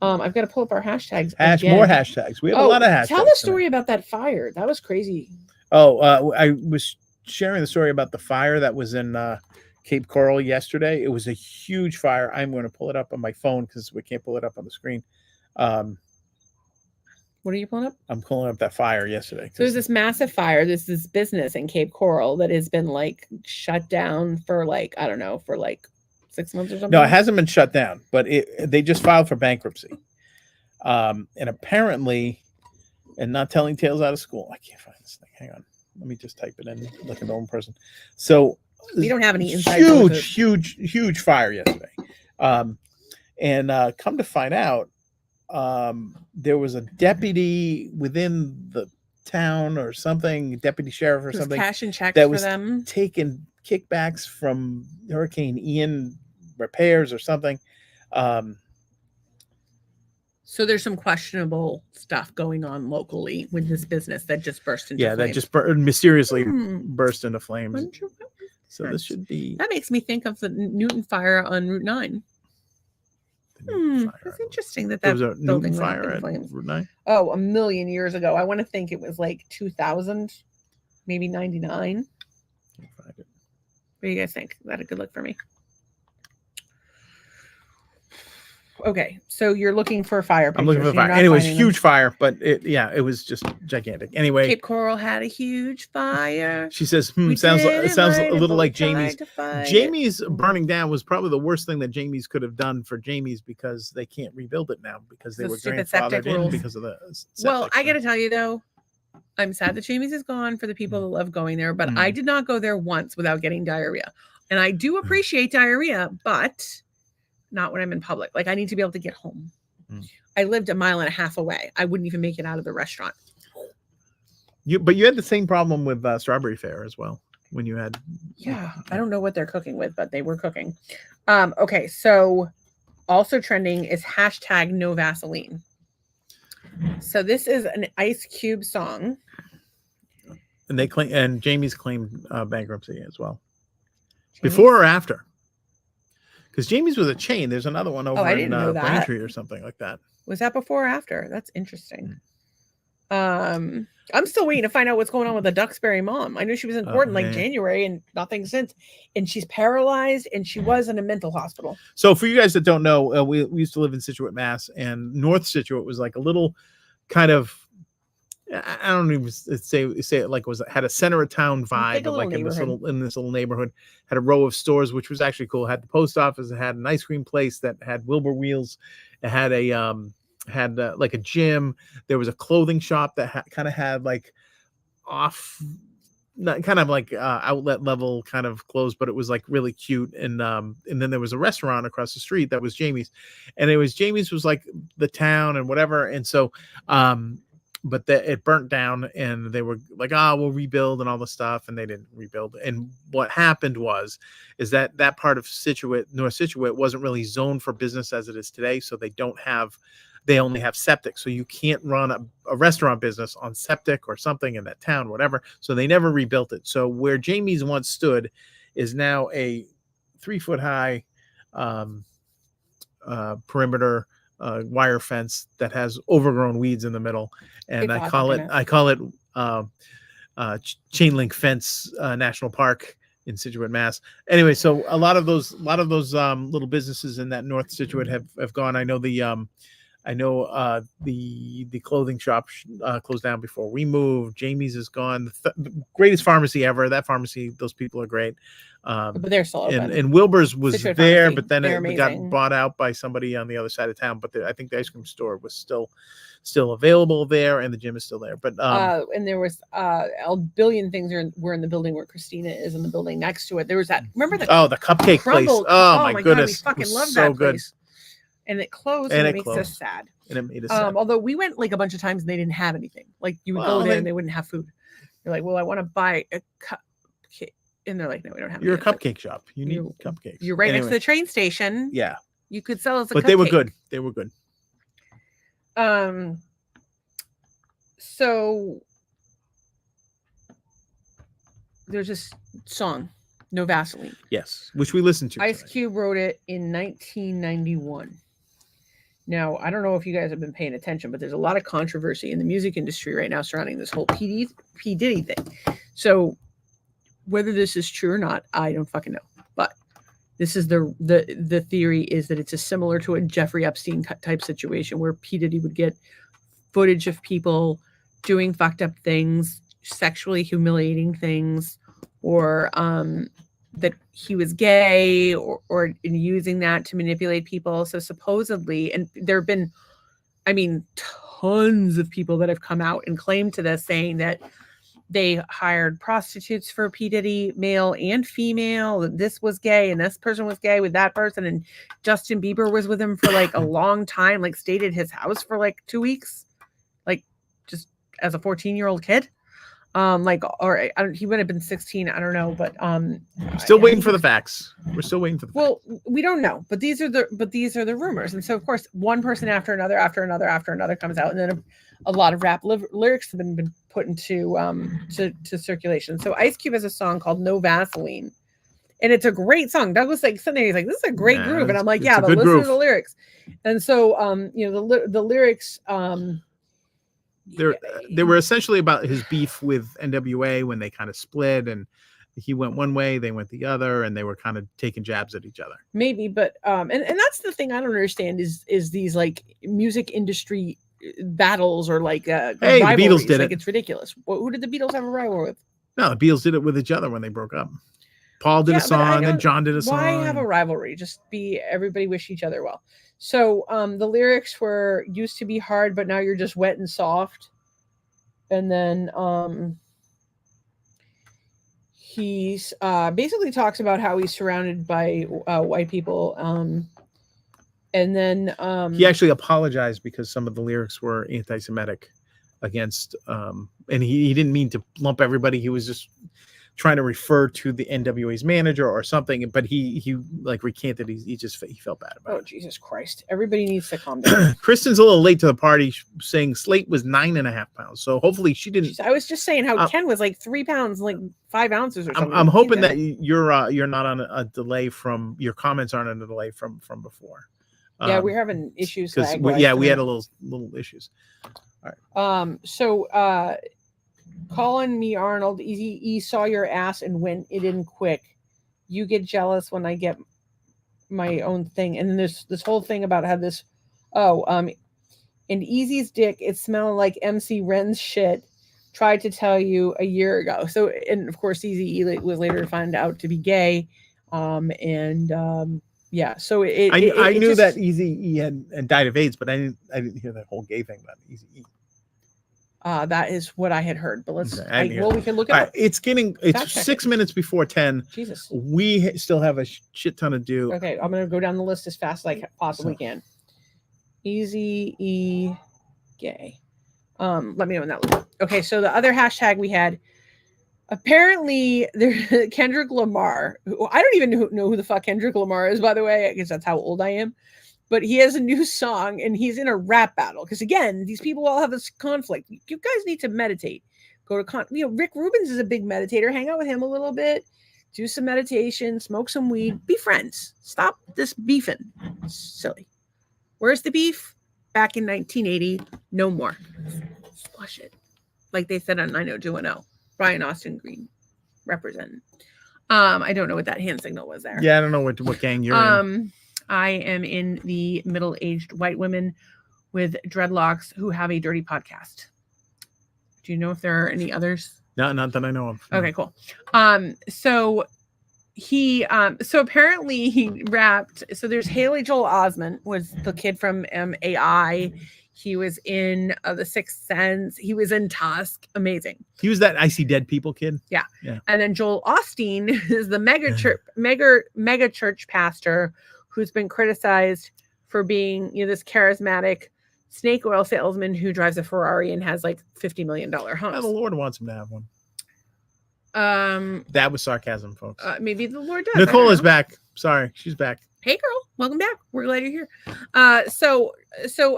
I've got to pull up our hashtags. More hashtags. We have a lot of hashtags. Tell the story about that fire. That was crazy. Oh, I was sharing the story about the fire that was in Cape Coral yesterday. It was a huge fire. I'm going to pull it up on my phone because we can't pull it up on the screen. What are you pulling up? I'm pulling up that fire yesterday. So there's this massive fire. There's this business in Cape Coral that has been shut down for I don't know, for 6 months or something. No, it hasn't been shut down, but they just filed for bankruptcy. And apparently, and not telling tales out of school. I can't find this thing. Hang on. Let me just type it in like a normal person. So we don't have any insight. Huge fire yesterday. And come to find out, there was a deputy within the town or something, deputy sheriff or something, cash and checks that for was them, taking kickbacks from Hurricane Ian repairs or something. So there's some questionable stuff going on locally with this business that just burst into flames. That just mysteriously burst into flames. So this should be. That makes me think of the Newton fire on Route 9. It's interesting that was a Newton fire at Route 9. Oh, a million years ago. I want to think it was 2000, maybe 99. What do you guys think? Is that a good look for me? Okay, so you're looking for fire pictures. I'm looking for fire. Anyways, huge fire, but it was just gigantic. Anyway, Cape Coral had a huge fire. She says, sounds a little like Jamie's. Jamie's burning down was probably the worst thing that Jamie's could have done for Jamie's, because they can't rebuild it now because they were grandfathered in because of the septic. Well, I got to tell you though, I'm sad that Jamie's is gone for the people that love going there, but I did not go there once without getting diarrhea. And I do appreciate diarrhea, but not when I'm in public. I need to be able to get home. I lived 1.5 miles away. I wouldn't even make it out of the restaurant. But you had the same problem with Strawberry Fair as well when you had. Yeah, I don't know what they're cooking with, but they were cooking. Okay, so also trending is hashtag no Vaseline. So this is an Ice Cube song. And they claim, and Jamie's claimed bankruptcy as well. Before or after? Because Jamie's was a chain. There's another one over in Braintree or something like that. Was that before or after? That's interesting. I'm still waiting to find out what's going on with the Duxbury mom. I knew she was in court in January and nothing since. And she's paralyzed and she was in a mental hospital. So for you guys that don't know, we used to live in Scituate, Mass. And North Scituate was like a little kind of I don't even say it like it was had a center of town vibe, Like a but like little in this little neighborhood, had a row of stores, which was actually cool. Had the post office, it had an ice cream place that had Wilbur wheels, it had a like a gym. There was a clothing shop that kind of had like off, not kind of like outlet level kind of clothes, but it was like really cute. And then there was a restaurant across the street that was Jamie's, and Jamie's was like the town and whatever. And so but it burnt down, and they were like, we'll rebuild and all the stuff, and they didn't rebuild. And what happened is that part of North Scituate wasn't really zoned for business as it is today, so they only have septic, so you can't run a restaurant business on septic or something in that town, whatever. So they never rebuilt it. So where Jamie's once stood is now a 3-foot high perimeter wire fence that has overgrown weeds in the middle, and I call it chain link fence national park in Scituate, Mass. Anyway, so a lot of those little businesses in that North Scituate have gone. I know the clothing shop closed down before we moved. Jamie's is gone. The greatest pharmacy ever. That pharmacy, those people are great. But they're still open. And Wilbur's was Scituate there, Pharmacy, but then they're it got amazing. bought out by somebody on the other side of town. But I think the ice cream store was still available there, and the gym is still there. But and there was a billion things were in the building where Christina is, in the building next to it. There was that. Remember the the cupcake place? Oh my goodness, God, we fucking love so that good. place. And it closed, and it makes closed. us sad. And it made us sad. Although we went like a bunch of times and they didn't have anything. Like you would go there and they wouldn't have food. You're like, well, I want to buy a cupcake, and they're like, no, we don't have. You're a cupcake shop. You need cupcakes. You're right next to the train station. Yeah, you could sell us a. But cupcake. they were good. They were good. So there's this song, No Vaseline. Yes, which we listened to. Ice Cube wrote it in 1991. Now, I don't know if you guys have been paying attention, but there's a lot of controversy in the music industry right now surrounding this whole P. Diddy thing. So whether this is true or not, I don't fucking know. But this is the theory is that it's similar to a Jeffrey Epstein type situation where P. Diddy would get footage of people doing fucked up things, sexually humiliating things, or that he was gay, or using that to manipulate people. So supposedly, and there have been, tons of people that have come out and claimed to this, saying that they hired prostitutes for P. Diddy, male and female. This was gay, and this person was gay with that person, and Justin Bieber was with him for like a long time, like stayed at his house for like 2 weeks, like just as a 14-year-old kid. He would have been 16. I don't know, but still waiting for the facts. We're still waiting for the facts. Well, we don't know, but these are the rumors, and so of course, one person after another comes out, and then a lot of rap lyrics have been put into to circulation. So Ice Cube has a song called "No Vaseline," and it's a great song. Doug was like sitting there, he's like, "This is a great groove," and I'm like, "Yeah, but listen to the lyrics." And so, the lyrics. They were essentially about his beef with NWA when they kind of split, and he went one way, they went the other, and they were kind of taking jabs at each other. Maybe, but and that's the thing I don't understand is these like music industry battles or like hey, the Beatles did it. It's ridiculous. Who did the Beatles have a rival with? No, the Beatles did it with each other when they broke up. Paul did a song, and John did a song. Why have a rivalry? Just everybody wish each other well. So the lyrics used to be hard, but now you're just wet and soft. And then he's basically talks about how he's surrounded by white people. And then he actually apologized because some of the lyrics were anti-Semitic against, and he didn't mean to lump everybody. He was just trying to refer to the NWA's manager or something, but he like recanted. He felt bad about it. Oh, Jesus Christ. Everybody needs to calm down. Kristen's a little late to the party, saying Slate was 9.5 pounds. So hopefully she didn't. I was just saying how Ken was like 3 pounds, like 5 ounces or something. I'm hoping that you're not on a delay from your comments aren't on a delay from before. Yeah, we're having issues. We had a little issues. All right. So Colin Me Arnold, he saw your ass and went it in quick. You get jealous when I get my own thing. And then there's this whole thing about how this And Easy's dick, it smelled like MC Ren's shit. Tried to tell you a year ago. So, and of course, Easy was later found out to be gay. Yeah. So I knew just, that Easy E had died of AIDS, but I didn't hear that whole gay thing about Easy E. That is what I had heard. But let's. Okay, we can look it All up. right, it's Fact check 6 it. minutes before 10. Jesus. We still have a shit ton to do. Okay, I'm gonna go down the list as fast as I possibly can. Easy E gay. Let me know when that looks. Okay, so the other hashtag we had, apparently there Kendrick Lamar, who I don't even know who the fuck Kendrick Lamar is, by the way. I guess that's how old I am. But he has a new song and he's in a rap battle. Because again, these people all have this conflict. You guys need to meditate. Go to Rick Rubens is a big meditator. Hang out with him a little bit. Do some meditation, smoke some weed, be friends. Stop this beefing. It's silly. Where's the beef? Back in 1980, no more. Flush it. Like they said on 90210. Brian Austin Green representing. I don't know what that hand signal was there. Yeah, I don't know what gang you're in. I am in the middle-aged white women with dreadlocks who have a dirty podcast. Do you know if there are any others? No, not that I know of. Okay, cool. So apparently he rapped. So there's Haley Joel Osment, was the kid from AI. He was in The Sixth Sense. He was in Tusk. Amazing. He was that I See Dead People kid. Yeah. And then Joel Osteen is the mega church pastor who's been criticized for being, this charismatic snake oil salesman who drives a Ferrari and has like $50 million homes. Well, the Lord wants him to have one. Um, that was sarcasm, folks. Maybe the Lord does. Nicole is back. Sorry, she's back. Hey, girl, welcome back. We're glad you're here. So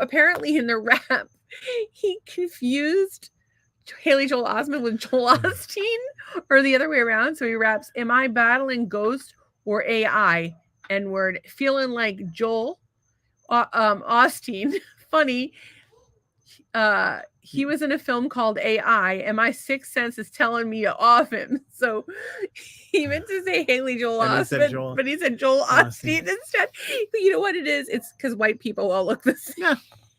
apparently in the rap, he confused Haley Joel Osment with Joel Osteen, or the other way around. So he raps, "Am I battling ghost or AI? N-word, feeling like Joel Osteen." Funny. He was in a film called AI, and my sixth sense is telling me to off him. So he meant to say Haley Joel Osment, but he said Joel Osteen instead. But you know what it is? It's because white people all look the same. Yeah.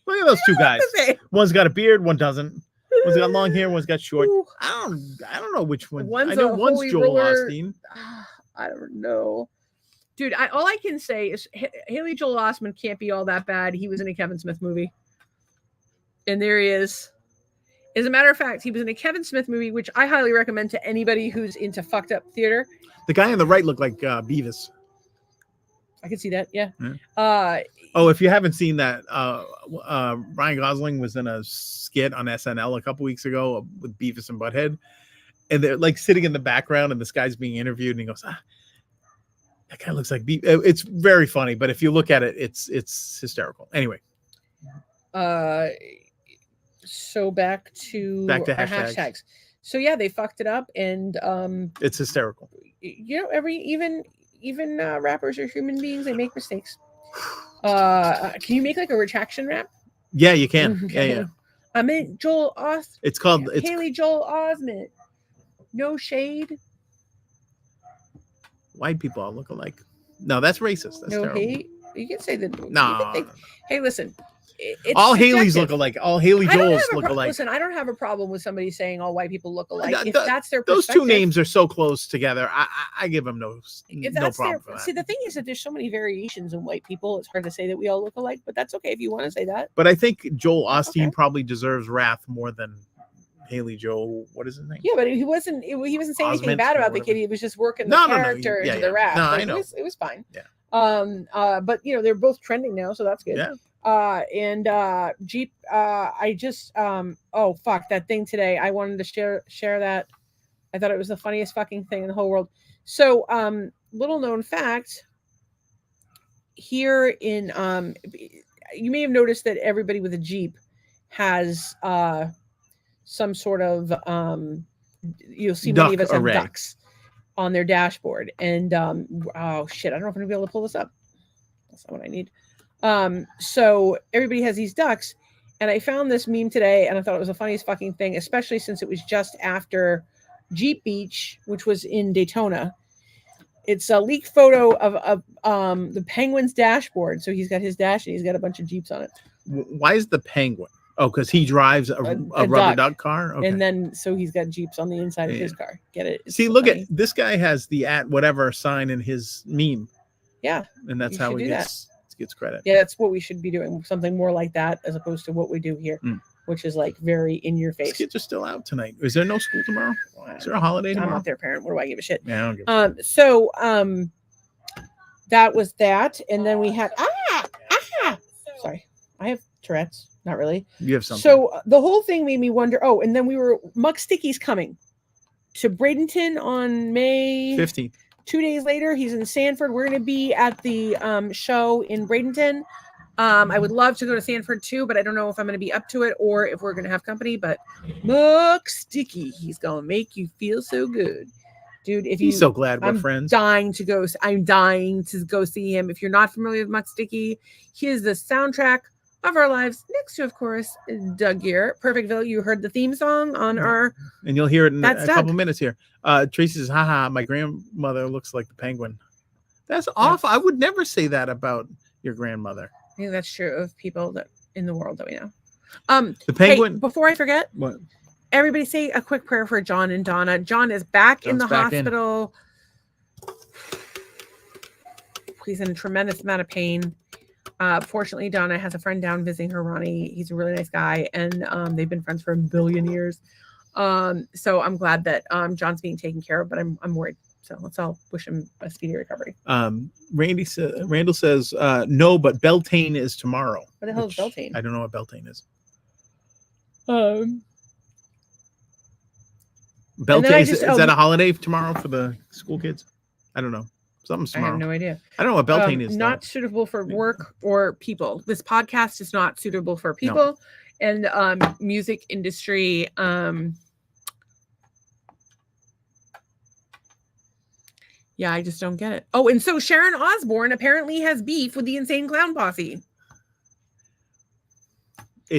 Look at those two guys. One's got a beard, one doesn't. One's got long hair, one's got short. Ooh. I don't know which one. One's I know one's Joel Osteen. I don't know. Dude, all I can say is Haley Joel Osment can't be all that bad. He was in a Kevin Smith movie. And there he is. As a matter of fact, he was in a Kevin Smith movie, which I highly recommend to anybody who's into fucked up theater. The guy on the right looked like Beavis. I can see that, yeah. If you haven't seen that, Ryan Gosling was in a skit on SNL a couple weeks ago with Beavis and Butthead. And they're like sitting in the background and this guy's being interviewed and he goes, that guy looks like Beavis. It's very funny, but if you look at it, it's hysterical. Anyway. So back to our hashtags. So yeah, they fucked it up, and it's hysterical. Even rappers are human beings. They make mistakes. Can you make like a retraction rap? Yeah, you can. Okay. Yeah. I meant Joel Osment. It's called Haley Joel Osment. No shade. White people all look alike. No, that's racist. That's terrible. Hate. You can say that. No. Hey, listen. All Haley's look alike. All Haley Joels look alike. Listen, I don't have a problem with somebody saying all white people look alike. If that's their those two names are so close together, I give them no problem for that. See, the thing is that there's so many variations in white people. It's hard to say that we all look alike, but that's okay if you want to say that. But I think Joel Osteen probably deserves wrath more than Haley Joel. What is his name? Yeah, but he wasn't saying anything bad about the kid. He was just working the character into the rap. No, I know. It was fine. Yeah. But they're both trending now, so that's good. Yeah. Jeep, I just that thing today. I wanted to share that. I thought it was the funniest fucking thing in the whole world. So little known fact here in you may have noticed that everybody with a Jeep has some sort of you'll see many of us have ducks on their dashboard, and oh shit, I don't know if I'm gonna be able to pull this up. That's not what I need. So everybody has these ducks, and I found this meme today, and I thought it was the funniest fucking thing, especially since it was just after Jeep Beach, which was in Daytona. It's a leaked photo of the Penguin's dashboard. So he's got his dash and he's got a bunch of Jeeps on it. Why is the penguin? Oh, because he drives a rubber duck car. Okay. And then so he's got Jeeps on the inside of his car. Get it? It's See, so look funny. at this guy has the @ sign in his meme. Yeah. And that's You how should he do gets credit. Yeah, that's what we should be doing. Something more like that as opposed to what we do here, which is like very in your These face. kids are still out tonight. Is there no school tomorrow? Is there a holiday I'm tomorrow? not their parent. What do I give a shit? Yeah, I don't give a shit. So that was that. And then we had sorry. I have Tourette's. Not really. You have something. So the whole thing made me wonder. Oh, and then Muck Sticky's coming to Bradenton on May 15th. 2 days later, he's in Sanford. We're going to be at the show in Bradenton. I would love to go to Sanford too, but I don't know if I'm going to be up to it or if we're going to have company. But Muck Sticky, he's going to make you feel so good. Dude, He's so glad we're friends. I'm dying to go see him. If you're not familiar with Muck Sticky, he is the soundtrack of our lives. Next to, of course, Doug Gear. Perfectville. You heard the theme song on our... And you'll hear it in That's a Doug. couple minutes here. Tracy says, haha, my grandmother looks like the penguin. That's awful. I would never say that about your grandmother. I think that's true of people that in the world that we know. The penguin... Hey, before I forget... What? Everybody say a quick prayer for John and Donna. John is back in the hospital. He's in a tremendous amount of pain. Fortunately, Donna has a friend down visiting her, Ronnie. He's a really nice guy, and they've been friends for a billion years. So I'm glad that John's being taken care of, but I'm worried. So let's all wish him a speedy recovery. Randall says, no, but Beltane is tomorrow. What the hell is Beltane? I don't know what Beltane is. Beltane, is that a holiday tomorrow for the school kids? I don't know. Something's tomorrow. I have no idea. I don't know what Beltane is. Not suitable for work or people. This podcast is not suitable for people. No. And music industry. Yeah, I just don't get it. Oh, and so Sharon Osbourne apparently has beef with the Insane Clown Posse.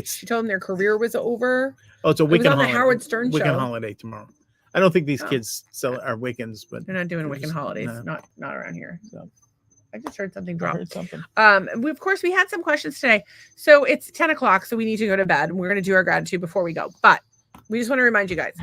She told them their career was over. Oh, it's a Wiccan holiday. The Howard Stern Wiccan show. holiday tomorrow. I don't think these kids are Wiccans, but they're not doing Wiccan holidays. No. Not around here. So I just heard something drop. We had some questions today. So it's 10 o'clock, so we need to go to bed, and we're going to do our gratitude before we go. But we just want to remind you guys,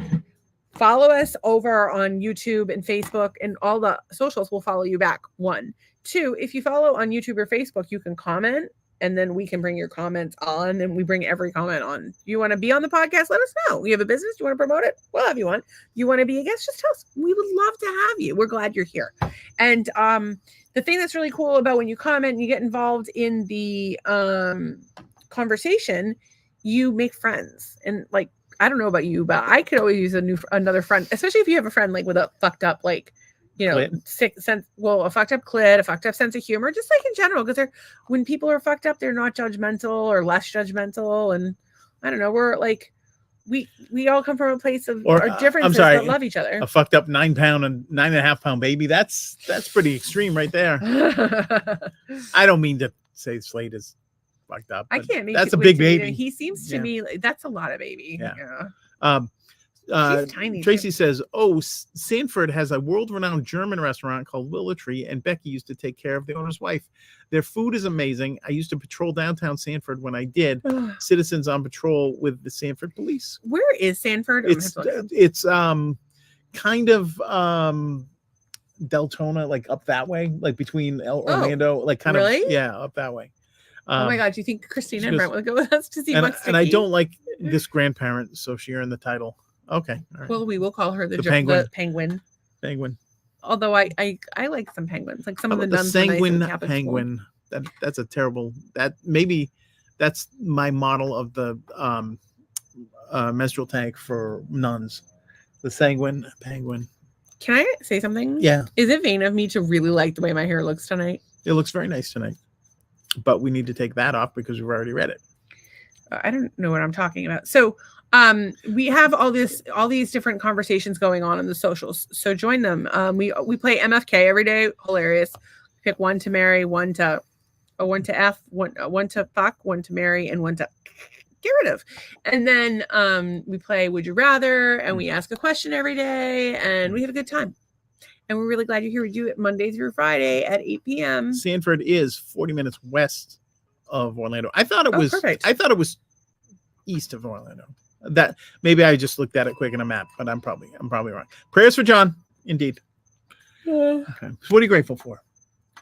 follow us over on YouTube and Facebook, and all the socials will follow you back. 1, 2, if you follow on YouTube or Facebook, you can comment, and then we can bring your comments on, and we bring every comment on. You want to be on the podcast? Let us know. You have a business? You want to promote it? We'll have you on. You want to be a guest? Just tell us. We would love to have you. We're glad you're here. And the thing that's really cool about when you comment and you get involved in the conversation, you make friends. And like, I don't know about you, but I could always use another friend, especially if you have a friend like with a fucked up, like, you know, a fucked up clit, a fucked up sense of humor, just like in general, because when people are fucked up, they're not judgmental or less judgmental. And I don't know, we're like, we all come from a place of our differences that love each other. A fucked up 9 pound and 9.5 pound baby. That's pretty extreme right there. I don't mean to say Slade is fucked up. I can't make that's a big baby. He seems to me like that's a lot of baby. Yeah. She's tiny. Tracy says, Sanford has a world-renowned German restaurant called Willow Tree, and Becky used to take care of the owner's wife. Their food is amazing. I used to patrol downtown Sanford when I did Citizens on Patrol with the Sanford Police. Where is Sanford? It's kind of Deltona, like up that way, like between Orlando, like kind of up that way. Oh my God! Do you think Christina and Brent will go with us to see Muck Sticky? And I don't like this grandparent, so she earned the title. Okay. All right. Well, we will call her the penguin. Penguin. Although I like some penguins, like some of the nuns. The sanguine penguin. That's a terrible. That's my model of the menstrual tank for nuns. The sanguine penguin. Can I say something? Yeah. Is it vain of me to really like the way my hair looks tonight? It looks very nice tonight, but we need to take that off because we've already read it. I don't know what I'm talking about. So we have all these different conversations going on the socials. So join them. We play MFK every day. Hilarious. Pick one to marry, one to F, one to fuck, one to marry, and one to get rid of. And then we play Would You Rather, and we ask a question every day, and we have a good time. And we're really glad you're here. We do it Monday through Friday at 8 p.m. Sanford is 40 minutes west of Orlando. I thought it Oh, was. perfect. I thought it was east of Orlando. That maybe I just looked at it quick in a map, but I'm probably wrong. Prayers for John, indeed. Okay. So what are you grateful for?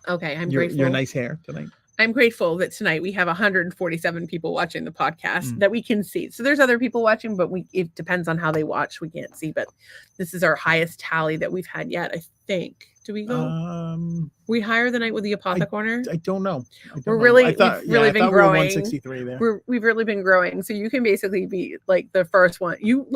Okay, I'm your, grateful. Your nice hair tonight. I'm grateful that tonight we have 147 people watching the podcast Mm. that we can see. So there's other people watching, but it depends on how they watch. We can't see, but this is our highest tally that we've had yet, I think. Do we go? We higher the night with the Apothecorner? I don't know. We've really been we were growing. 163 there. We've really been growing. So you can basically be like the first one. You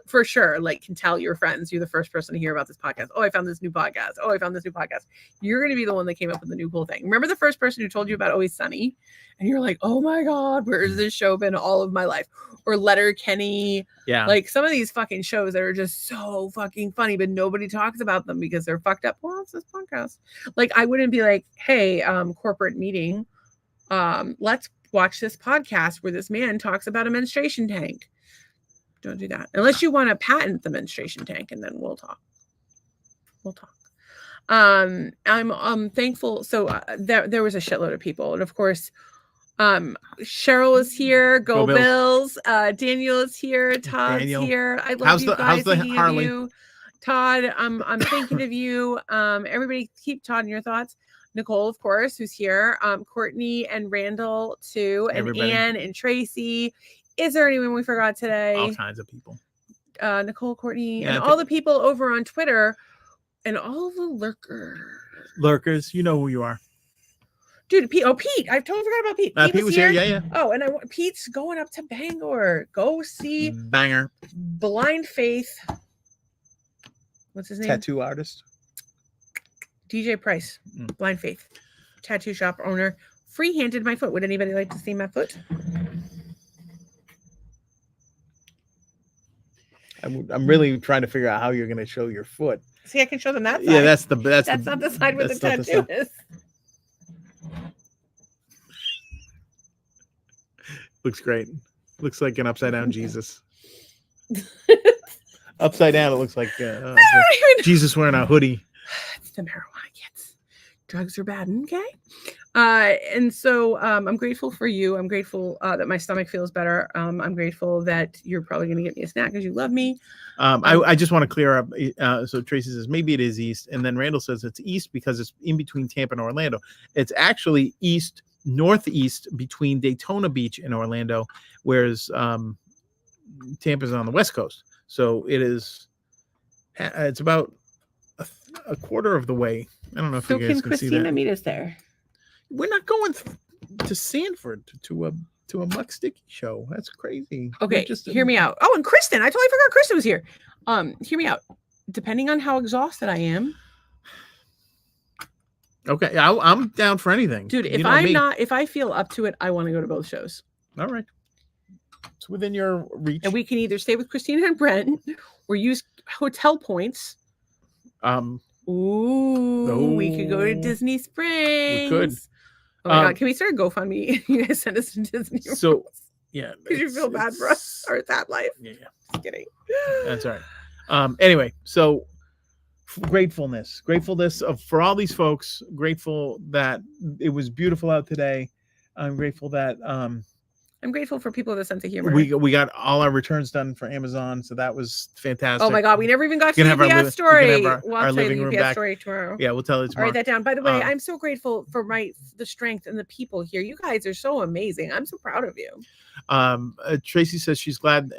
for sure, can tell your friends you're the first person to hear about this podcast. Oh, I found this new podcast. Oh, I found this new podcast. You're going to be the one that came up with the new cool thing. Remember the first person who told you about Always Sunny? And you're like, oh my God, where has this show been all of my life? Or Letterkenny. Yeah. Like some of these fucking shows that are just so fucking funny, but nobody talks about them because they're fucked up. Well, it's this podcast. Like I wouldn't be like, hey, corporate meeting. Let's watch this podcast where this man talks about a menstruation tank. Don't do that unless you want to patent the menstruation tank, and then we'll talk. I'm thankful. So there was a shitload of people, and of course, Cheryl is here. Go Bills. Daniel is here. Todd's here. I love you guys. How's the Harley? You. Todd, I'm thinking of you. Everybody, keep Todd in your thoughts. Nicole, of course, who's here. Courtney and Randall too, and everybody. Ann and Tracy. Is there anyone we forgot today? All kinds of people. Nicole, Courtney, and all the people over on Twitter, and all the lurkers. You know who you are, dude. Pete. I totally forgot about Pete. Pete was here. Yeah. Oh, and Pete's going up to Bangor. Go see Banger. Blind Faith. What's his name? Tattoo artist. DJ Price. Blind Faith. Tattoo shop owner. Free-handed my foot. Would anybody like to see my foot? I'm really trying to figure out how you're going to show your foot. See, I can show them that side. Yeah, that's not the side where the tattoo is. Looks great. Looks like an upside down Jesus. Upside down, it looks like Jesus wearing a hoodie. It's the marijuana kids. Drugs are bad. Okay. And so I'm grateful for you. I'm grateful that my stomach feels better. I'm grateful that you're probably going to get me a snack because you love me. I just want to clear up. So Tracy says maybe it is east, and then Randall says it's east because it's in between Tampa and Orlando. It's actually northeast between Daytona Beach and Orlando, whereas Tampa's on the west coast. So it is. It's about a quarter of the way. I don't know if you guys can see that. So can Christina meet us there? We're not going to Sanford to a Muck Sticky show. That's crazy. Okay, hear me out. Oh, and Kristen. I totally forgot Kristen was here. Hear me out. Depending on how exhausted I am. Okay, I'm down for anything. Dude, if I feel up to it, I want to go to both shows. All right. It's within your reach. And we can either stay with Christina and Brent or use hotel points. We could go to Disney Springs. We could. Oh my God, can we start a GoFundMe? You guys send us to Disney. So, yeah. Because you feel bad for us or that life. Yeah. Just kidding. That's all right. Anyway, so gratefulness for all these folks. Grateful that it was beautiful out today. I'm grateful that I'm grateful for people with a sense of humor. We got all our returns done for Amazon, so that was fantastic. Oh my God, we never even got to the UPS story. We'll tell you the UPS story tomorrow. Yeah, we'll tell it tomorrow. I'll write that down. By the way, I'm so grateful for the strength and the people here. You guys are so amazing. I'm so proud of you. Tracy says she's glad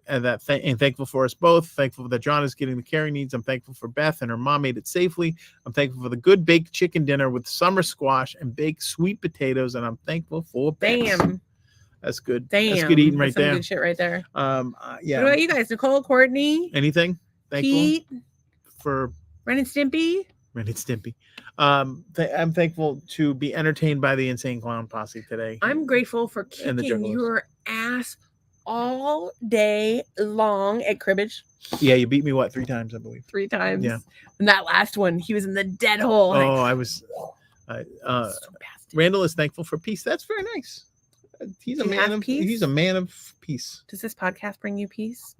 and thankful for us both. Thankful that John is getting the care he needs. I'm thankful for Beth and her mom made it safely. I'm thankful for the good baked chicken dinner with summer squash and baked sweet potatoes, and I'm thankful for Bex. Damn. That's good. Damn. That's good eating right there. Good shit right there. Yeah. What about you guys? Nicole, Courtney? Anything? Thankful Pete? For Ren and Stimpy? Ren and Stimpy. I'm thankful to be entertained by the Insane Clown Posse today. I'm grateful for kicking your ass all day long at cribbage. Yeah, you beat me 3 times, I believe. 3 times. Yeah. And that last one, he was in the dead hole. Oh, I was. Randall is thankful for peace. That's very nice. He's a man of peace. He's a man of peace. Does this podcast bring you peace?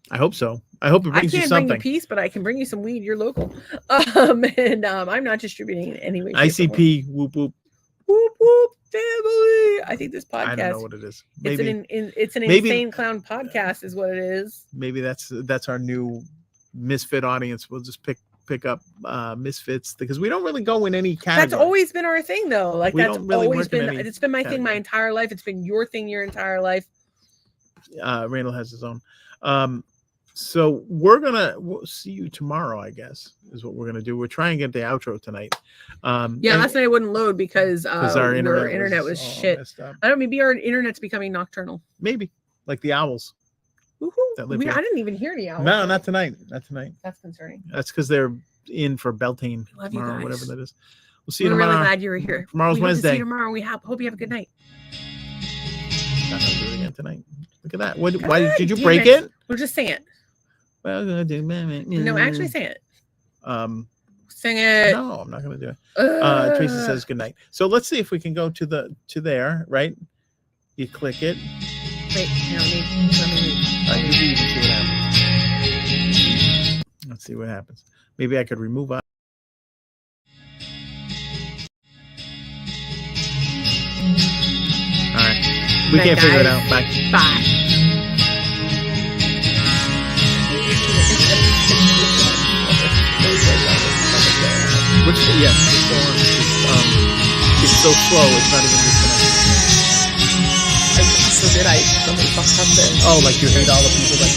I hope so. I hope it brings you something. I can't bring you peace, but I can bring you some weed. You're local. I'm not distributing it anyway. ICP, whoop, whoop. Whoop, whoop. family. I think this I don't know podcast. what it is. It's Maybe an maybe- insane clown podcast, is what it is. maybe that's our new misfit audience. We'll just pick up misfits because we don't really go in any category. That's always been our thing, though. Like We that's don't really always work in been. any It's been my thing my category. entire life. It's been your thing your entire life. Randall has his own. So we'll see you tomorrow, I guess, is what we're gonna do. We're trying to get the outro tonight. Yeah, and- last night I wouldn't load because our internet was all shit. messed up. I don't know. Maybe our internet's becoming nocturnal. Maybe like the owls. Woohoo. That live here. I didn't even hear any owls. No, not tonight. Not tonight. That's concerning. That's because they're in for Beltane Love you tomorrow, guys. whatever that is. We'll see you We're really tomorrow. glad you were here. Tomorrow's We hope to see Wednesday. you tomorrow. Hope you have a good night. Not gonna do it again tonight. Look at that. Why God did you damn break it. it? We'll just sing it. Well, gonna do. No, actually sing it. Sing it. No, I'm not gonna do it. Tracy says good night. So let's see if we can go to there, right? You click it. Wait, here, let me read. You read and see what happens. Let's see what happens. Maybe I could remove. All right, we Night, can't figure it guys. out. Bye. Bye. Which yes, it's so on. It's so slow. It's not even disconnected. So did I? Somebody fucked something. Oh, like you hate all the people that.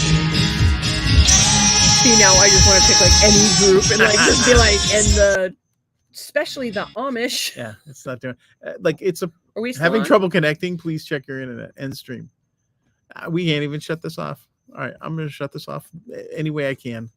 See, now I just want to pick like any group and like just be like, especially the Amish. Yeah, it's not doing. Like it's Are we still having on? trouble connecting. Please check your internet. End stream. We can't even shut this off. All right, I'm gonna shut this off any way I can.